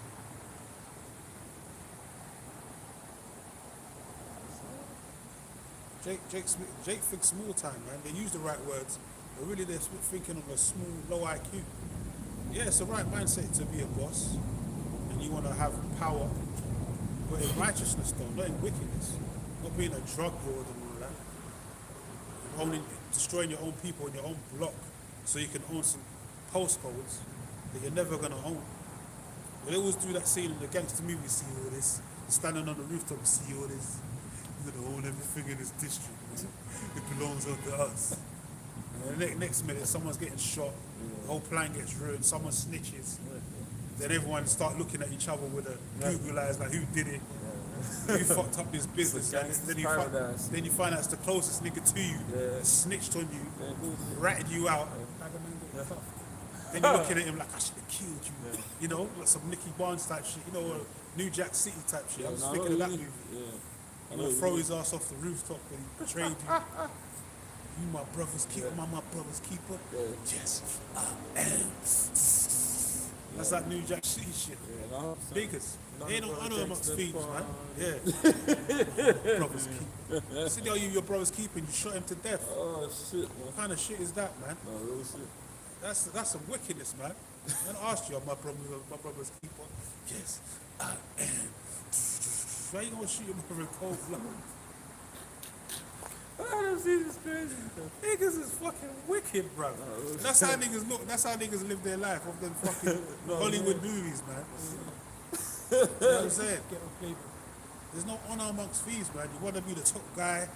Jake thinks small time, man. They use the right words, but really they're thinking of a small, low IQ. Yeah, it's the right mindset to be a boss, and you want to have power, but in righteousness though, not in wickedness. Not being a drug lord and all that. Only destroying your own people in your own block so you can own some postcodes that you're never going to own. They always do that scene in the gangster movie, see all this, standing on the rooftop, see all this. You're going to own everything in this district. It belongs up to us. And the next minute, someone's getting shot, the whole plan gets ruined, someone snitches. Then everyone start looking at each other with a Google eyes, like who did it? Who fucked up this business? Then you find out it's the closest nigga to you, snitched on you, ratted you out. Then you're looking at him like, I should have killed you. You know, like some Nicky Barnes type shit, you know, a New Jack City type shit. I was thinking of that movie. I'm gonna throw his ass off the rooftop and betrayed you. You my brother's keeper, my brother's keeper. Yes, I am. That's that New Jack City shit. Biggest. Ain't no honor amongst thieves, man. Yeah. Brother's keeper. See, you your brother's keeper and you shot him to death. Oh shit, man. What kind of shit is that, man? No, real shit. That's some wickedness, man. I asked you, my brother's keeper. Yes, I am. Why you gonna shoot your brother in cold blood? I don't see this crazy. Niggas is fucking wicked, bro. That's how niggas look. That's how niggas live their life off them fucking Hollywood movies, man. You know what I'm saying? There's no honor amongst thieves, man. You want to be the top guy.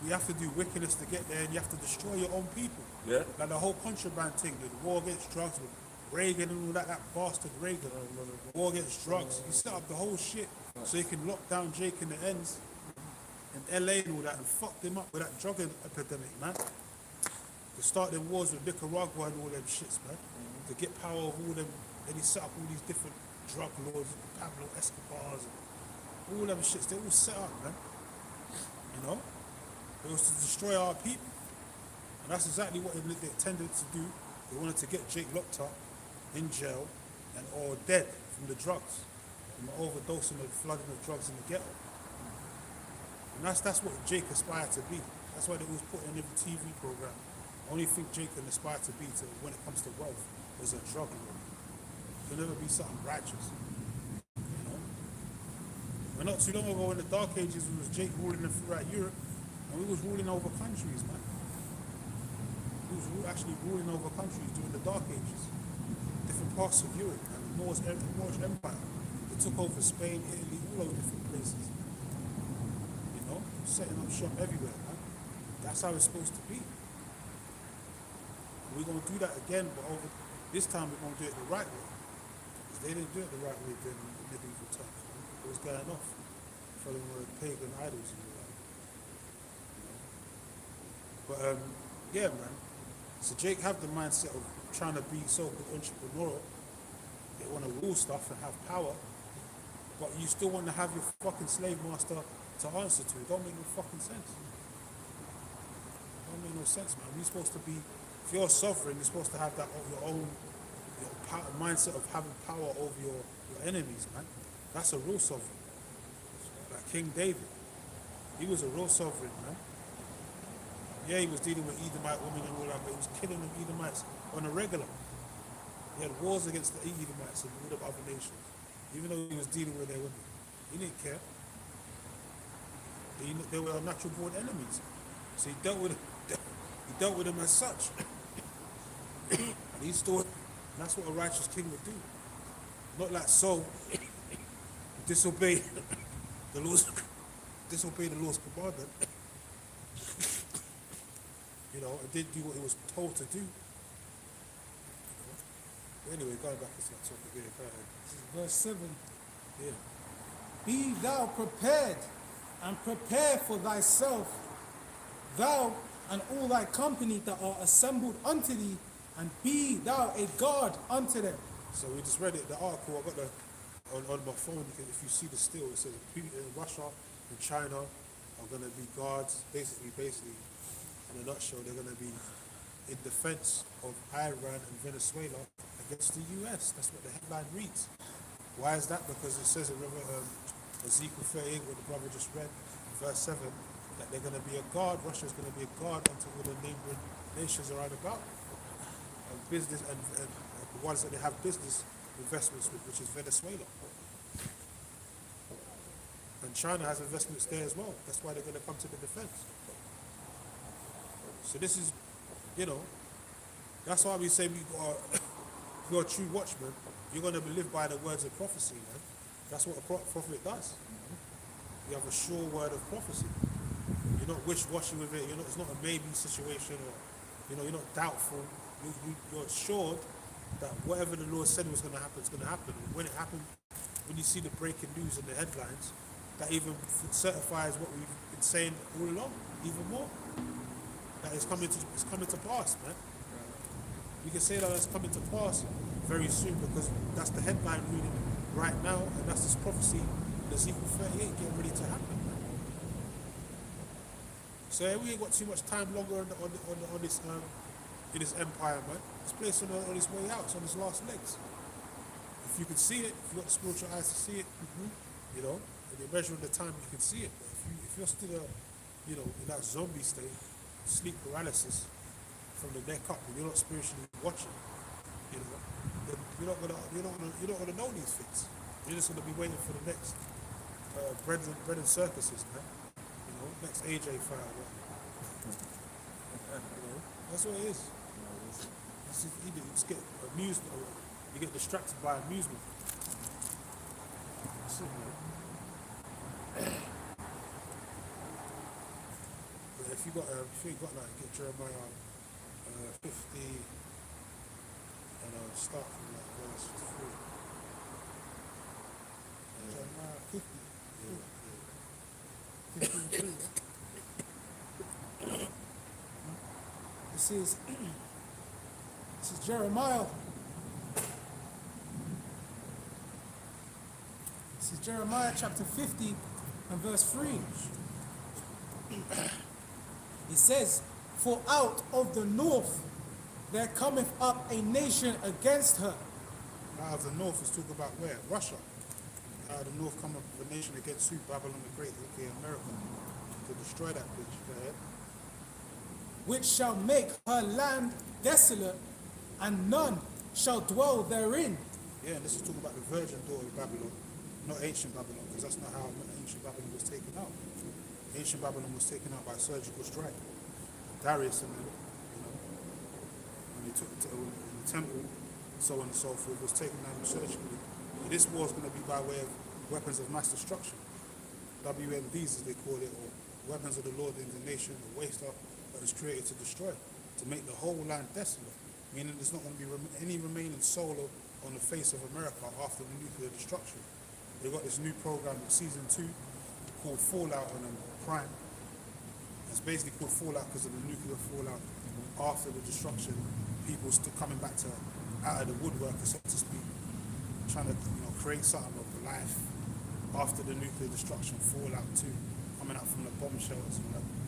You have to do wickedness to get there, and you have to destroy your own people. Yeah. Like the whole contraband thing, the war against drugs with Reagan and all that bastard Reagan. The war against drugs. You set up the whole shit so you can lock down Jake in the ends in LA and all that and fuck them up with that drug epidemic, man. They start them wars with Nicaragua and all them shits, man. To get power over all them, then he set up all these different drug lords, Pablo Escobars, and all them shits. They all set up, man. You know? It was to destroy our people. And that's exactly what they intended to do. They wanted to get Jake locked up, in jail, and or dead from the drugs, from the overdosing and flooding of drugs in the ghetto. And that's what Jake aspired to be. That's why they was put in every TV program. Only thing Jake can aspire to be when it comes to wealth is a drug lord. He'll never be something righteous. You know? But not too long ago in the Dark Ages, it was Jake ruling throughout Europe, and we was ruling over countries, man. We was actually ruling over countries during the Dark Ages. Different parts of Europe and the Moorish Empire. They took over Spain, Italy, all those different places. You know, setting up shop everywhere, man. That's how it's supposed to be. We're going to do that again, but over this time we're going to do it the right way. Because they didn't do it the right way during the medieval times. Man. It was going off, following the pagan idols and all that. You know? But yeah, man. So Jake have the mindset of trying to be so entrepreneurial. They want to rule stuff and have power, but you still want to have your fucking slave master to answer to. It don't make no fucking sense. It don't make no sense, man. We're supposed to be, if you're a sovereign, you're supposed to have that your own mindset of having power over your enemies, man. That's a real sovereign. Like King David. He was a real sovereign, man. Yeah, he was dealing with Edomite women and all that, but he was killing them Edomites on a regular. He had wars against the Edomites and all the other nations, even though he was dealing with their women. He didn't care. They were natural born enemies. So he dealt with them as such. And he still, and that's what a righteous king would do. Not like Saul, disobey the Lord's commandment. You know, and did do what he was told to do. But anyway, going back to that topic here, go ahead. This is verse 7. Yeah. Be thou prepared, and prepare for thyself thou and all thy company that are assembled unto thee, and be thou a guard unto them. So we just read it, the article, I got the, on my phone, if you see the still, it says Russia and China are going to be guards, basically, in a nutshell, they're going to be in defense of Iran and Venezuela against the US. That's what the headline reads. Why is that? Because it says in Ezekiel 38, what the brother just read, verse 7, that they're going to be a guard, Russia's going to be a guard until all the neighboring nations are right about. And business, and the ones that they have business investments with, which is Venezuela. And China has investments there as well. That's why they're going to come to the defense. So this is, that's why we say if you're a true watchman, you're going to live by the words of prophecy, man. That's what a prophet does. You have a sure word of prophecy. You're not wish-washy with it. It's not a maybe situation, or you're not doubtful. You're assured that whatever the Lord said was going to happen is going to happen. And when it happened, when you see the breaking news in the headlines, that even certifies what we've been saying all along, even more. That it's coming to pass, man. You can say that it's coming to pass very soon, because that's the headline reading right now, and that's this prophecy in Ezekiel 38 getting ready to happen. So we ain't got too much time longer on this in this empire, man. This place on its way out, it's on its last legs. If you can see it, if you got the spiritual eyes to see it, and you're measuring the time, you can see it. But if you're still, in that zombie state, sleep paralysis from the neck up, and you're not spiritually watching, then you're not gonna know these things. You're just gonna be waiting for the next bread and circuses, man. Next AJ fight. That's what it is. You just get amused, or you get distracted by amusement. That's it, man. But if you got get Jeremiah 50 and start from verse 3. Jeremiah 50. Yeah. 53. This is Jeremiah. This is Jeremiah chapter 50 and verse 3. It says, "For out of the north there cometh up a nation against her." Out of the north is talking about where? Russia. Out of the north come up with a nation against who? Babylon the Great, aka America, to destroy that bitch. Go ahead. "Which shall make her land desolate, and none shall dwell therein." Yeah, and this is talking about the virgin daughter of Babylon, not ancient Babylon, because that's not how ancient Babylon was taken out. Ancient Babylon was taken out by surgical strike. Darius and them, when they took it to the temple, so on and so forth, was taken out surgically. But this war is going to be by way of weapons of mass destruction, WMDs as they call it, or weapons of the Lord in the nation, the waste that was created to destroy, to make the whole land desolate, meaning there's not going to be any remaining soul on the face of America after the nuclear destruction. They've got this new program in season 2 called Fallout on Prime. It's basically called Fallout because of the nuclear fallout after the destruction. People still coming back to out of the woodwork, so to speak, trying to create something of life after the nuclear destruction. Fallout 2 coming out from the bomb shelters.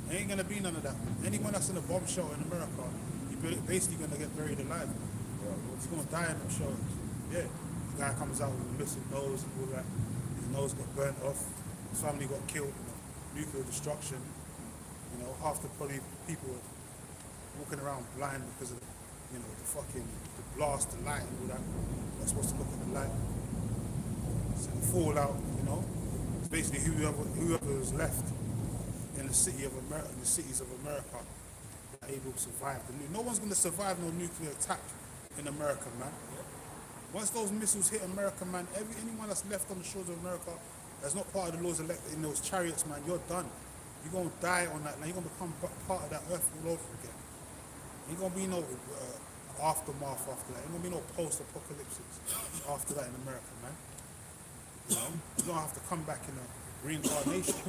There ain't gonna be none of that. Anyone that's in a bomb shelter in America, you're basically gonna get buried alive. He's gonna die in them shelters. Yeah, the guy comes out with a missing nose and all that. His nose got burnt off. His family got killed. Nuclear destruction. Half the probably people are walking around blind because of the blast, the light, and all that. They're supposed to look at the light. So the fallout, it's basically whoever is left in the cities of America are able to survive. No one's going to survive no nuclear attack in America, man. Once those missiles hit America, man, anyone that's left on the shores of America that's not part of the laws elected in those chariots, man, you're done. You're going to die on that land. You're going to become part of that earth all over again. Ain't going to be no aftermath after that. Ain't going to be no post-apocalypse after that in America, man. You're going to have to come back in a reincarnation.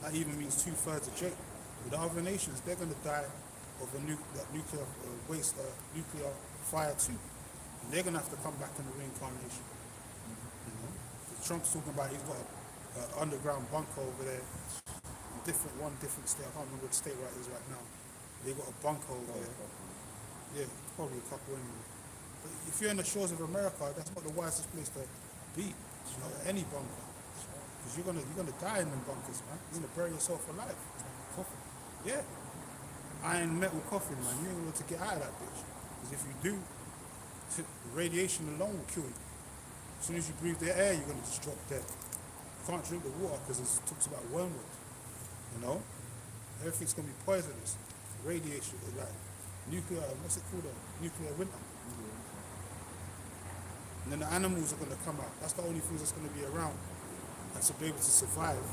that even means 2/3 of Jake. With the other nations, they're going to die of a nuclear waste, nuclear fire too. And they're going to have to come back in the reincarnation. You know? Trump's talking about he's got an underground bunker over there, one different state. I can't remember what state it is right now. They got a bunker over there. Yeah, probably a couple anyway. But if you're in the shores of America, that's not the wisest place to be. You know, any bunker, because you're gonna die in them bunkers, man. You're gonna bury yourself alive. Coffin. Yeah, iron metal coffin, man. You ain't able to get out of that bitch. Because if you do, the radiation alone will kill you. As soon as you breathe the air, you're gonna just drop dead. You can't drink the water because it talks about wormwood. You know, everything's gonna be poisonous. Radiation, like nuclear. What's it called? Nuclear winter. And then the animals are going to come out. That's the only things that's going to be around and to be able to survive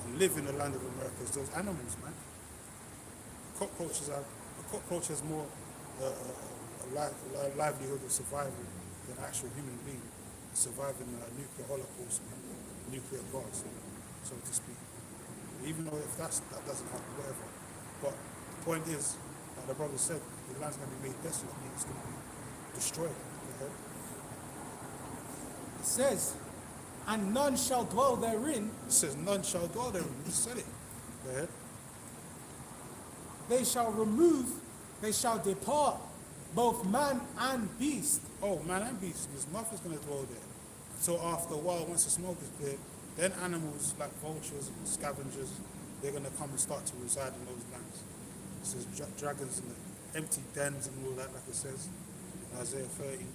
and live in the land of America is those animals, man. The cockroach has more a livelihood of survival than an actual human being surviving in a nuclear holocaust, nuclear blast, so to speak. Even though if that doesn't happen, whatever. But the point is, like the brother said, the land's going to be made desolate, it's going to be destroyed. Okay? It says, and none shall dwell therein. It says none shall dwell therein. You said it. Go ahead. They shall remove, they shall depart, both man and beast. Oh, man and beast. There's nothing's going to dwell there. So after a while, once the smoke is cleared, then animals like vultures and scavengers, they're going to come and start to reside in those lands. It says dragons in the empty dens and all that, like it says in Isaiah 30.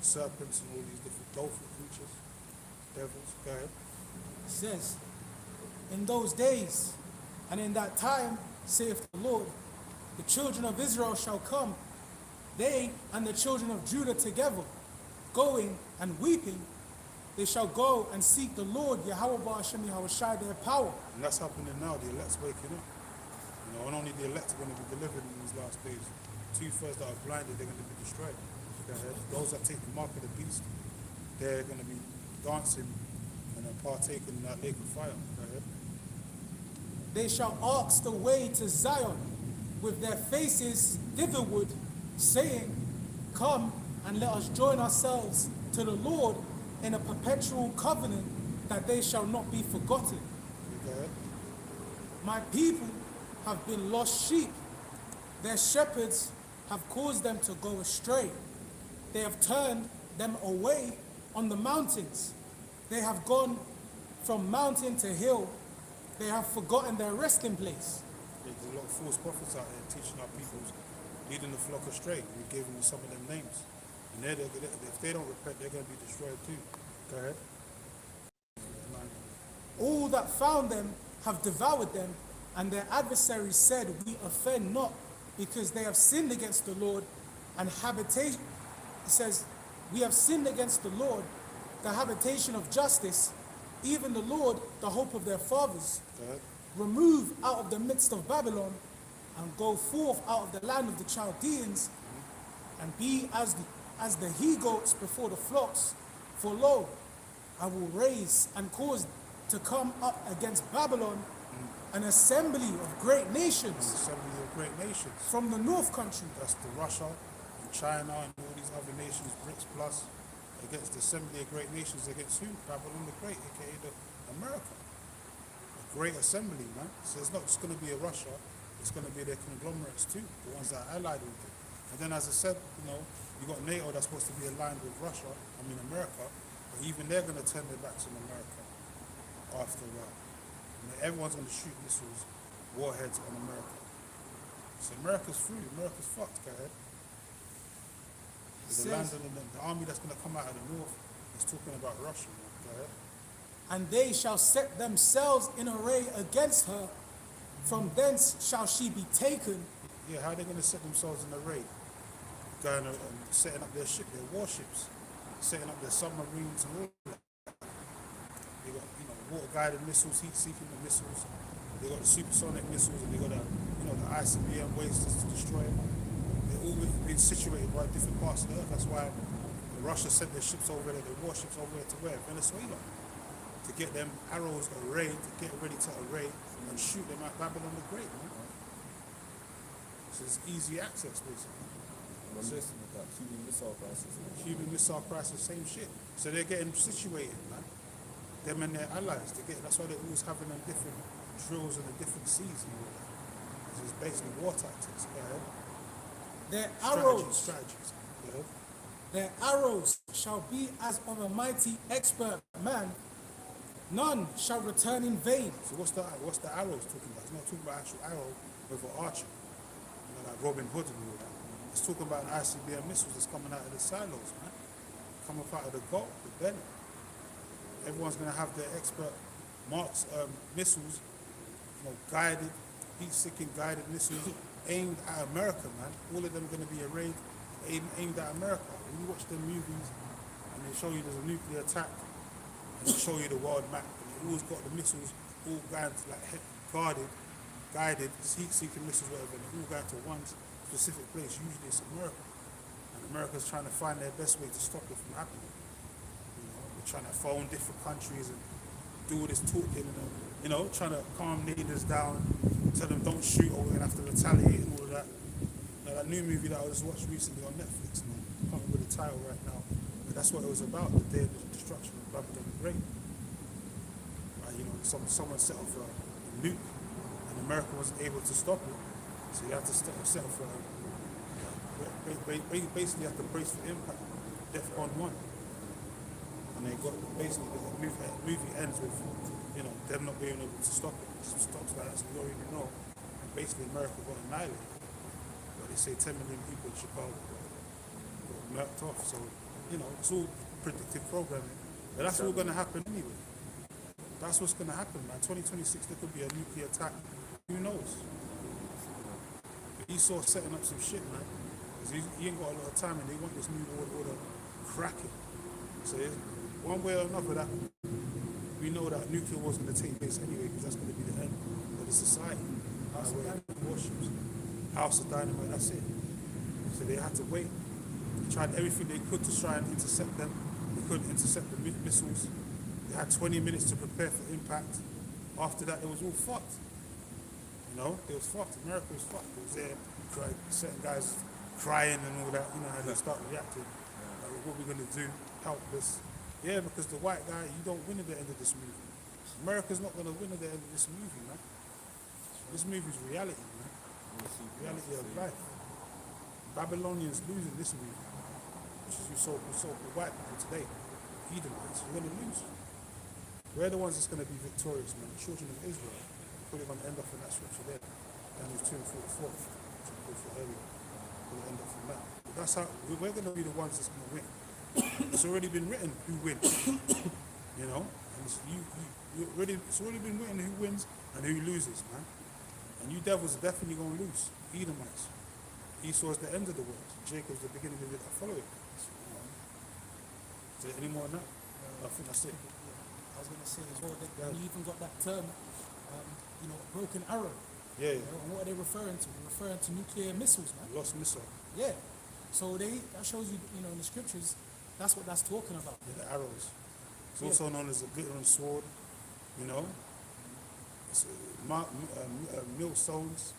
Serpents and all these different dolphin creatures, devils. Go ahead. It says, in those days and in that time, saith the Lord, the children of Israel shall come, they and the children of Judah together, going and weeping. They shall go and seek the Lord, Yahweh Ba'ashem Yahushai, their power. And that's happening now. The elect's waking up. You know, and only the elect are going to be delivered in these last days. 2/3 that are blinded, they're going to be destroyed. Those that take the mark of the beast, they're going to be dancing and partaking in that lake of fire. They shall ask the way to Zion with their faces thitherward, saying, come and let us join ourselves to the Lord in a perpetual covenant, that they shall not be forgotten. My people have been lost sheep. Their shepherds have caused them to go astray. They have turned them away on the mountains. They have gone from mountain to hill. They have forgotten their resting place. There's a lot of false prophets out there teaching our people, leading the flock astray. We gave them some of them names. And if they don't repent, they're going to be destroyed too. Go ahead. All that found them have devoured them, and their adversaries said, we offend not, because they have sinned against the Lord, and habitation. It says, we have sinned against the Lord, the habitation of justice, even the Lord, the hope of their fathers. Remove out of the midst of Babylon, and go forth out of the land of the Chaldeans, and be as the he-goats before the flocks. For lo, I will raise and cause to come up against Babylon an assembly of great nations. An assembly of great nations. From the north country. That's the Russia and China and all these other nations, BRICS plus, against the assembly of great nations against who? Babylon the Great, aka America. A great assembly, man. So it's not just going to be a Russia, it's going to be their conglomerates too, the ones that are allied with it. And then as I said, you got NATO that's supposed to be aligned with Russia, America, but even they're going to turn their backs on America after a while. Everyone's going to shoot missiles, warheads on America. So America's free, America's fucked, go ahead. The army that's going to come out of the north is talking about Russia, go ahead. And they shall set themselves in array against her, from thence shall she be taken. Yeah, how are they going to set themselves in array? Going and setting up their warships, setting up their submarines and all that. They got, water-guided missiles, heat-seeking missiles. They got the supersonic missiles, and they got the ICBM wasters to destroy it. They're all been situated by different parts of the earth. That's why Russia sent their ships over there, their warships over there to where? Venezuela. To to get them arrows arrayed, to get ready to array and shoot them at Babylon the Great, man. So it's easy access, basically. We're listening to that Cuban Missile Crisis. Cuban Missile Crisis, same shit. So they're getting situated, man. Them and their allies, that's why they're always having them different drills in the different seas and all that. 'Cause it's basically war tactics. Their arrows, Strategies. Yeah. their arrows shall be as of a mighty expert man. None shall return in vain. So what's the arrows talking about? It's not talking about actual arrow with an archer, like Robin Hood and all that. It's talking about an ICBM missiles that's coming out of the silos, man. Come up out of the Gulf, the belly. Everyone's gonna have their expert marks missiles, guided, heat-seeking guided missiles aimed at America, man. All of them are gonna be arrayed, aimed at America. When you watch the movies and they show you there's a nuclear attack, and they show you the world map, and they always got the missiles all guarded, guided, heat-seeking missiles, whatever, and they all go to one specific place. Usually it's America. And America's trying to find their best way to stop it from happening. They're trying to phone different countries and do all this talking and, trying to calm leaders down, tell them don't shoot or we're going to have to retaliate and all of that. That new movie that I just watched recently on Netflix, man, I can't remember the title right now, but that's what it was about, the day of the destruction of Babylon the Great. Someone set off a nuke and America wasn't able to stop it, so you have to set off basically you have to brace for impact, DEFCON 1. And they got, basically the movie ends with, them not being able to stop it. Some stops like that, so we already know. And basically America got annihilated. But they say 10 million people in Chicago got murked off, so, it's all predictive programming. But that's all going to happen anyway. That's what's going to happen, man. 2026, there could be a nuclear attack. Who knows? But Esau setting up some shit, man. Because he ain't got a lot of time and they want this new world order cracking. So one way or another, that we know that nuclear war's going to take place anyway, because that's going to be the end of the society. House of Dynamite, warships. House of Dynamite, that's it. So they had to wait. They tried everything they could to try and intercept them. They couldn't intercept the missiles. They had 20 minutes to prepare for impact. After that, it was all fucked. It was fucked. America was fucked. It was there, certain guys crying and all that. You know how they start reacting. Like, what we're going to do, helpless. Yeah, because the white guy, you don't win at the end of this movie. America's not going to win at the end of this movie, man. This movie's reality, man. Reality of life. Babylonians losing this movie, which is you so-called white people today, Edomites, you're going to lose. We're the ones that's going to be victorious, man. The children of Israel. Probably going to end up in that scripture there. Daniel 2 and 44, which I called for earlier. We're going to end up from that. But that's how we're going to be the ones that's going to win. It's already been written who wins. And it's already been written who wins and who loses, man. And you devils are definitely going to lose. Edomites. Esau's the end of the world. Jacob's the beginning of it. I follow it. Is there any more than that? I think that's it. I was going to say as well, that you even got that term, broken arrow. Yeah. And what are they referring to? They're referring to nuclear missiles, man. Lost missile. Yeah. So that shows you, in the scriptures, that's what that's talking about. Yeah, the arrows. It's also known as a glittering sword, It's millstones.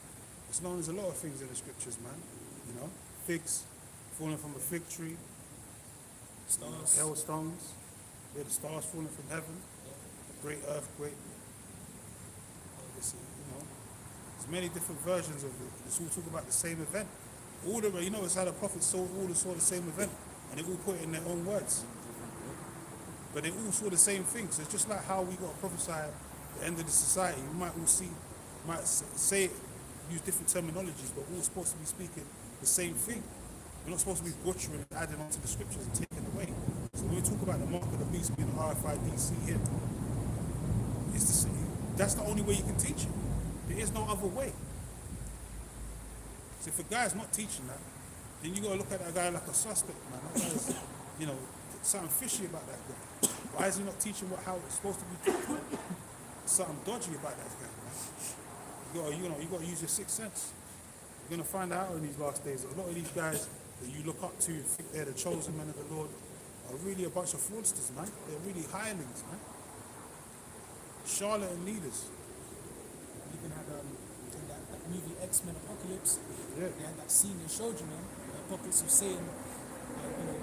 It's known as a lot of things in the scriptures, man. Figs falling from a fig tree. Stars. Hailstones. Yeah, the stars falling from heaven. A great earthquake. There's many different versions of it. It's all talk about the same event. It's how the prophets saw the same event, and they all put it in their own words. But they all saw the same thing. So it's just like how we got to prophesy at the end of the society. We might all say it, use different terminologies, but we're all supposed to be speaking the same thing. We're not supposed to be butchering and adding on to the scriptures and taking away. So when we talk about the mark of the beast being RFID, him, that's the only way you can teach it. There is no other way. So if a guy's not teaching that, then you got to look at that guy like a suspect, man. That guy's, something fishy about that guy. Why is he not teaching how it's supposed to be taught? Something dodgy about that guy, man. You got to use your sixth sense. You're going to find out in these last days that a lot of these guys that you look up to, think they're the chosen men of the Lord, are really a bunch of fraudsters, man. They're really hirelings, man. Charlatan leaders. Even had in that movie X-Men Apocalypse, Yeah. they had that scene they showed you, man. The Apocalypse was saying,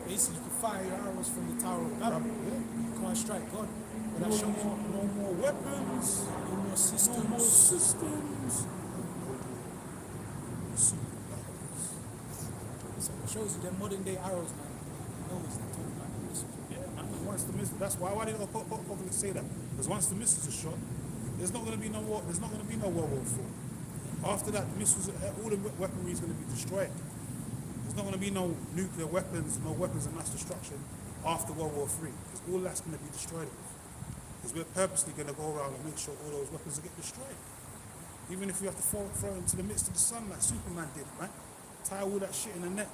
basically you can fire your arrows from the Tower of Babel. You can't strike God. But that shows you No more weapons. no more systems. No more systems. So it shows you them modern day arrows, man. You know it's not talking about the missiles. Yeah, man. Once the missile, that's why did Apocalypse say that? Because once the missiles are shot, there's not going to be no war. There's not going to be no World War IV. After that, the missiles, all the weaponry is going to be destroyed. There's not going to be no nuclear weapons, no weapons of mass destruction after World War III, because all that's going to be destroyed. Because we're purposely going to go around and make sure all those weapons get destroyed. Even if we have to throw it into the midst of the sun like Superman did, right? Tie all that shit in a net,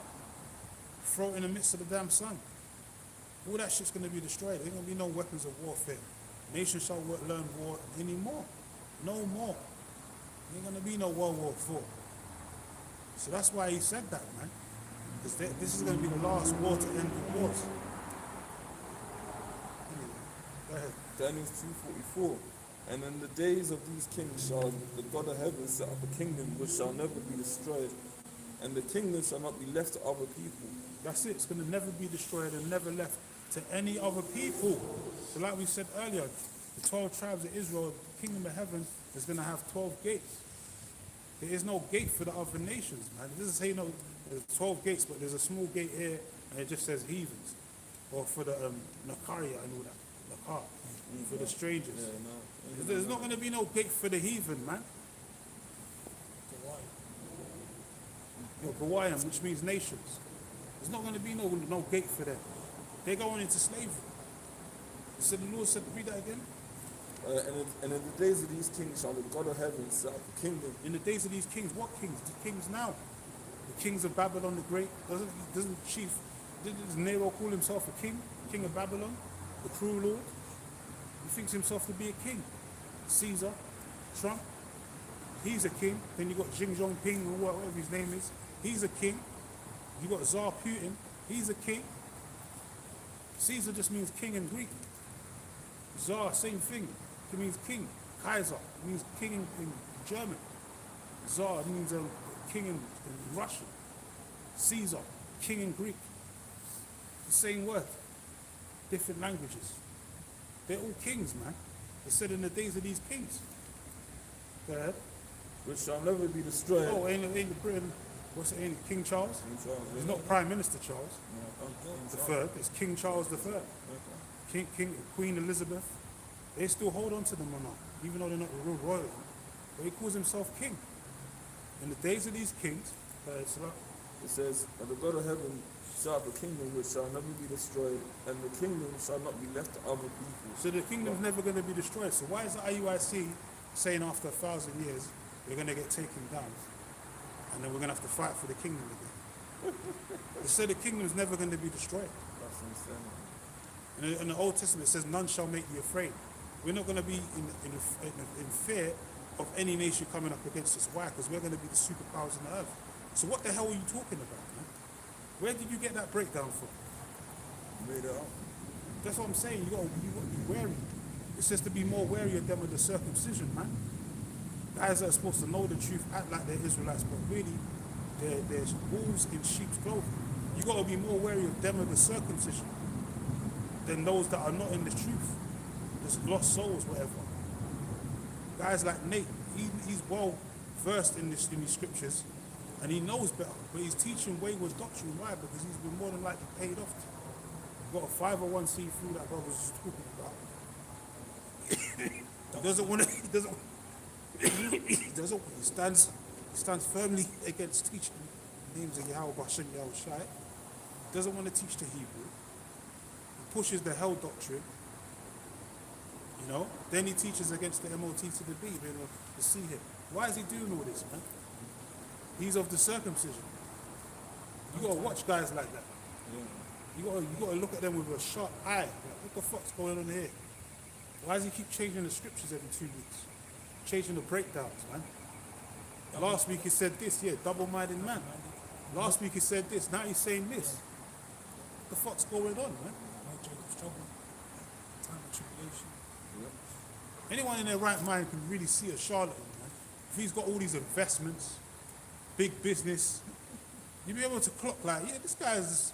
throw it in the midst of the damn sun. All that shit's going to be destroyed. There ain't going to be no weapons of warfare. Nation shall learn war anymore. No more. There ain't going to be no World War IV. So that's why he said that, man. Because this is going to be the last war to end the wars. Anyway, go ahead. Daniel 2:44. And in the days of these kings shall the God of heaven set up a kingdom which shall never be destroyed, and the kingdom shall not be left to other people. That's it. It's going to never be destroyed and never left to any other people. So like we said earlier, the 12 tribes of Israel, the kingdom of heaven is going to have 12 gates. There is no gate for the other nations, man. It doesn't say no, there's 12 gates, but there's a small gate here, and it just says heathens. Or for the Nakaria and all that. Nakar. For the strangers. Yeah, no. There's not going to be no gate for the heathen, man. Gawaiam, which means nations. There's not going to be no gate for them. They're going into slavery. So the Lord said, read that again. And in the days of these kings shall the God of heaven set up a kingdom. In the days of these kings, what kings? The kings now. The kings of Babylon the Great. Doesn't Nero call himself a king? King of Babylon? The cruel lord? He thinks himself to be a king. Caesar, Trump, he's a king. Then you got Xi Jinping or whatever his name is. He's a king. You got Tsar Putin. He's a king. Caesar just means king in Greek. Tsar, same thing. It means king. Kaiser means king in German. Tsar means king in Russian. Caesar, king in Greek. The same word. Different languages. They're all kings, man. It said in the days of these kings. Go ahead. Which shall never be destroyed. Oh, ain't the Britain, what's it, ain't King Charles? King Charles, It's yeah. not Prime Minister Charles the King third, it's King Charles the third. Okay. Queen Elizabeth, they still hold on to the monarch, even though they're not real royal. But he calls himself king. In the days of these kings, It says, and the God of heaven shall have a kingdom which shall never be destroyed, and the kingdom shall not be left to other people. so the kingdom's never going to be destroyed. So why is the IUIC saying after 1,000 years we're going to get taken down, and then we're going to have to fight for the kingdom again? They say the kingdom's never going to be destroyed. That's insane. In the Old Testament, it says, none shall make you afraid. We're not going to be in fear of any nation coming up against us. Why? Because we're going to be the superpowers on the earth. So what the hell are you talking about, man? Where did you get that breakdown from? Made it up. That's what I'm saying. You got to be wary. It says to be more wary of them with the circumcision, man. Guys that are supposed to know the truth, act like they're Israelites, but really, they're wolves in sheep's clothing. You got to be more wary of them with the circumcision than those that are not in the truth. Just lost souls, whatever. Guys like Nate, he's well versed in these scriptures, and he knows better, but he's teaching wayward doctrine. Why? Because he's been more than likely paid off. Got a 501c3 that brother was talking about. He doesn't want to. He stands firmly against teaching the names of Yahweh Bashem Yahweh Shai. Doesn't want to teach the Hebrew. He pushes the hell doctrine. You know. Then he teaches against the MOT to the B, the C here. Why is he doing all this, man? He's of the circumcision. You gotta watch guys like that. You gotta look at them with a sharp eye. Like, what the fuck's going on here? Why does he keep changing the scriptures every 2 weeks? Changing the breakdowns, man. Last week he said this, double-minded man. Last week he said this, now he's saying this. What the fuck's going on, man? No Jacob's trouble. Time of tribulation. Anyone in their right mind can really see a charlatan, man. If he's got all these investments, big business, you'll be able to clock like, yeah, this guy's,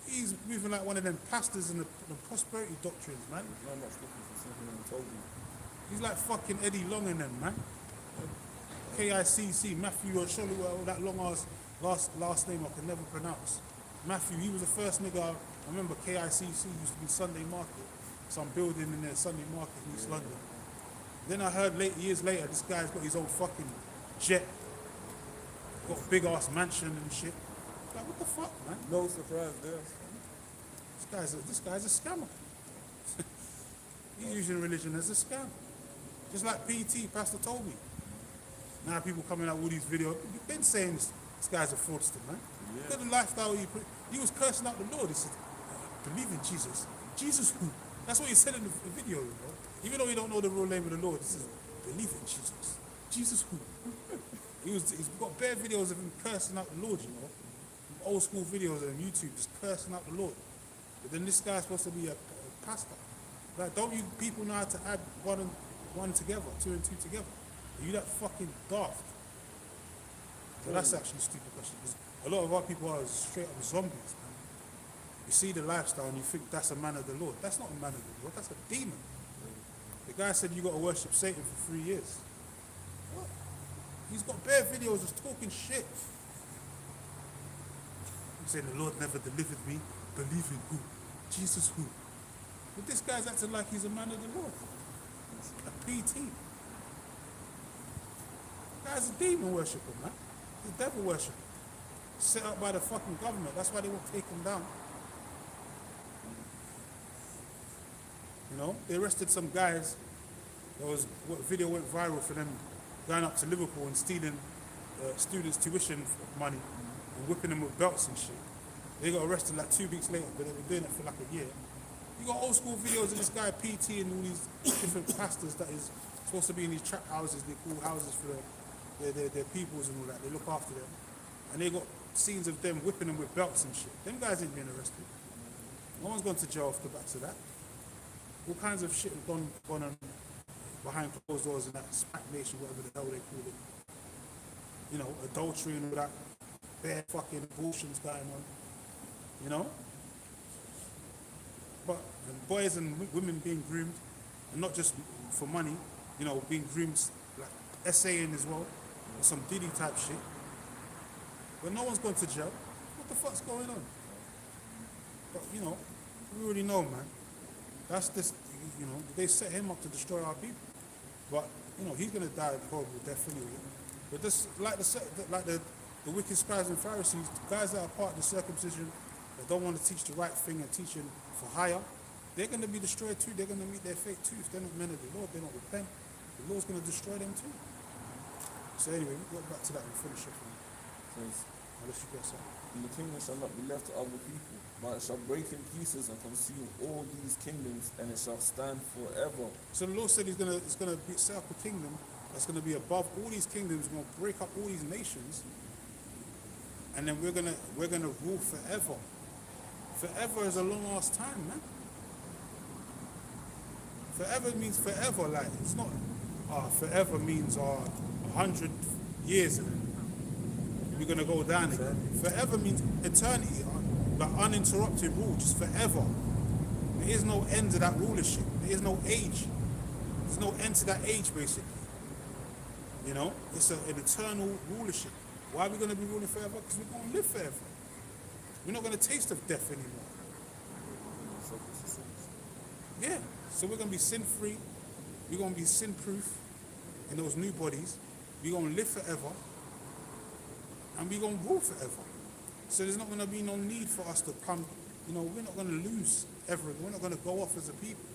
he's moving like one of them pastors in the prosperity doctrines, man. There's not much difference in something I told you. He's like fucking Eddie Long and them, man. KICC, Matthew or Sholowell, that long ass last name I can never pronounce. Matthew, he was the first nigga, I remember KICC used to be Sunday Market, some building in there, Sunday Market in East London. Then I heard years later, this guy's got his own fucking jet, got a big ass mansion and shit. Like, what the fuck, man? No surprise there. This guy's a scammer. He's using religion as a scam. Just like PT, Pastor told me. Now people coming out with these videos, you've been saying this guy's a fraudster, man. Look at the lifestyle he was cursing out the Lord. He said, believe in Jesus. Jesus who? That's what he said in the video, you know. Even though he don't know the real name of the Lord, he says, believe in Jesus. Jesus who? He's got bare videos of him cursing out the Lord, you know. Old school videos on YouTube, just cursing out the Lord. But then this guy's supposed to be a pastor. Like, don't you people know how to add one and one together, two and two together? Are you that fucking daft? So that's actually a stupid question. Because a lot of our people are straight up zombies, man. You see the lifestyle and you think that's a man of the Lord. That's not a man of the Lord, that's a demon. The guy said you got to worship Satan for 3 years. What? He's got bare videos of talking shit. He's saying the Lord never delivered me. Believe in who? Jesus who? But this guy's acting like he's a man of the Lord. A PT. The guy's a demon worshipper, man. He's a devil worshipper. Set up by the fucking government. That's why they won't take him down. You know, they arrested some guys. What video went viral for them going up to Liverpool and stealing students' tuition money and whipping them with belts and shit. They got arrested like 2 weeks later, but they were doing it for like a year. You got old school videos of this guy PT and all these different pastors that is supposed to be in these trap houses. They call houses for their peoples and all that. They look after them. And they got scenes of them whipping them with belts and shit. Them guys ain't being arrested. No one's gone to jail off the back of that. All kinds of shit have gone on behind closed doors in that SPAC nation, whatever the hell they call it. You know, adultery and all that. Bare fucking abortions going on. You know? But boys and women being groomed, and not just for money, you know, being groomed, like essaying as well, or some Diddy type shit. But no one's gone to jail. What the fuck's going on? But, you know, we already know, man. That's this, you know, they set him up to destroy our people. But, you know, he's going to die a horrible death anyway. But this, like the wicked scribes and Pharisees, the guys that are part of the circumcision, that don't want to teach the right thing and teaching for hire, they're going to be destroyed too. They're going to meet their fate too. If they're not men of the Lord, they don't repent, the Lord's going to destroy them too. So anyway, we'll go back to that and finish up. Unless you get something. And the kingdom shall not be left to other people, but it shall break in pieces and consume all these kingdoms, and it shall stand forever. So the Lord said it's gonna set up a kingdom that's gonna be above all these kingdoms, gonna break up all these nations, and then we're gonna rule forever. Forever is a long ass time, man. Forever means forever, like it's not forever means 100 years. We're going to go down again. Forever means eternity, like uninterrupted rule, just forever. There is no end to that rulership. There is no age. There's no end to that age, basically. You know, it's an eternal rulership. Why are we going to be ruling forever? Because we're going to live forever. We're not going to taste of death anymore. Yeah, so we're going to be sin-free. We're going to be sin-proof in those new bodies. We're going to live forever. And we're going to rule forever. So there's not going to be no need for us to come, you know, we're not going to lose ever. We're not going to go off as a people.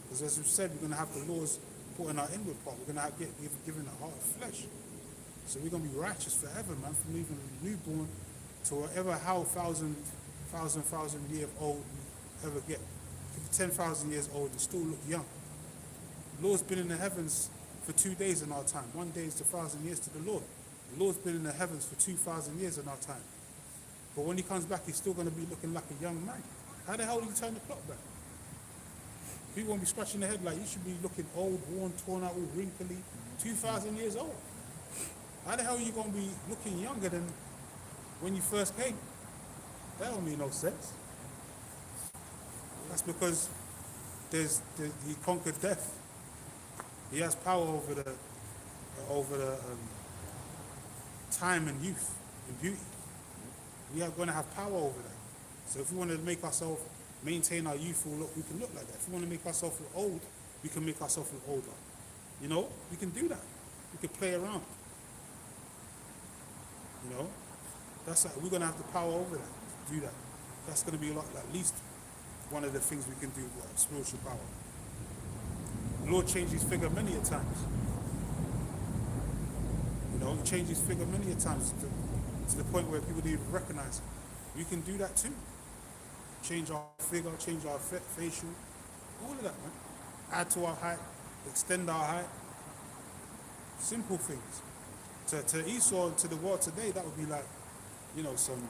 Because as we've said, we're going to have the laws put in our inward part. We're going to get given a heart of flesh. So we're going to be righteous forever, man, from even newborn to whatever, how thousand year old we ever get. 10,000 years old and still look young. The Lord's been in the heavens for 2 days in our time. 1 day is 1,000 years to the Lord. The Lord's been in the heavens for 2,000 years in our time. But when he comes back, he's still going to be looking like a young man. How the hell do you turn the clock back? People won't be scratching their head like you should be looking old, worn, torn out, all wrinkly, 2,000 years old. How the hell are you going to be looking younger than when you first came? That don't make no sense. That's because he conquered death. He has power over the time and youth and beauty. We are going to have power over that. So if we want to make ourselves maintain our youthful look, we can look like that. If we want to make ourselves look old, we can make ourselves look older. You know, we can do that. We can play around. You know, we're going to have the power over that, to do that. That's going to be at least one of the things we can do with spiritual power. The Lord changed his figure many a times. You know, he changed his figure many a times to the point where people didn't even recognize it. We can do that too. Change our figure, change our facial, all of that, man. Add to our height, extend our height. Simple things. To Esau and to the world today, that would be like, you know, some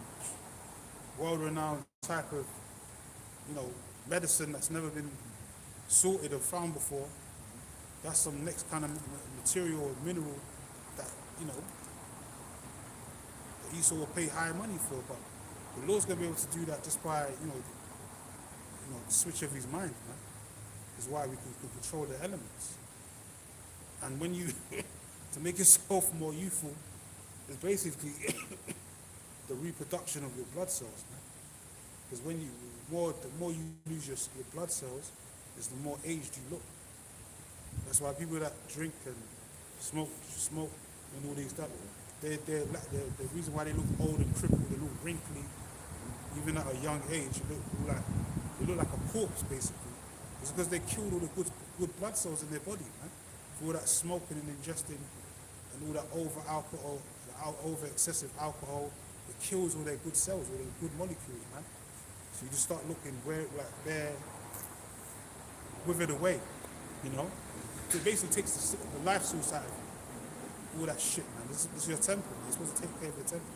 world-renowned type of, you know, medicine that's never been sorted or found before. That's some next kind of material or mineral that, you know, that Esau will pay high money for. But the Lord's going to be able to do that just by, you know, the switch of his mind, man. Is why we can control the elements. And when you, to make yourself more youthful, is basically the reproduction of your blood cells, man. Because when the more you lose your blood cells, is the more aged you look. That's why people that drink and smoke and all these stuff, the reason why they look old and crippled, they look wrinkly, even at a young age, they look like a corpse basically. It's because they killed all the good blood cells in their body, man. For all that smoking and ingesting and all that over excessive alcohol, it kills all their good cells, all their good molecules, man. So you just start looking they're withered away, you know. So it basically takes the life source out of you. All that shit, man. This is your temple. You're supposed to take care of your temple.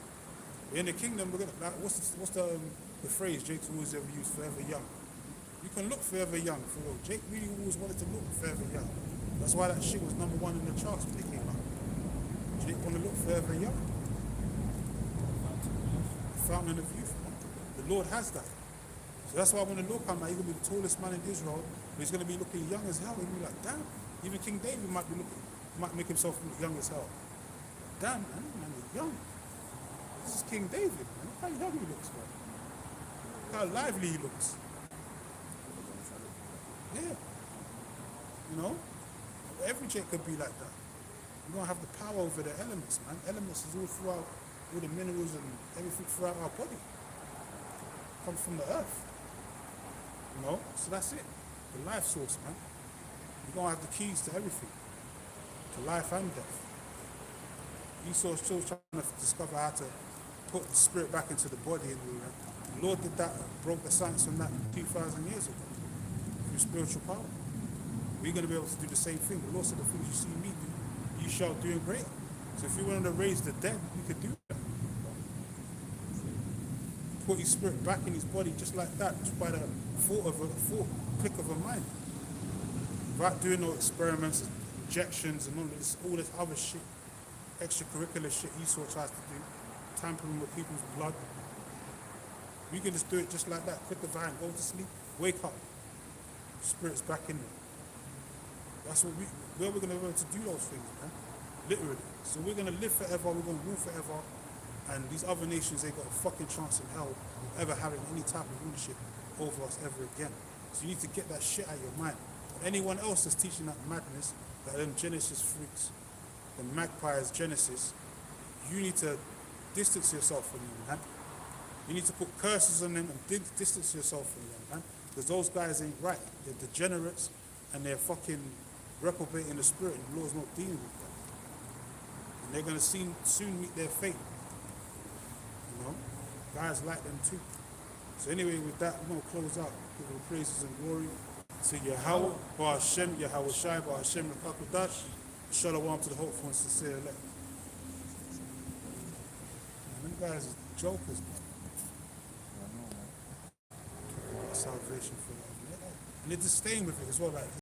In the kingdom, we're gonna, what's the phrase Jake's always ever used? Forever young. You can look forever young, for real. Jake really always wanted to look forever young. That's why that shit was #1 in the charts when they came out. Jake want to look forever young. Fountain of youth, man. The Lord has that. So that's why when the Lord comes out, he's going to be the tallest man in Israel, but he's going to be looking young as hell. He'll be like, damn. Even King David might make himself look young as hell. Damn, man, he's young. This is King David, man. Look how young he looks, man. Look how lively he looks. Yeah. You know? Every Jake could be like that. We're going to have the power over the elements, man. Elements is all throughout, all the minerals and everything throughout our body. Comes from the earth. You know? So that's it. The life source, man. You're going to have the keys to everything. To life and death. Esau's still trying to discover how to put the spirit back into the body and all that. The Lord did that, broke the science on that 2,000 years ago. Through spiritual power. We're going to be able to do the same thing. The Lord said, the things you see me do, you shall do in greater. So if you wanted to raise the dead, you could do that. Put his spirit back in his body just like that, just by the click of a mind. Without doing no experiments, injections, and all this other shit, extracurricular shit Esau tries to do, tampering with people's blood. We can just do it just like that. Click the vine, go to sleep, wake up. Spirit's back in there. That's what where we're going to be able to do those things, man. Literally. So we're going to live forever, we're going to rule forever, and these other nations ain't got a fucking chance in hell of ever having any type of rulership over us ever again. So you need to get that shit out of your mind. Anyone else that's teaching that madness, that them Genesis freaks, the magpies Genesis, you need to distance yourself from them, man. You need to put curses on them and distance yourself from them, man. Because those guys ain't right. They're degenerates and they're fucking reprobating the spirit, and the Lord's not dealing with them. And they're going to soon meet their fate. You know? Guys like them too. So anyway, with that, we're going to close out. Give all praises and glory to Yahweh, Bar Hashem, Yahweh Shai, Bar Hashem, Rakakudash. Shalom to the hopeful and sincere elect. Man, them guys are jokers, man. Salvation for them. Yeah. And they're just staying with it as well. Like